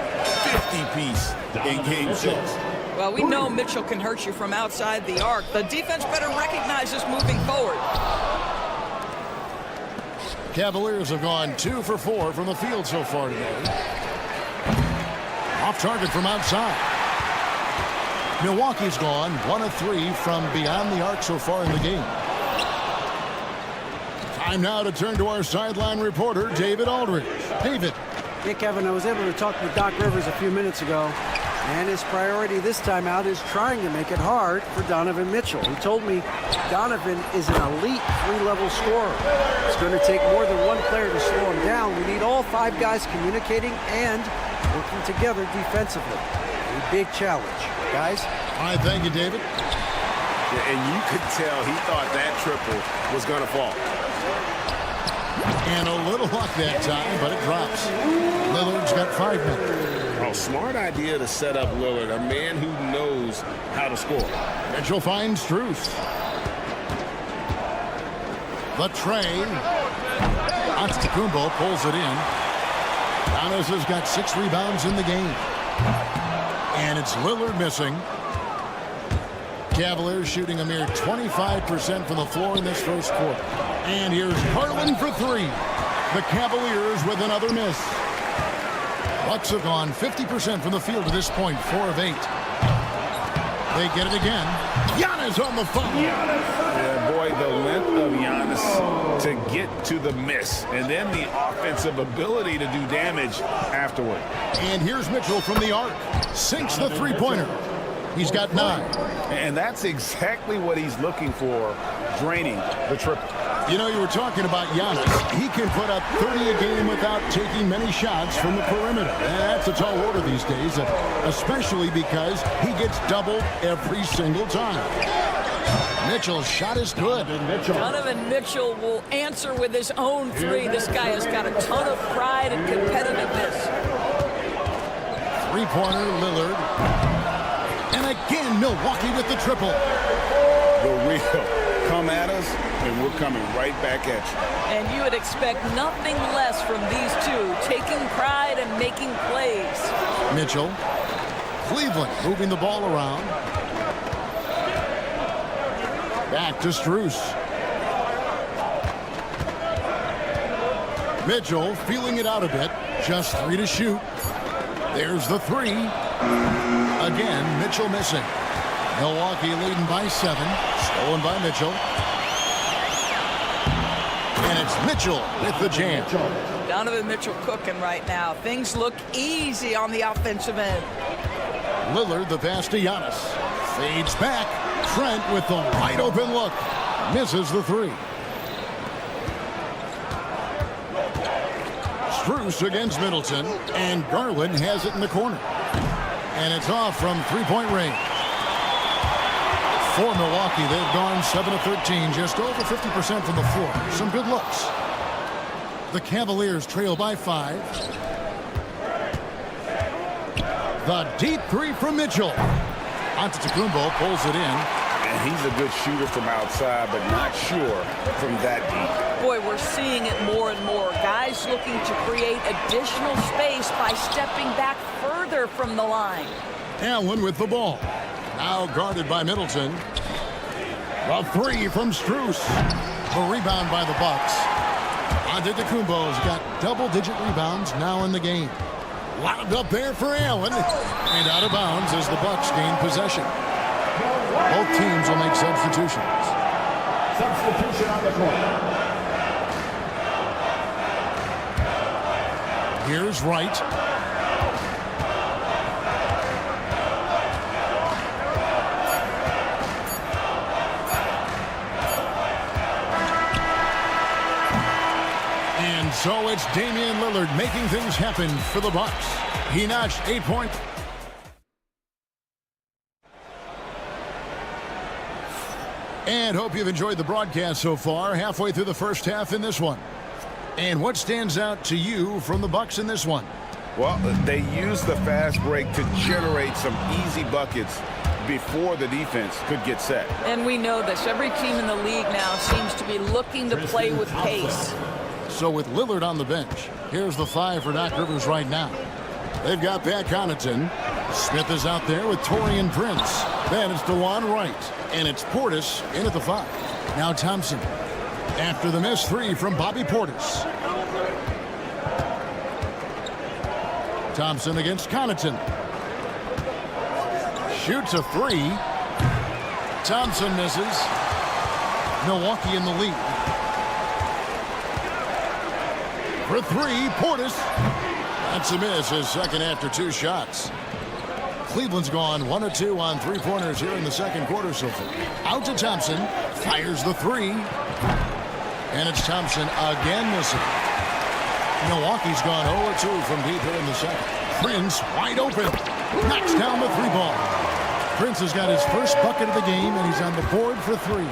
50-piece in Game 6. Well, we know Mitchell can hurt you from outside the arc. The defense better recognize this moving forward. Cavaliers have gone 2 for 4 from the field so far today. Off target from outside. Milwaukee's gone 1 of 3 from beyond the arc so far in the game. Time now to turn to our sideline reporter, David Aldridge. David. Hey, Kevin, I was able to talk with Doc Rivers a few minutes ago, and his priority this time out is trying to make it hard for Donovan Mitchell. He told me Donovan is an elite 3-level scorer. It's going to take more than one player to slow him down. We need all 5 guys communicating and working together defensively. A big challenge. Guys? All right, thank you, David. Yeah, and you could tell he thought that triple was going to fall. And a little luck that time, but it drops. Lillard's got 5 minutes. Oh, smart idea to set up Lillard, a man who knows how to score. Mitchell finds Strus. The tray. Antetokounmpo pulls it in. Giannis has got 6 rebounds in the game. And it's Lillard missing. Cavaliers shooting a mere 25% from the floor in this first quarter. And here's Garland for 3. The Cavaliers with another miss. Bucks have gone 50% from the field to this point, 4 of 8. They get it again. Giannis on the foul. Yeah, boy, the length of Giannis to get to the miss, and then the offensive ability to do damage afterward. And here's Mitchell from the arc. Sinks the three-pointer. He's got 9. And that's exactly what he's looking for, draining the triple. You know, you were talking about Giannis. He can put up 30 a game without taking many shots from the perimeter. That's a tall order these days, especially because he gets doubled every single time. Mitchell's shot is good. Donovan Mitchell will answer with his own 3. This guy has got a ton of pride and competitiveness. Three-pointer, Lillard. And again, Milwaukee with the triple. The real. Come at us, and we're coming right back at you. And you would expect nothing less from these 2, taking pride and making plays. Mitchell. Cleveland moving the ball around. Back to Strus. Mitchell feeling it out a bit. Just 3 to shoot. There's the 3. Again, Mitchell missing. Milwaukee leading by 7. Stolen by Mitchell. And it's Mitchell with the jam. Donovan Mitchell cooking right now. Things look easy on the offensive end. Lillard the pass to Giannis. Fades back. Trent with the wide open look. Misses the 3. Strus against Middleton. And Garland has it in the corner. And it's off from 3-point range. For Milwaukee, they've gone 7 of 13, just over 50% from the floor. Some good looks. The Cavaliers trail by 5. The deep 3 from Mitchell. Antetokounmpo pulls it in. And he's a good shooter from outside, but not sure from that deep. Boy, we're seeing it more and more. Guys looking to create additional space by stepping back further from the line. Allen with the ball. Now guarded by Middleton. A three from Strus. A rebound by the Bucks. Antetokounmpo's got double-digit rebounds now in the game. Lobbed up there for Allen. And out of bounds as the Bucks gain possession. Both teams will make substitutions. Substitution on the court. Here's Wright. And so it's Damian Lillard making things happen for the Bucks. He notched 8 points. And hope you've enjoyed the broadcast so far. Halfway through the first half in this one. And what stands out to you from the Bucks in this one? Well, they used the fast break to generate some easy buckets before the defense could get set. And we know this. Every team in the league now seems to be looking to play with pace. So with Lillard on the bench, here's the 5 for Doc Rivers right now. They've got Pat Connaughton. Smith is out there with Taurean Prince. Then it's DeJuan Wright. And it's Portis in at the 5. Now Thompson. After the miss 3 from Bobby Portis. Thompson against Connaughton. Shoots a 3. Thompson misses. Milwaukee in the lead. For 3, Portis. That's a miss, his second after 2 shots. Cleveland's gone 1 of 2 on 3-pointers here in the second quarter so far. Out to Thompson. Fires the 3. And it's Thompson again missing. Milwaukee's gone 0-2 from deep here in the second. Prince wide open. Knocks down the 3-ball. Prince has got his first bucket of the game, and he's on the board for 3.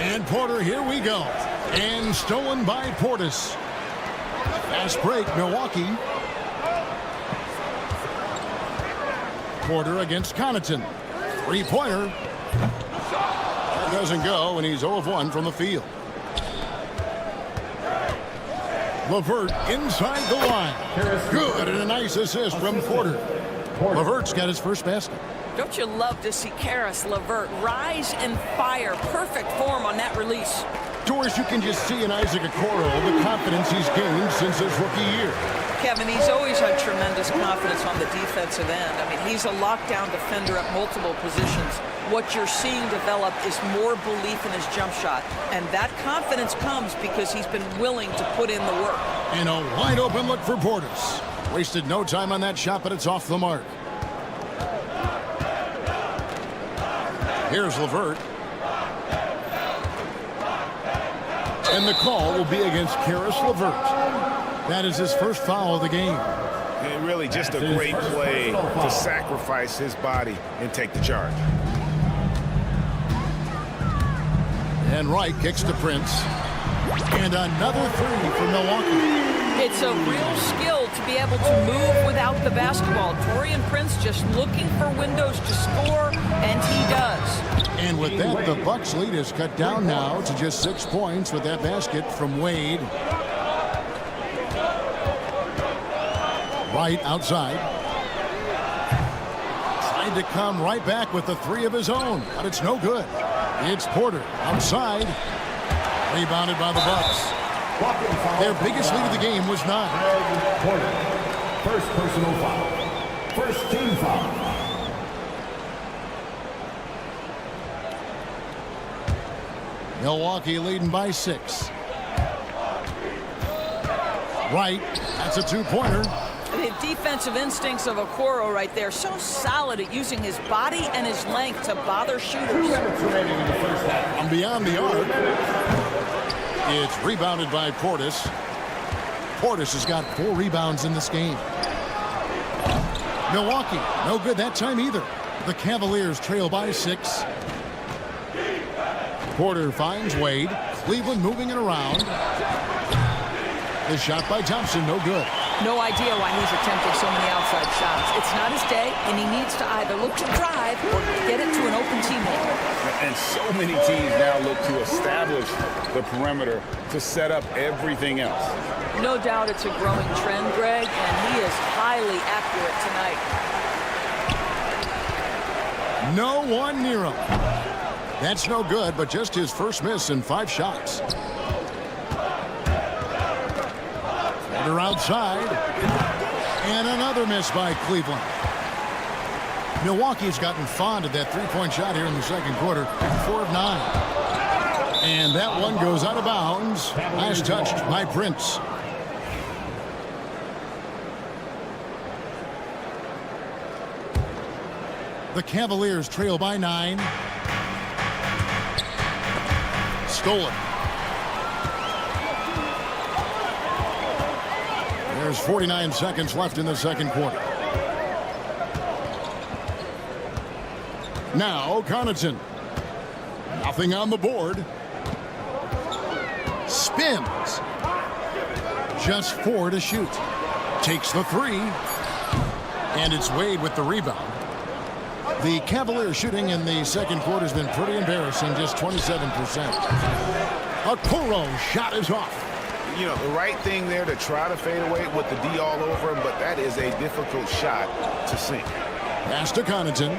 And Porter, here we go. And stolen by Portis. Fast break, Milwaukee. Porter against Connaughton. 3-pointer. That doesn't go, and he's 0 of 1 from the field. LeVert inside the line. Good, and a nice assist from Porter. LeVert's got his first basket. Don't you love to see Karis LeVert rise and fire? Perfect form on that release. Doris, you can just see in Isaac Okoro the confidence he's gained since his rookie year. Kevin, he's always had tremendous confidence on the defensive end. I mean, he's a lockdown defender at multiple positions. What you're seeing develop is more belief in his jump shot. And that confidence comes because he's been willing to put in the work. And a wide open look for Portis. Wasted no time on that shot, but it's off the mark. Here's LeVert. And the call will be against Karis LeVert. That is his first foul of the game. And really just a great play to sacrifice his body and take the charge. And Wright kicks to Prince. And another 3 for Milwaukee. It's a real skill to be able to move without the basketball. Taurean Prince just looking for windows to score, and he does. And with that, the Bucks lead is cut down now to just 6 points with that basket from Wade. Wright outside. Tried to come right back with the 3 of his own, but it's no good. It's Porter outside. Rebounded by the Bucks. Their biggest lead of the game was 9. Porter. First personal foul. First team foul. Milwaukee leading by 6. Wright, that's a 2-pointer. The defensive instincts of Okoro right there, so solid at using his body and his length to bother shooters. And beyond the arc, it's rebounded by Portis. Portis has got 4 rebounds in this game. Milwaukee, no good that time either. The Cavaliers trail by 6. Porter finds Wade. Cleveland moving it around. The shot by Thompson, no good. No idea why he's attempting so many outside shots. It's not his day, and he needs to either look to drive or get it to an open teammate. And so many teams now look to establish the perimeter to set up everything else. No doubt it's a growing trend, Greg, and he is highly accurate tonight. No one near him. That's no good, but just his first miss in 5 shots. Floater outside. And another miss by Cleveland. Milwaukee's gotten fond of that three-point shot here in the second quarter. 4 of 9. And that one goes out of bounds. Nice touched by Prince. The Cavaliers trail by 9. Stolen. There's 49 seconds left in the second quarter. Now Connaughton. Nothing on the board. Spins. Just 4 to shoot. Takes the 3. And it's Wade with the rebound. The Cavaliers shooting in the second quarter has been pretty embarrassing, just 27%. Okoro shot is off. You know, the right thing there to try to fade away with the D all over him, but that is a difficult shot to sink. Pass to Connaughton.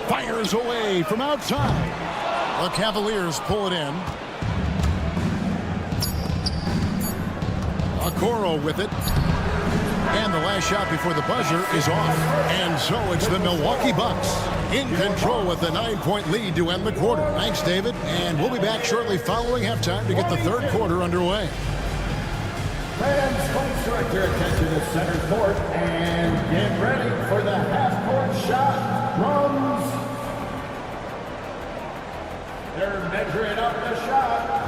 Fires away from outside. The Cavaliers pull it in. Okoro with it. And the last shot before the buzzer is off. And so it's the Milwaukee Bucks in control with a 9-point lead to end the quarter. Thanks, David. And we'll be back shortly following halftime to get the third quarter underway. Fans, please direct your attention to center court and get ready for the half-court shot. Drums. They're measuring up the shot.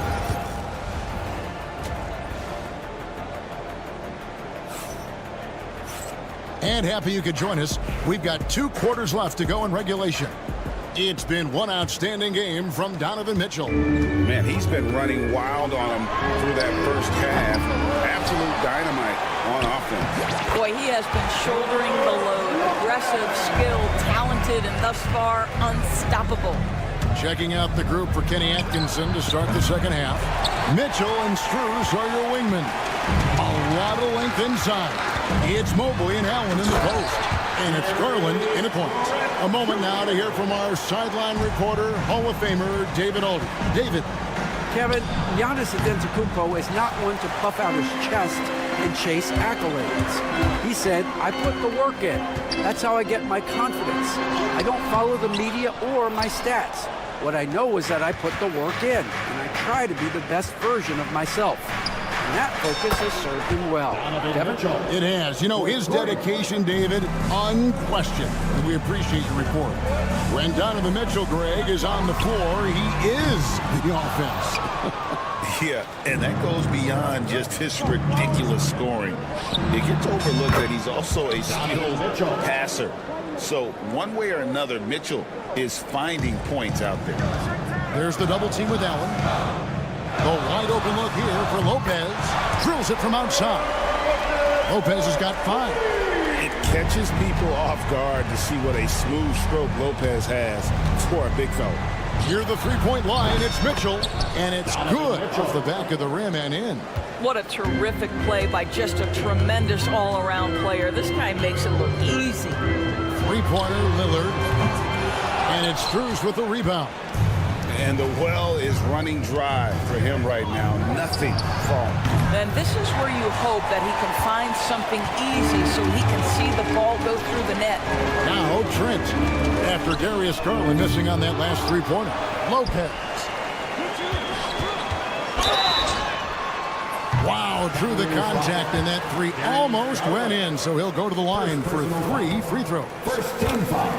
And happy you could join us. We've got 2 quarters left to go in regulation. It's been one outstanding game from Donovan Mitchell. Man, he's been running wild on him through that first half. Absolute dynamite on offense. Boy, he has been shouldering the load. Aggressive, skilled, talented, and thus far unstoppable. Checking out the group for Kenny Atkinson to start the second half. Mitchell and Strus are your wingmen. A lot of length inside. It's Mobley and Allen in the post. And it's Garland in a point. A moment now to hear from our sideline reporter, Hall of Famer David Alden. David. Kevin, Giannis Antetokounmpo is not one to puff out his chest and chase accolades. He said, I put the work in. That's how I get my confidence. I don't follow the media or my stats. What I know is that I put the work in, and I try to be the best version of myself. And that focus has served him well. Kevin? It has. You know, his dedication, David, unquestioned. And we appreciate your report. When Donovan Mitchell, Greg, is on the floor, he is the offense. Yeah, and that goes beyond just his ridiculous scoring. It gets overlooked that he's also a skilled passer. So one way or another, Mitchell is finding points out there. There's the double team with Allen. The wide open look here for Lopez. Drills it from outside. Lopez has got 5. It catches people off guard to see what a smooth stroke Lopez has for a big fella. Near the three-point line, it's Mitchell, and it's good off the back of the rim and in. What a terrific play by just a tremendous all-around player. This guy makes it look easy. Three-pointer, Lillard, and it's Strus with the rebound. And the well is running dry for him right now. Nothing falling. Then this is where you hope that he can find something easy so he can see the ball go through the net. Now Trent, after Darius Garland missing on that last three-pointer. Lopez. Wow, drew the contact, and that 3 almost went in, so he'll go to the line for 3 free throws. First team foul.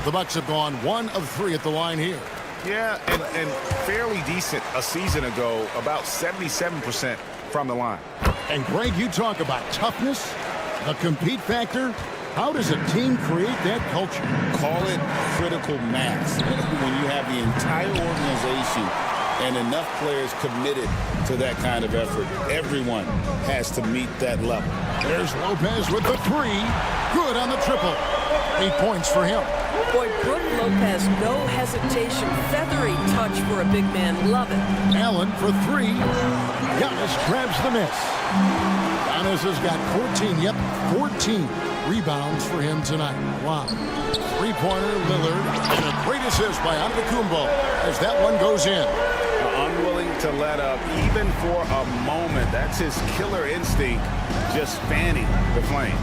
The Bucks have gone 1 of 3 at the line here. Yeah, and fairly decent a season ago, about 77% from the line. And Greg, you talk about toughness, the compete factor. How does a team create that culture? Call it critical mass. When you have the entire organization and enough players committed to that kind of effort, everyone has to meet that level. There's Lopez with the 3. Good on the triple. 8 points for him. Boy, Brook Lopez, no hesitation. Feathery touch for a big man. Love it. Allen for 3. Giannis grabs the miss. Giannis has got 14. Yep, 14 rebounds for him tonight. Wow. Three-pointer, Lillard, and a great assist by Antetokounmpo as that one goes in. Unwilling to let up, even for a moment. That's his killer instinct, just fanning the flame.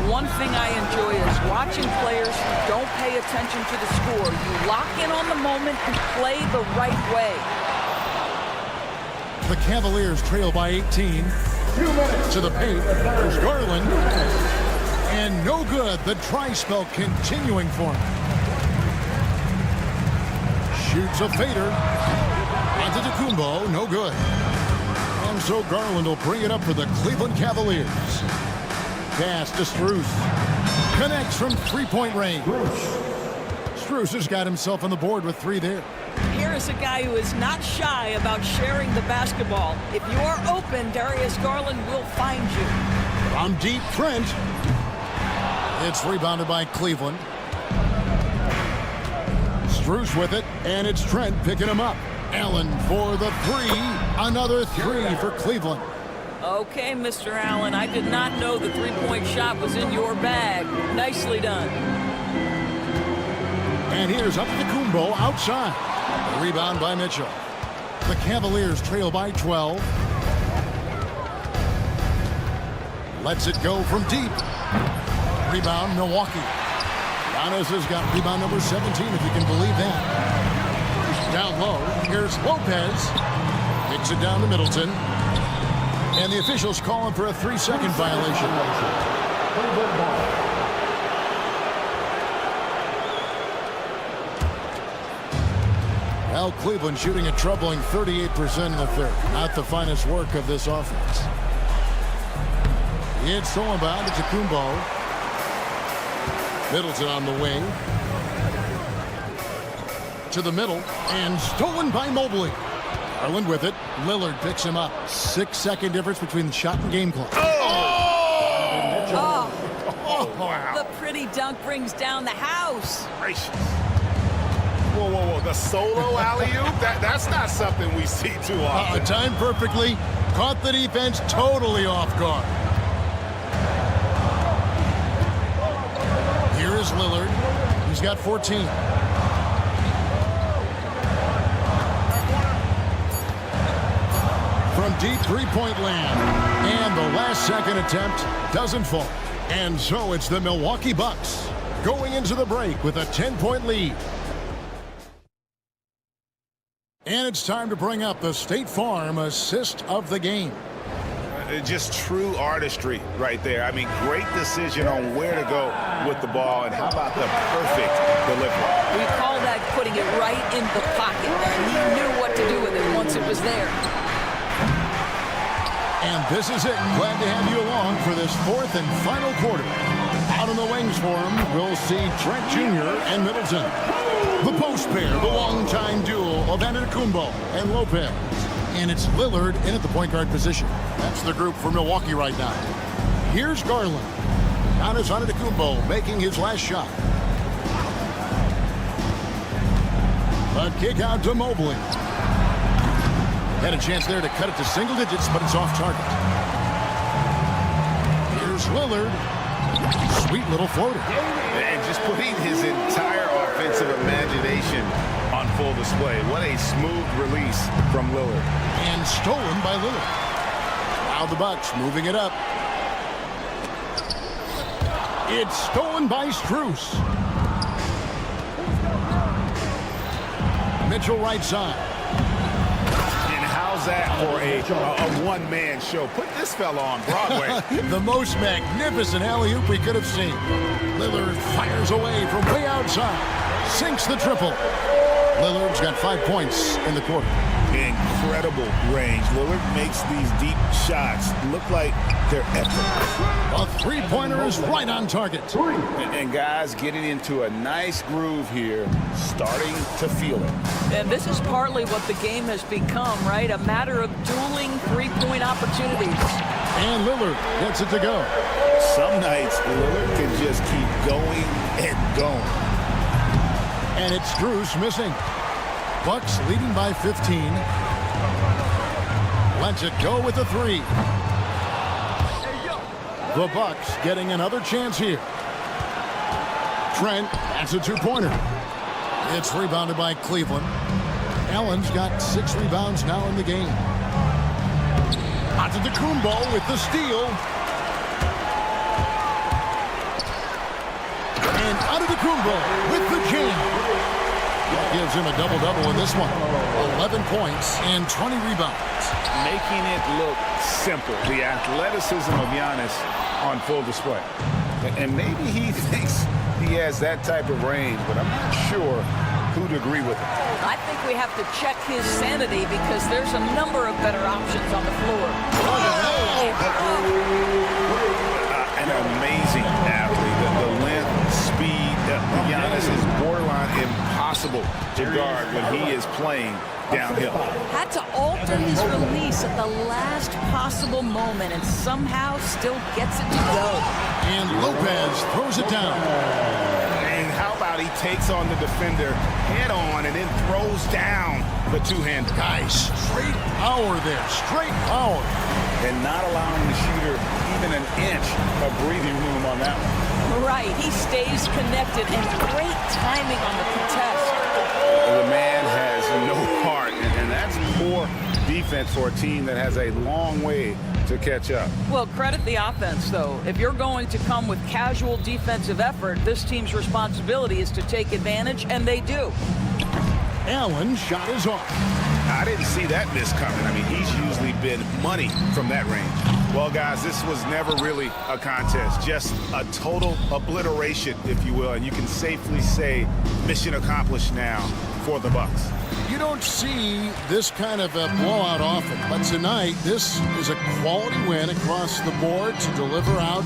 One thing I enjoy is watching players who don't pay attention to the score. You lock in on the moment and play the right way. The Cavaliers trail by 18. To the paint. There's Garland. And no good. The dry spell continuing for him. Shoots a fader. Antetokounmpo, no good. And so Garland will bring it up for the Cleveland Cavaliers. Pass to Strus. Connects from three-point range. Strus has got himself on the board with 3 there. Here is a guy who is not shy about sharing the basketball. If you are open, Darius Garland will find you. From deep, Trent. It's rebounded by Cleveland. Strus with it, and it's Trent picking him up. Allen for the 3. Another 3 for Cleveland. Okay, Mr. Allen, I did not know the three-point shot was in your bag. Nicely done. And here's Antetokounmpo outside. The rebound by Mitchell. The Cavaliers trail by 12. Lets it go from deep. Rebound, Milwaukee. Giannis has got rebound number 17, if you can believe that. Down low, here's Lopez. Kicks it down to Middleton. And the officials calling for a 3-second violation. Well, Cleveland shooting a troubling 38% in the third. Not the finest work of this offense. It's stolen by Antetokounmpo. Middleton on the wing. To the middle. And stolen by Mobley. Garland with it. Lillard picks him up. 6-second difference between the shot and game clock. Wow. The pretty dunk brings down the house. Gracious. Whoa, whoa, whoa. The solo alley-oop? That's not something we see too often. Timed perfectly. Caught the defense totally off guard. Here is Lillard. He's got 14. From deep three-point land. And the last second attempt doesn't fall. And so it's the Milwaukee Bucks going into the break with a 10-point lead. And it's time to bring up the State Farm assist of the game. Just true artistry right there. I mean, great decision on where to go with the ball, and how about the perfect delivery? We call that putting it right in the pocket, and he knew what to do with it once it was there. And this is it. Glad to have you along for this 4th and final quarter. Out on the wings for him, we'll see Trent Jr. and Middleton. The post pair, the longtime duo of Antetokounmpo and Lopez. And it's Lillard in at the point guard position. That's the group for Milwaukee right now. Here's Garland. Giannis Antetokounmpo making his last shot. A kick out to Mobley. Had a chance there to cut it to single digits, but it's off target. Here's Lillard. Sweet little floater. And just putting his entire offensive imagination on full display. What a smooth release from Lillard. And stolen by Lillard. Now the Bucks moving it up. It's stolen by Strus. Mitchell right side. And how's that for a one-man show? Put this fella on Broadway. The most magnificent alley-oop we could have seen. Lillard fires away from way outside. Sinks the triple. Lillard's got 5 points in the quarter. Incredible range. Lillard makes these deep shots look like they're effortless. A three-pointer is right on target. And guys getting into a nice groove here, starting to feel it. And this is partly what the game has become, right? A matter of dueling three-point opportunities. And Lillard gets it to go. Some nights, Lillard can just keep going and going. And it's Strus missing. Bucks leading by 15. Lets it go with the 3. The Bucks getting another chance here. Trent, that's a 2-pointer. It's rebounded by Cleveland. Allen's got 6 rebounds now in the game. Antetokounmpo with the steal. And Antetokounmpo with the jam. That gives him a double-double in this one. 11 points and 20 rebounds. Making it look simple. The athleticism of Giannis on full display. And maybe he thinks he has that type of range, but I'm not sure who'd agree with him. I think we have to check his sanity because there's a number of better options on the floor. An amazing athlete. The length, speed. Giannis is borderline impossible to guard when he is playing downhill. Had to alter his release at the last possible moment and somehow still gets it to go. And Lopez throws it down. And how about he takes on the defender head on and then throws down the two-hand. Guys, straight power there. Straight power. And not allowing the shooter even an inch of breathing room on that one. Right, he stays connected and great timing on the contest. The man has no heart, and that's poor defense for a team that has a long way to catch up. Well, credit the offense, though. If you're going to come with casual defensive effort, this team's responsibility is to take advantage, and they do. Allen's shot is off. I didn't see that miss coming. I mean, he's usually been money from that range. Well, guys, this was never really a contest, just a total obliteration, if you will, and you can safely say mission accomplished now for the Bucks. You don't see this kind of a blowout often, but tonight this is a quality win across the board to deliver out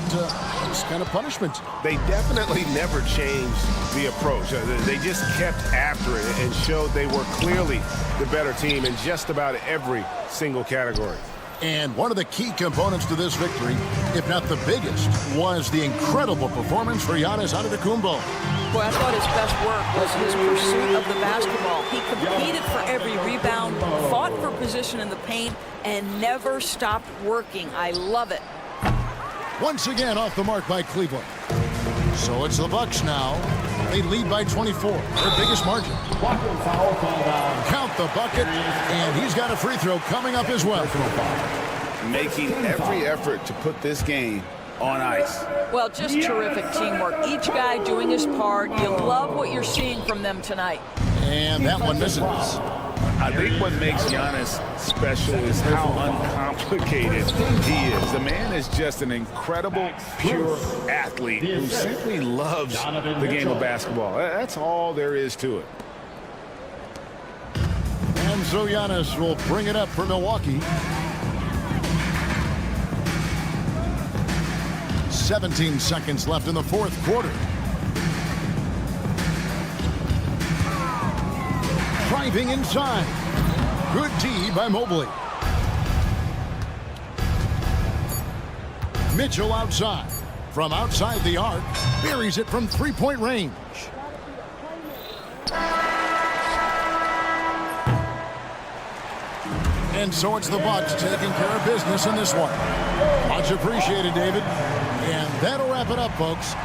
this kind of punishment. They definitely never changed the approach. They just kept after it and showed they were clearly the better team in just about every single category. And one of the key components to this victory, if not the biggest, was the incredible performance for Giannis Antetokounmpo. Boy, I thought his best work was his pursuit of the basketball. He competed for every rebound, fought for position in the paint, and never stopped working. I love it. Once again off the mark by Cleveland. So it's the Bucks now. They lead by 24, their biggest margin. Count the bucket, and he's got a free throw coming up as well. Making every effort to put this game on ice. Well, just terrific teamwork. Each guy doing his part. You love what you're seeing from them tonight. And that one misses. I think what makes Giannis special is how uncomplicated he is. The man is just an incredible, pure athlete who simply loves the game of basketball. That's all there is to it. And so Giannis will bring it up for Milwaukee. 17 seconds left in the fourth quarter. Driving inside. Good D by Mobley. Mitchell outside. From outside the arc, buries it from three-point range. And so it's the Bucks taking care of business in this one. Much appreciated, David. And that'll wrap it up, folks.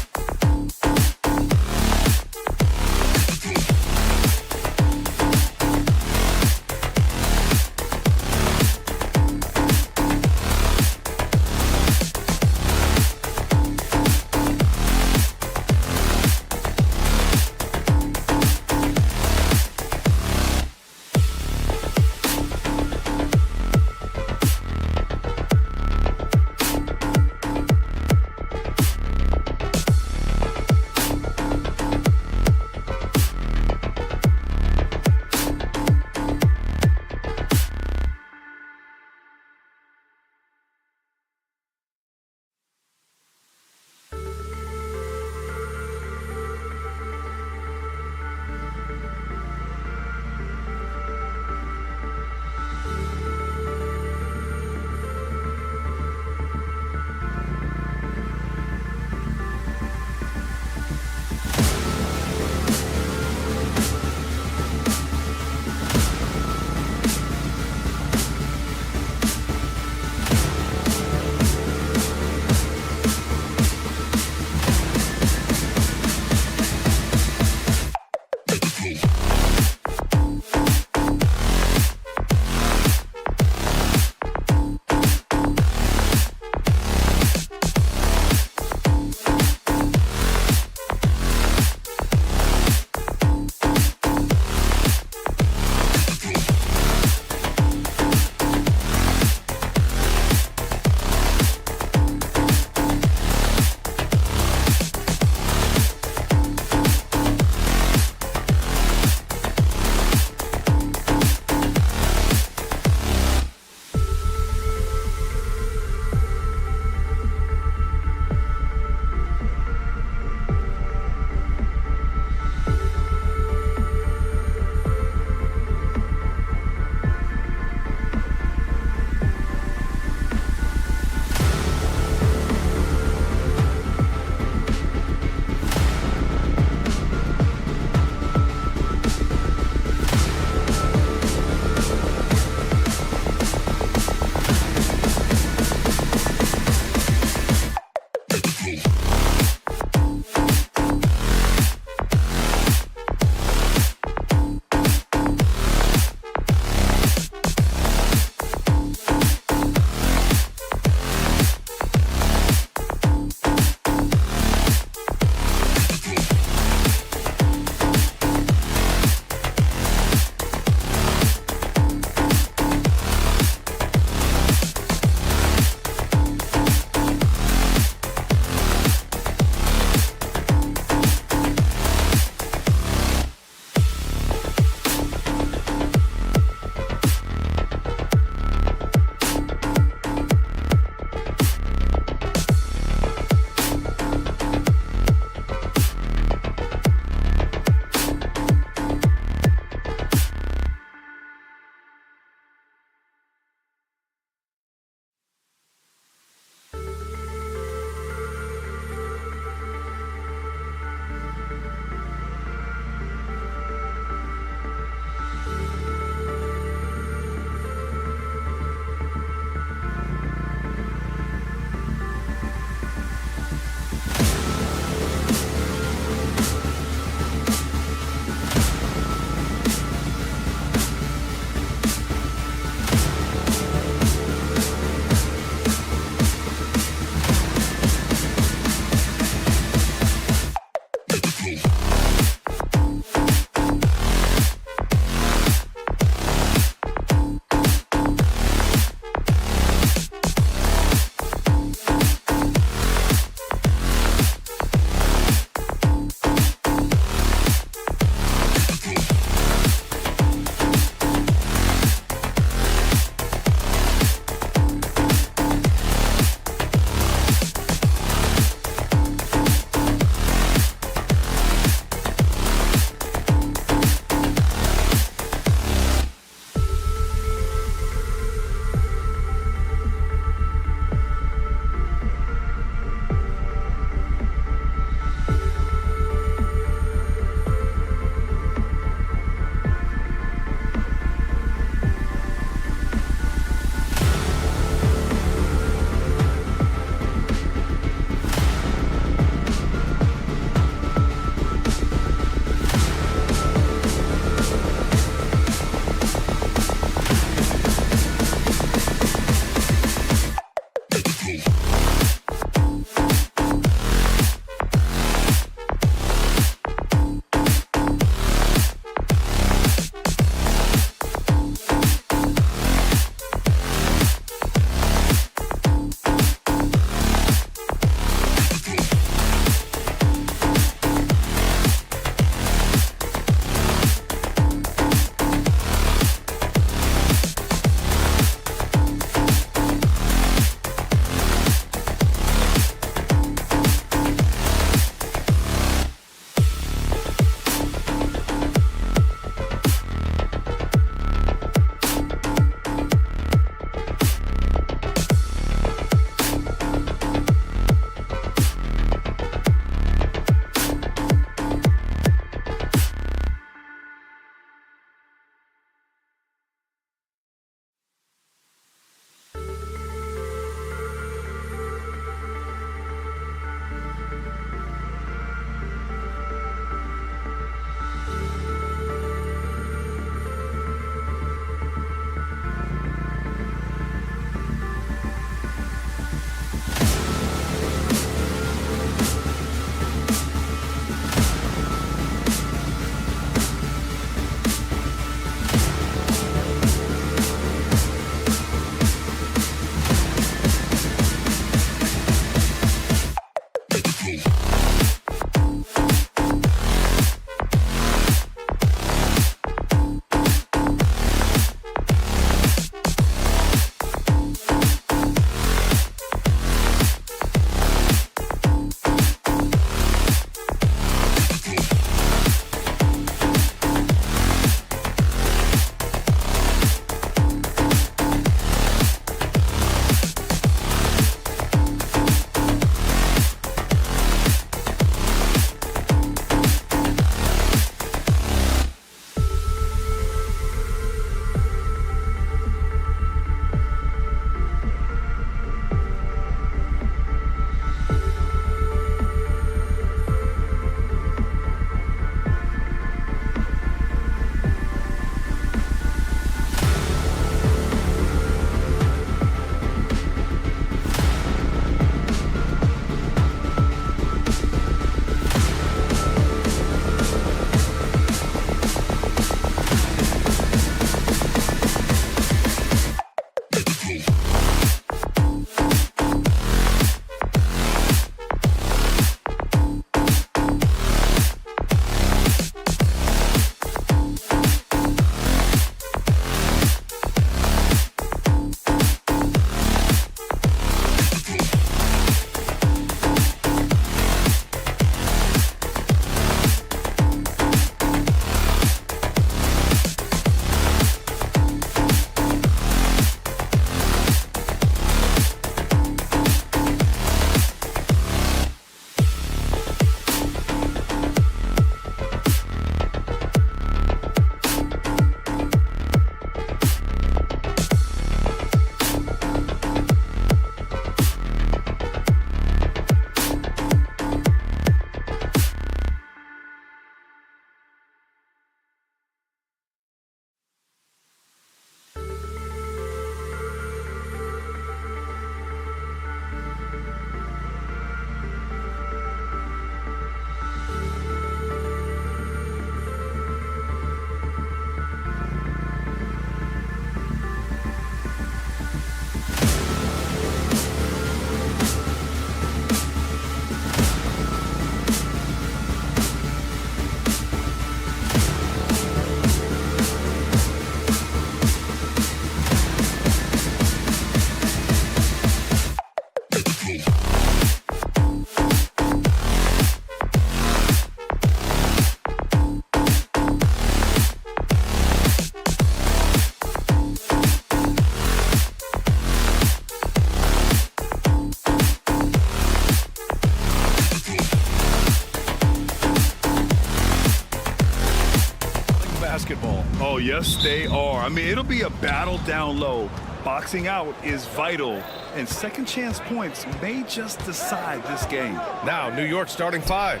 basketball. Oh, yes, they are. I mean, it'll be a battle down low. Boxing out is vital, and second chance points may just decide this game. Now, New York starting 5.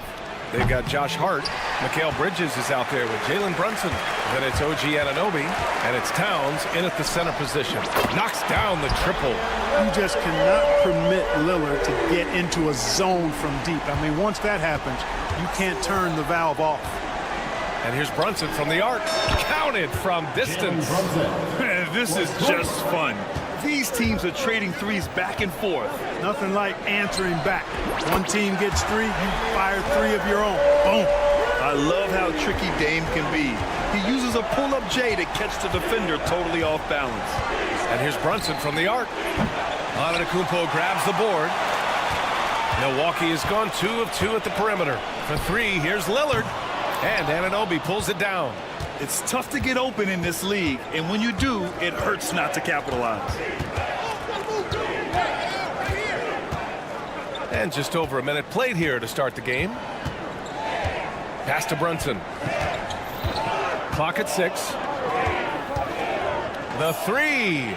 They've got Josh Hart. Mikal Bridges is out there with Jalen Brunson. Then it's OG Anunoby, and it's Towns in at the center position. Knocks down the triple. You just cannot permit Lillard to get into a zone from deep. I mean, once that happens, you can't turn the valve off. And here's Brunson from the arc. Counted from distance. Man, this is just fun. These teams are trading threes back and forth. Nothing like answering back. One team gets 3, you fire 3 of your own. Boom. I love how tricky Dame can be. He uses a pull-up J to catch the defender totally off balance. And here's Brunson from the arc. Antetokounmpo grabs the board. Milwaukee has gone 2 of 2 at the perimeter. For 3, here's Lillard. And Anunoby pulls it down. It's tough to get open in this league, and when you do, it hurts not to capitalize. And just over a minute played here to start the game. Pass to Brunson. Clock at 6. The 3.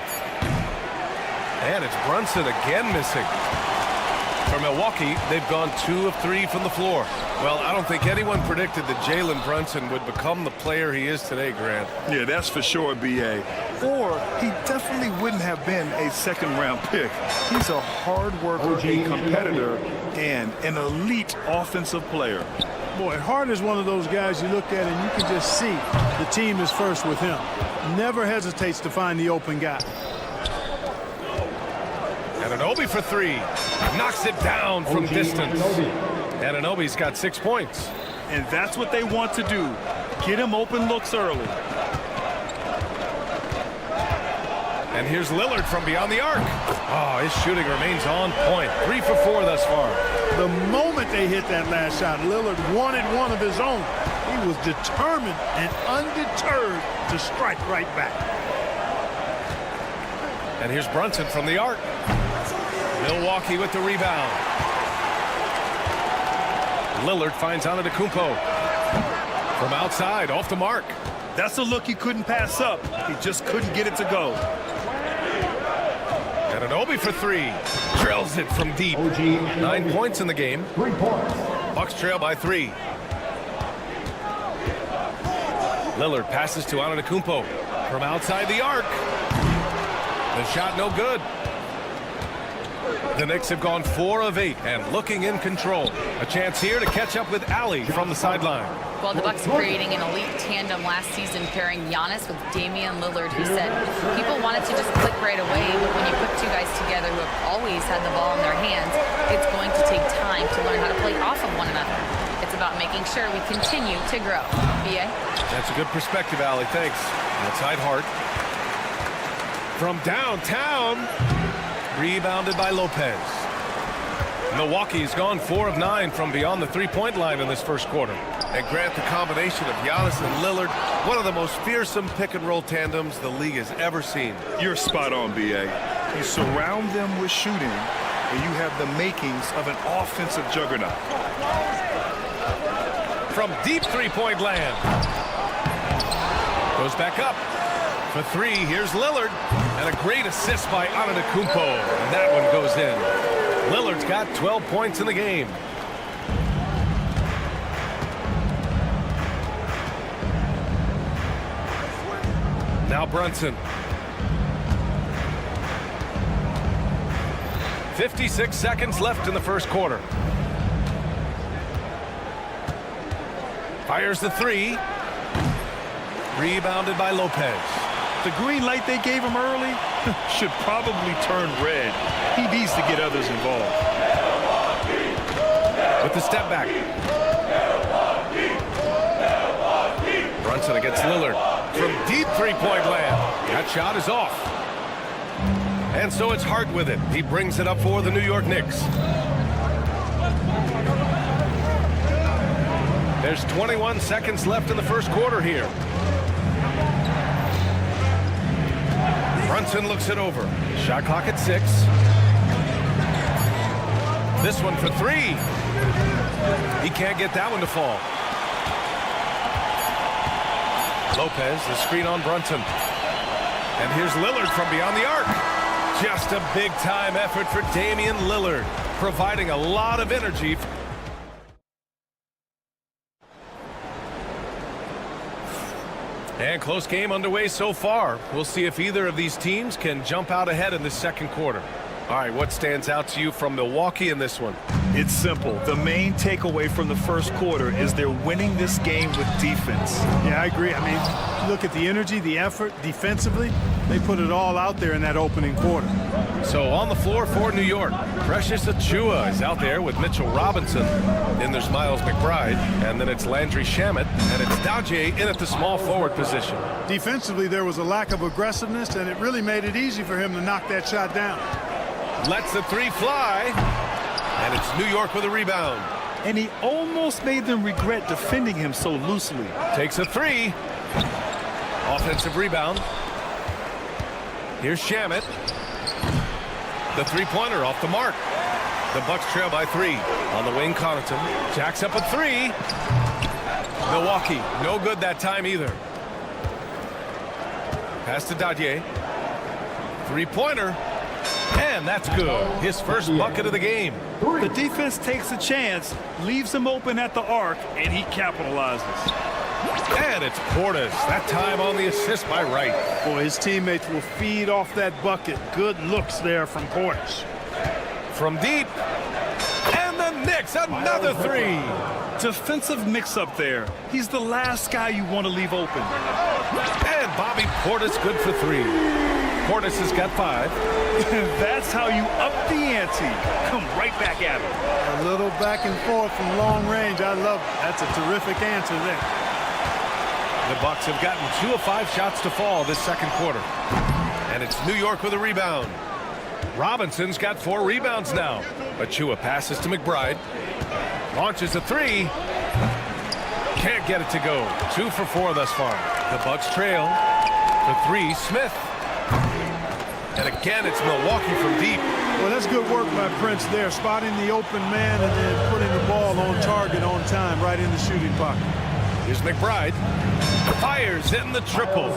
And it's Brunson again missing. For Milwaukee, they've gone 2 of 3 from the floor. Well, I don't think anyone predicted that Jalen Brunson would become the player he is today, Grant. Yeah, that's for sure, B.A. Or he definitely wouldn't have been a second-round pick. He's a hard worker, a competitor, and an elite offensive player. Boy, Hart is one of those guys you look at and you can just see the team is first with him. Never hesitates to find the open guy. Anunoby for 3. Knocks it down from distance. Anunoby's got 6 points. And that's what they want to do. Get him open looks early. And here's Lillard from beyond the arc. Oh, his shooting remains on point. 3 for 4 thus far. The moment they hit that last shot, Lillard wanted one of his own. He was determined and undeterred to strike right back. And here's Brunson from the arc. Milwaukee with the rebound. Lillard finds Antetokounmpo. From outside, off the mark. That's a look he couldn't pass up. He just couldn't get it to go. Anunoby for 3. Drills it from deep. 9 points in the game. 3 points. Bucks trail by 3. Lillard passes to Antetokounmpo. From outside the arc. The shot no good. The Knicks have gone 4 of 8 and looking in control. A chance here to catch up with Allie from the sideline. Well, the Bucks creating an elite tandem last season, pairing Giannis with Damian Lillard, who said people wanted to just click right away, but when you put 2 guys together who have always had the ball in their hands, it's going to take time to learn how to play off of one another. It's about making sure we continue to grow. B.A.? That's a good perspective, Allie. Thanks. Outside Hart. From downtown. Rebounded by Lopez. Milwaukee's gone 4 of 9 from beyond the 3-point line in this first quarter. And Grant, the combination of Giannis and Lillard, one of the most fearsome pick-and-roll tandems the league has ever seen. You're spot on, B.A. You surround them with shooting, and you have the makings of an offensive juggernaut. From deep 3-point land. Goes back up. For 3, here's Lillard. And a great assist by Antetokounmpo. And that one goes in. Lillard's got 12 points in the game. Now Brunson. 56 seconds left in the first quarter. Fires the 3. Rebounded by Lopez. The green light they gave him early should probably turn red. He needs to get others involved. With the step back. Brunson against Lillard. From deep 3-point land. That shot is off. And so it's Hart with it. He brings it up for the New York Knicks. There's 21 seconds left in the first quarter here. Brunson looks it over. Shot clock at 6. This one for 3. He can't get that one to fall. Lopez, the screen on Brunson. And here's Lillard from beyond the arc. Just a big-time effort for Damian Lillard, providing a lot of energy. And close game underway so far. We'll see if either of these teams can jump out ahead in the second quarter. All right, what stands out to you from Milwaukee in this one? It's simple. The main takeaway from the first quarter is they're winning this game with defense. Yeah, I agree. I mean, look at the energy, the effort defensively. They put it all out there in that opening quarter. So on the floor for New York, Precious Achiuwa is out there with Mitchell Robinson. Then there's Miles McBride, and then it's Landry Shamet, and it's Dowdje in at the small forward position. Defensively, there was a lack of aggressiveness, and it really made it easy for him to knock that shot down. Lets the three fly, and it's New York with a rebound. And he almost made them regret defending him so loosely. Takes a three. Offensive rebound. Here's Shamet. The three-pointer off the mark. The Bucks trail by 3. On the wing, Connaughton jacks up a 3. Milwaukee, no good that time either. Pass to Dowdje. Three-pointer. And that's good. His first bucket of the game. The defense takes a chance, leaves him open at the arc, and he capitalizes. And it's Portis. That time on the assist by Wright. Boy, his teammates will feed off that bucket. Good looks there from Portis. From deep. And the Knicks, another 3. Defensive mix-up there. He's the last guy you want to leave open. And Bobby Portis good for 3. Portis has got 5. That's how you up the ante. Come right back at him. A little back and forth from long range. I love it. That's a terrific answer there. The Bucks have gotten 2 of 5 shots to fall this second quarter. And it's New York with a rebound. Robinson's got 4 rebounds now. Achiuwa passes to McBride. Launches a 3. Can't get it to go. 2 for 4 thus far. The Bucks trail. For 3, Smith. And again, it's Milwaukee from deep. Well, that's good work by Prince there, spotting the open man and then putting the ball on target on time, right in the shooting pocket. Here's McBride. Fires in the triple.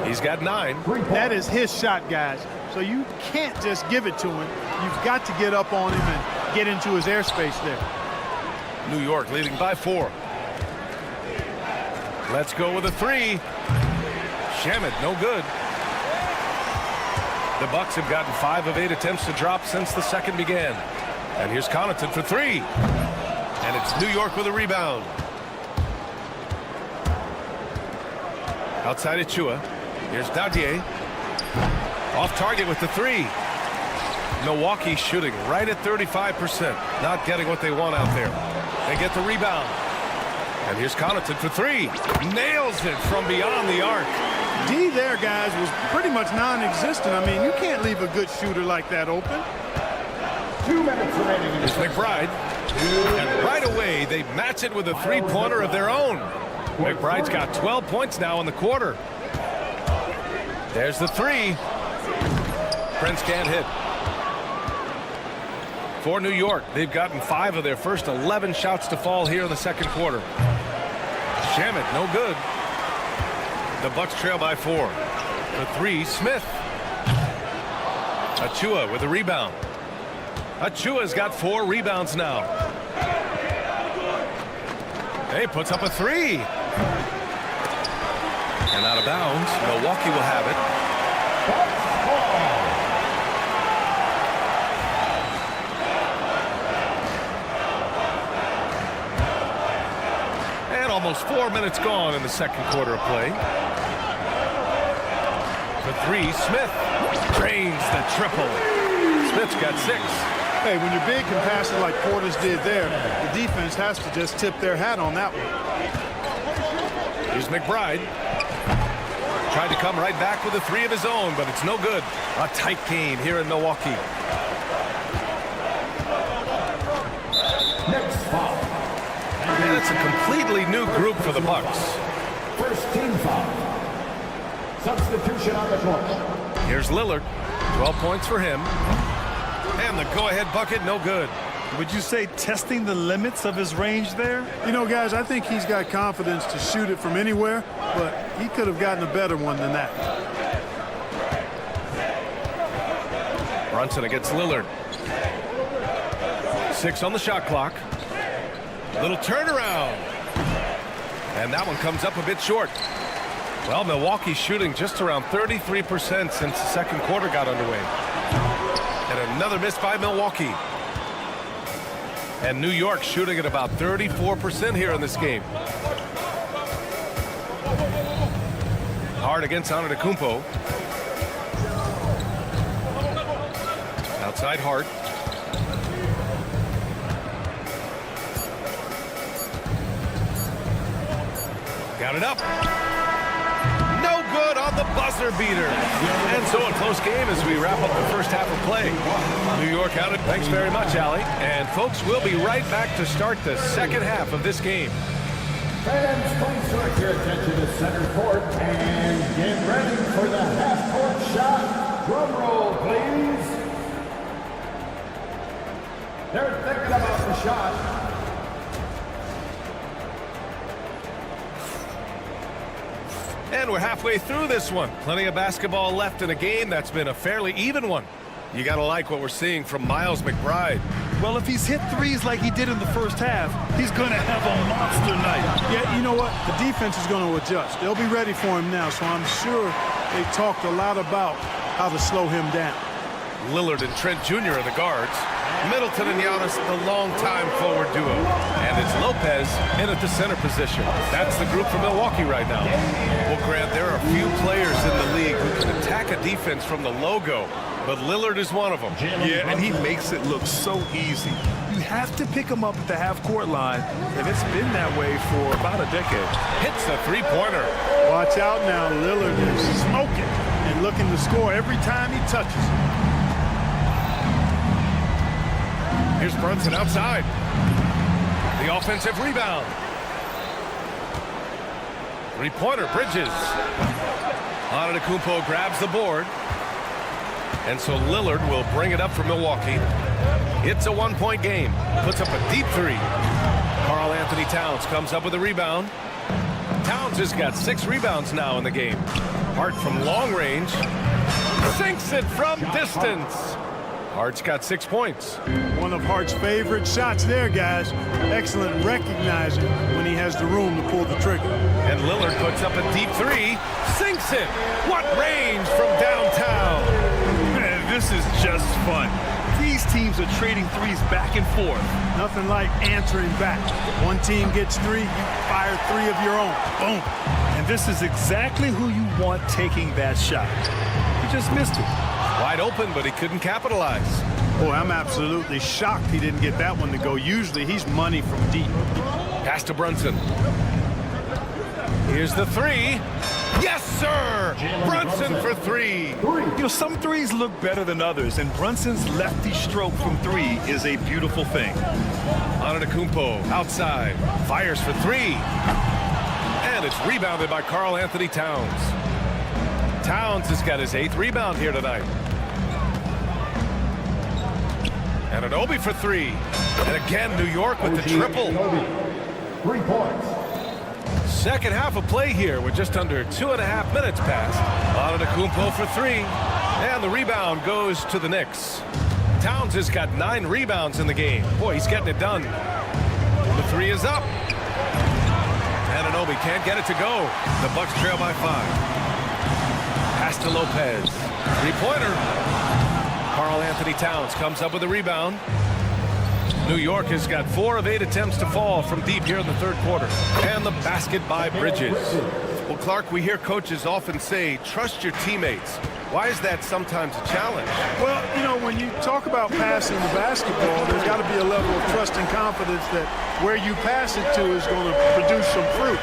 He's got 9. That is his shot, guys. So you can't just give it to him. You've got to get up on him and get into his airspace there. New York leading by 4. Let's go with a 3. Shamet, no good. The Bucks have gotten 5 of 8 attempts to drop since the second began. And here's Connaughton for 3. And it's New York with a rebound. Outside Achiuwa. Here's Dowdje. Off target with the 3. Milwaukee shooting right at 35%. Not getting what they want out there. They get the rebound. And here's Connaughton for 3. Nails it from beyond the arc. D there, guys, was pretty much non-existent. I mean, you can't leave a good shooter like that open. 2 minutes remaining. Here's McBride. And right away, they match it with a three-pointer of their own. McBride's got 12 points now in the quarter. There's the 3. Prince can't hit. For New York, they've gotten 5 of their first 11 shots to fall here in the second quarter. Shamet, no good. The Bucks trail by 4. The 3, Smith. Achiuwa with a rebound. Achiuwa's got 4 rebounds now. He puts up a 3. And out of bounds, Milwaukee will have it. And almost 4 minutes gone in the second quarter of play. The 3, Smith drains the triple. Smith's got 6. Hey, when you're big and pass it like Portis did there, the defense has to just tip their hat on that one. Here's McBride. Tried to come right back with a 3 of his own, but it's no good. A tight game here in Milwaukee. Next foul. And it's a completely new group for the Bucks. First team foul. Substitution on the court. Here's Lillard. 12 points for him. And the go-ahead bucket, no good. Would you say testing the limits of his range there? You know, guys, I think he's got confidence to shoot it from anywhere, but he could have gotten a better one than that. Brunson against Lillard. 6 on the shot clock. Little turnaround. And that one comes up a bit short. Well, Milwaukee's shooting just around 33% since the second quarter got underway. And another miss by Milwaukee. And New York shooting at about 34% here in this game. Hard against Antetokounmpo. Outside Hart. Got it up. No good on the buzzer beater. And so a close game as we wrap up the first half of play. New York out it. Thanks very much, Allie. And folks, we'll be right back to start the second half of this game. Fans, please direct your attention to center court and get ready for the half-court shot. Drum roll, please. They're thinking about the shot. And we're halfway through this one. Plenty of basketball left in a game that's been a fairly even one. You got to like what we're seeing from Miles McBride. Well, if he's hit threes like he did in the first half, he's going to have a monster night. Yeah, you know what? The defense is going to adjust. They'll be ready for him now, so I'm sure they talked a lot about how to slow him down. Lillard and Trent Jr. are the guards. Middleton and Giannis, the long-time forward duo. And it's Lopez in at the center position. That's the group from Milwaukee right now. Well, Grant, there are few players in the league who can attack a defense from the logo, but Lillard is one of them. Yeah, and he makes it look so easy. You have to pick him up at the half-court line, and it's been that way for about a decade. Hits the three-pointer. Watch out now. Lillard is smoking and looking to score every time he touches it. Here's Brunson outside. The offensive rebound. Three-pointer, Bridges. Antetokounmpo grabs the board. And so Lillard will bring it up for Milwaukee. It's a one-point game. Puts up a deep three. Karl Anthony Towns comes up with a rebound. Towns has got 6 rebounds now in the game. Hart from long range. Sinks it from distance. Hart's got 6 points. One of Hart's favorite shots there, guys. Excellent recognizing when he has the room to pull the trigger. And Lillard puts up a deep three. Sinks it. What range from downtown. Man, this is just fun. These teams are trading threes back and forth. Nothing like answering back. One team gets 3, you fire 3 of your own. Boom. And this is exactly who you want taking that shot. He just missed it. Wide open, but he couldn't capitalize. Boy, I'm absolutely shocked he didn't get that one to go. Usually he's money from deep. Pass to Brunson. Here's the three. Yes, sir! Brunson for 3. You know, some threes look better than others, and Brunson's lefty stroke from 3 is a beautiful thing. Antetokounmpo outside. Fires for 3. And it's rebounded by Karl Anthony Towns. Towns has got his 8th rebound here tonight. And an Obi for 3. And again, New York with the triple. 3 points. Second half of play here with just under 2.5 minutes passed. Antetokounmpo for 3. And the rebound goes to the Knicks. Towns has got 9 rebounds in the game. Boy, he's getting it done. The 3 is up. And an Obi can't get it to go. The Bucks trail by 5. Pass to Lopez. Three-pointer. Karl Anthony Towns comes up with a rebound. New York has got 4 of 8 attempts to fall from deep here in the third quarter. And the basket by Bridges. Well, Clark, we hear coaches often say, trust your teammates. Why is that sometimes a challenge? Well, you know, when you talk about passing the basketball, there's got to be a level of trust and confidence that where you pass it to is going to produce some fruit.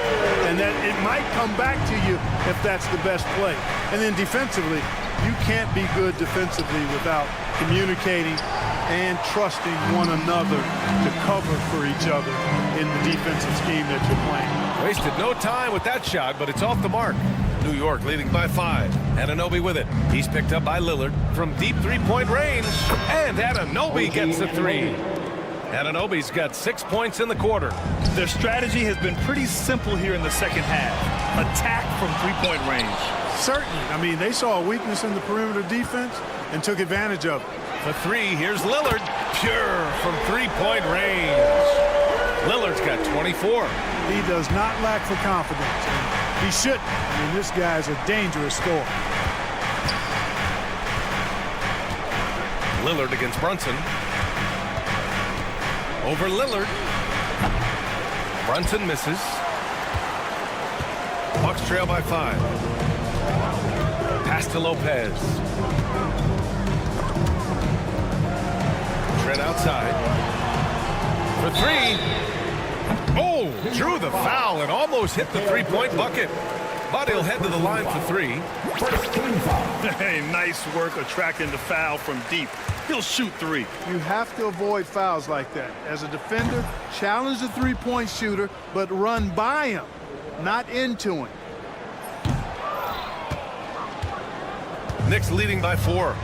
And that it might come back to you if that's the best play. And then defensively, you can't be good defensively without communicating and trusting one another to cover for each other in the defensive scheme that you're playing. Wasted no time with that shot, but it's off the mark. New York leading by 5. Anunoby with it. He's picked up by Lillard from deep three-point range. And Anunoby gets the 3. Anunoby's got 6 points in the quarter. Their strategy has been pretty simple here in the second half. Attack from three-point range. Certainly. I mean, they saw a weakness in the perimeter defense and took advantage of it. The three, here's Lillard. Pure from three-point range. Lillard's got 24. He does not lack for confidence. He shouldn't. I mean, this guy's a dangerous scorer. Lillard against Brunson. Over Lillard. Brunson misses. Bucks trail by 5. Pass to Lopez. Trent outside. For 3. Oh, drew the foul and almost hit the three-point bucket. But he'll head to the line for 3. Hey, nice work attracting the foul from deep. He'll shoot 3. You have to avoid fouls like that. As a defender, challenge the three-point shooter, but run by him, not into him. Knicks leading by 4.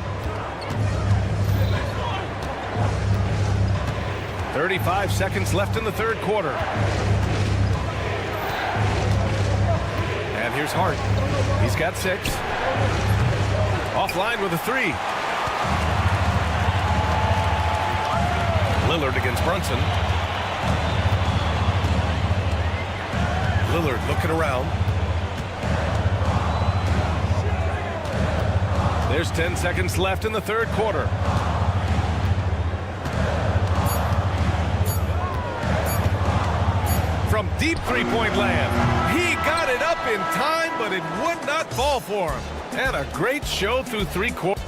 35 seconds left in the third quarter. And here's Hart. He's got 6. Offline with a 3. Lillard against Brunson. Lillard looking around. There's 10 seconds left in the third quarter. From deep three-point land. He got it up in time, but it would not fall for him. And a great show through 3 quarters.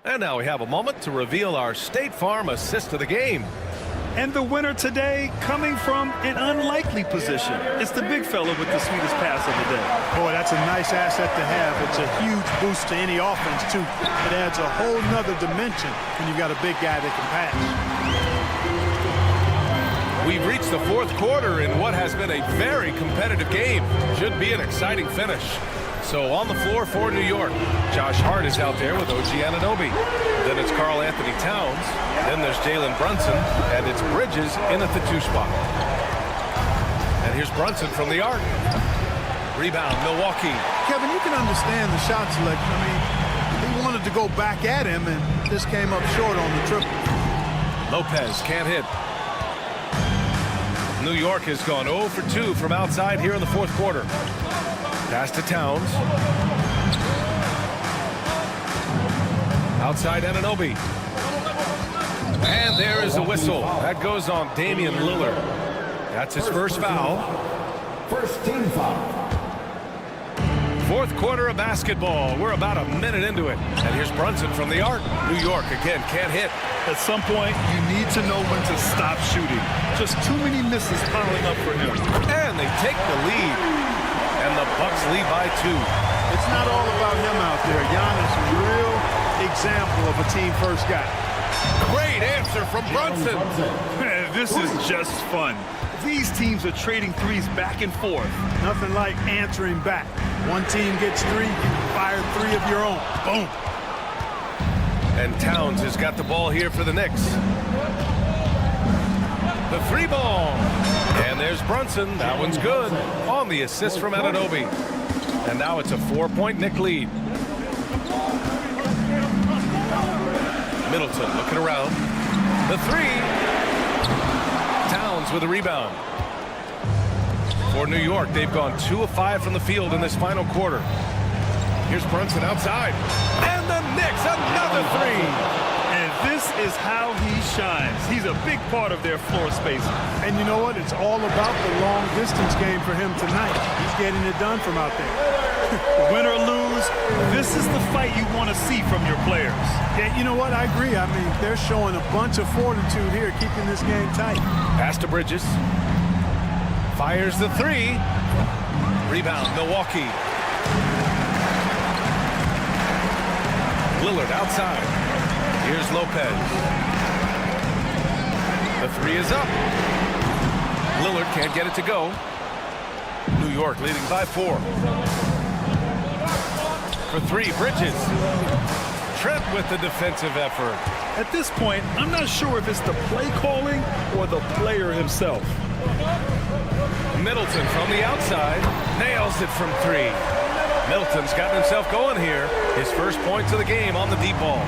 And now we have a moment to reveal our State Farm assist of the game. And the winner today coming from an unlikely position. It's the big fella with the sweetest pass of the day. Boy, that's a nice asset to have. It's a huge boost to any offense, too. It adds a whole nother dimension when you've got a big guy that can pass. We've reached the fourth quarter in what has been a very competitive game. Should be an exciting finish. So on the floor for New York, Josh Hart is out there with OG Anunoby. Then it's Karl Anthony Towns. Then there's Jalen Brunson. And it's Bridges in at the 2 spot. And here's Brunson from the arc. Rebound, Milwaukee. Kevin, you can understand the shot selection. I mean, he wanted to go back at him, and this came up short on the triple. Lopez can't hit. New York has gone 0 for 2 from outside here in the fourth quarter. Pass to Towns. Outside Anunoby. And there is a whistle. That goes on Damian Lillard. That's his first foul. First team foul. Fourth quarter of basketball. We're about a minute into it. And here's Brunson from the arc. New York again can't hit. At some point, you need to know when to stop shooting. Just too many misses piling up for him. And they take the lead. And the Bucks lead by 2. It's not all about him out there. Giannis, a real example of a team-first guy. Great answer from Brunson. Man, this is just fun. These teams are trading threes back and forth. Nothing like answering back. One team gets 3, you fire 3 of your own. Boom. And Towns has got the ball here for the Knicks. The 3 ball. And there's Brunson. That one's good. On the assist from Anunoby. And now it's a 4-point Knick lead. Middleton looking around. The 3. Towns with a rebound. For New York, they've gone 2 of 5 from the field in this final quarter. Here's Brunson outside. And the Knicks, another 3. And this is how he shines. He's a big part of their floor space. And you know what? It's all about the long distance game for him tonight. He's getting it done from out there. Win or lose, this is the fight you want to see from your players. Yeah, you know what? I agree. I mean, they're showing a bunch of fortitude here, keeping this game tight. Pass to Bridges. Fires the 3. Rebound, Milwaukee. Lillard outside. Here's Lopez. The 3 is up. Lillard can't get it to go. New York leading by 4. For 3, Bridges. Trent with the defensive effort. At this point, I'm not sure if it's the play calling or the player himself. Middleton from the outside nails it from 3. Middleton's gotten himself going here. His first points of the game on the deep ball.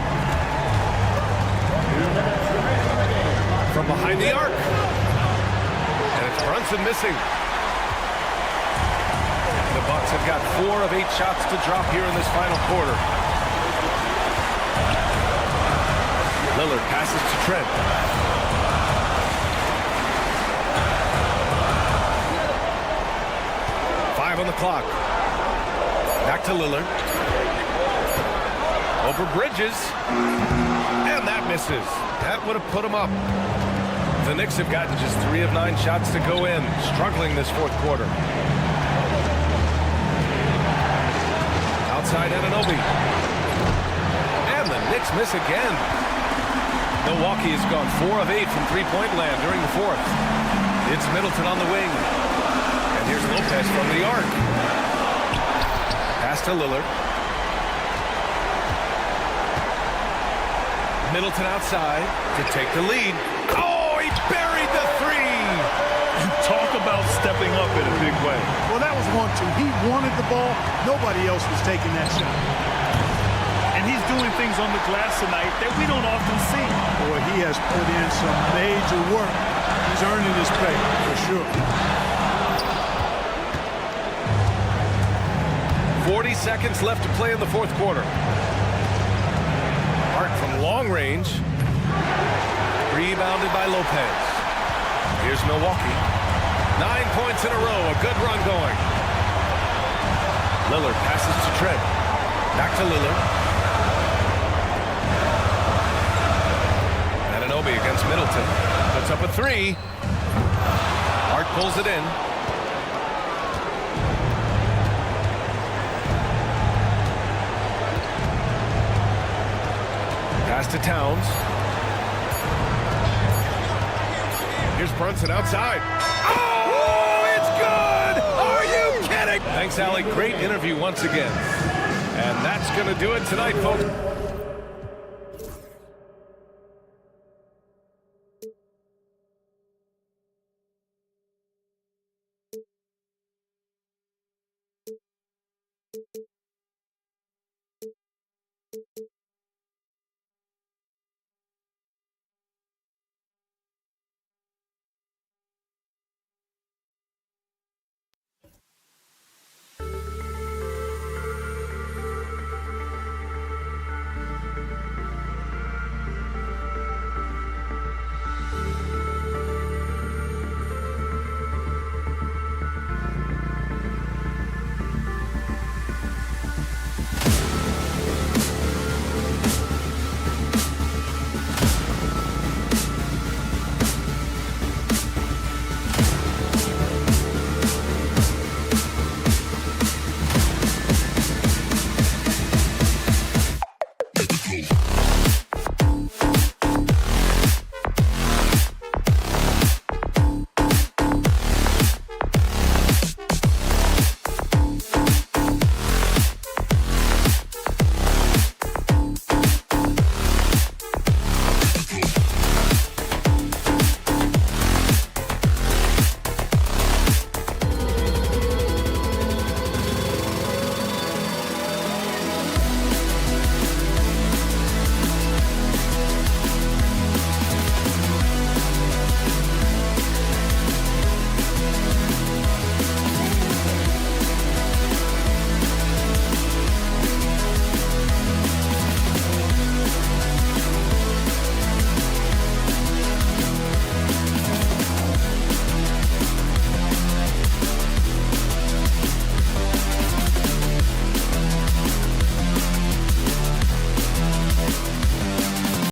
From behind the arc. And it's Brunson missing. The Bucks have got 4 of 8 shots to drop here in this final quarter. Lillard passes to Trent. On the clock. Back to Lillard. Over Bridges. And that misses. That would have put him up. The Knicks have gotten just 3 of 9 shots to go in. Struggling this fourth quarter. Outside Anunoby. And the Knicks miss again. Milwaukee has gone 4 of 8 from three-point land during the fourth. It's Middleton on the wing. And here's Lopez from the arc. Pass to Lillard. Middleton outside to take the lead. Oh, he buried the 3! You talk about stepping up in a big way. Well, that was 1-2. He wanted the ball. Nobody else was taking that shot. And he's doing things on the glass tonight that we don't often see. Boy, he has put in some major work. He's earning his pay, for sure. 40 seconds left to play in the fourth quarter. Hart from long range. Rebounded by Lopez. Here's Milwaukee. 9 points in a row. A good run going. Lillard passes to Trent. Back to Lillard. Anunoby against Middleton. Puts up a 3. Hart pulls it in. Pass to Towns. Here's Brunson outside. Oh, it's good! Are you kidding? Thanks, Allie. Great interview once again. And that's going to do it tonight, folks.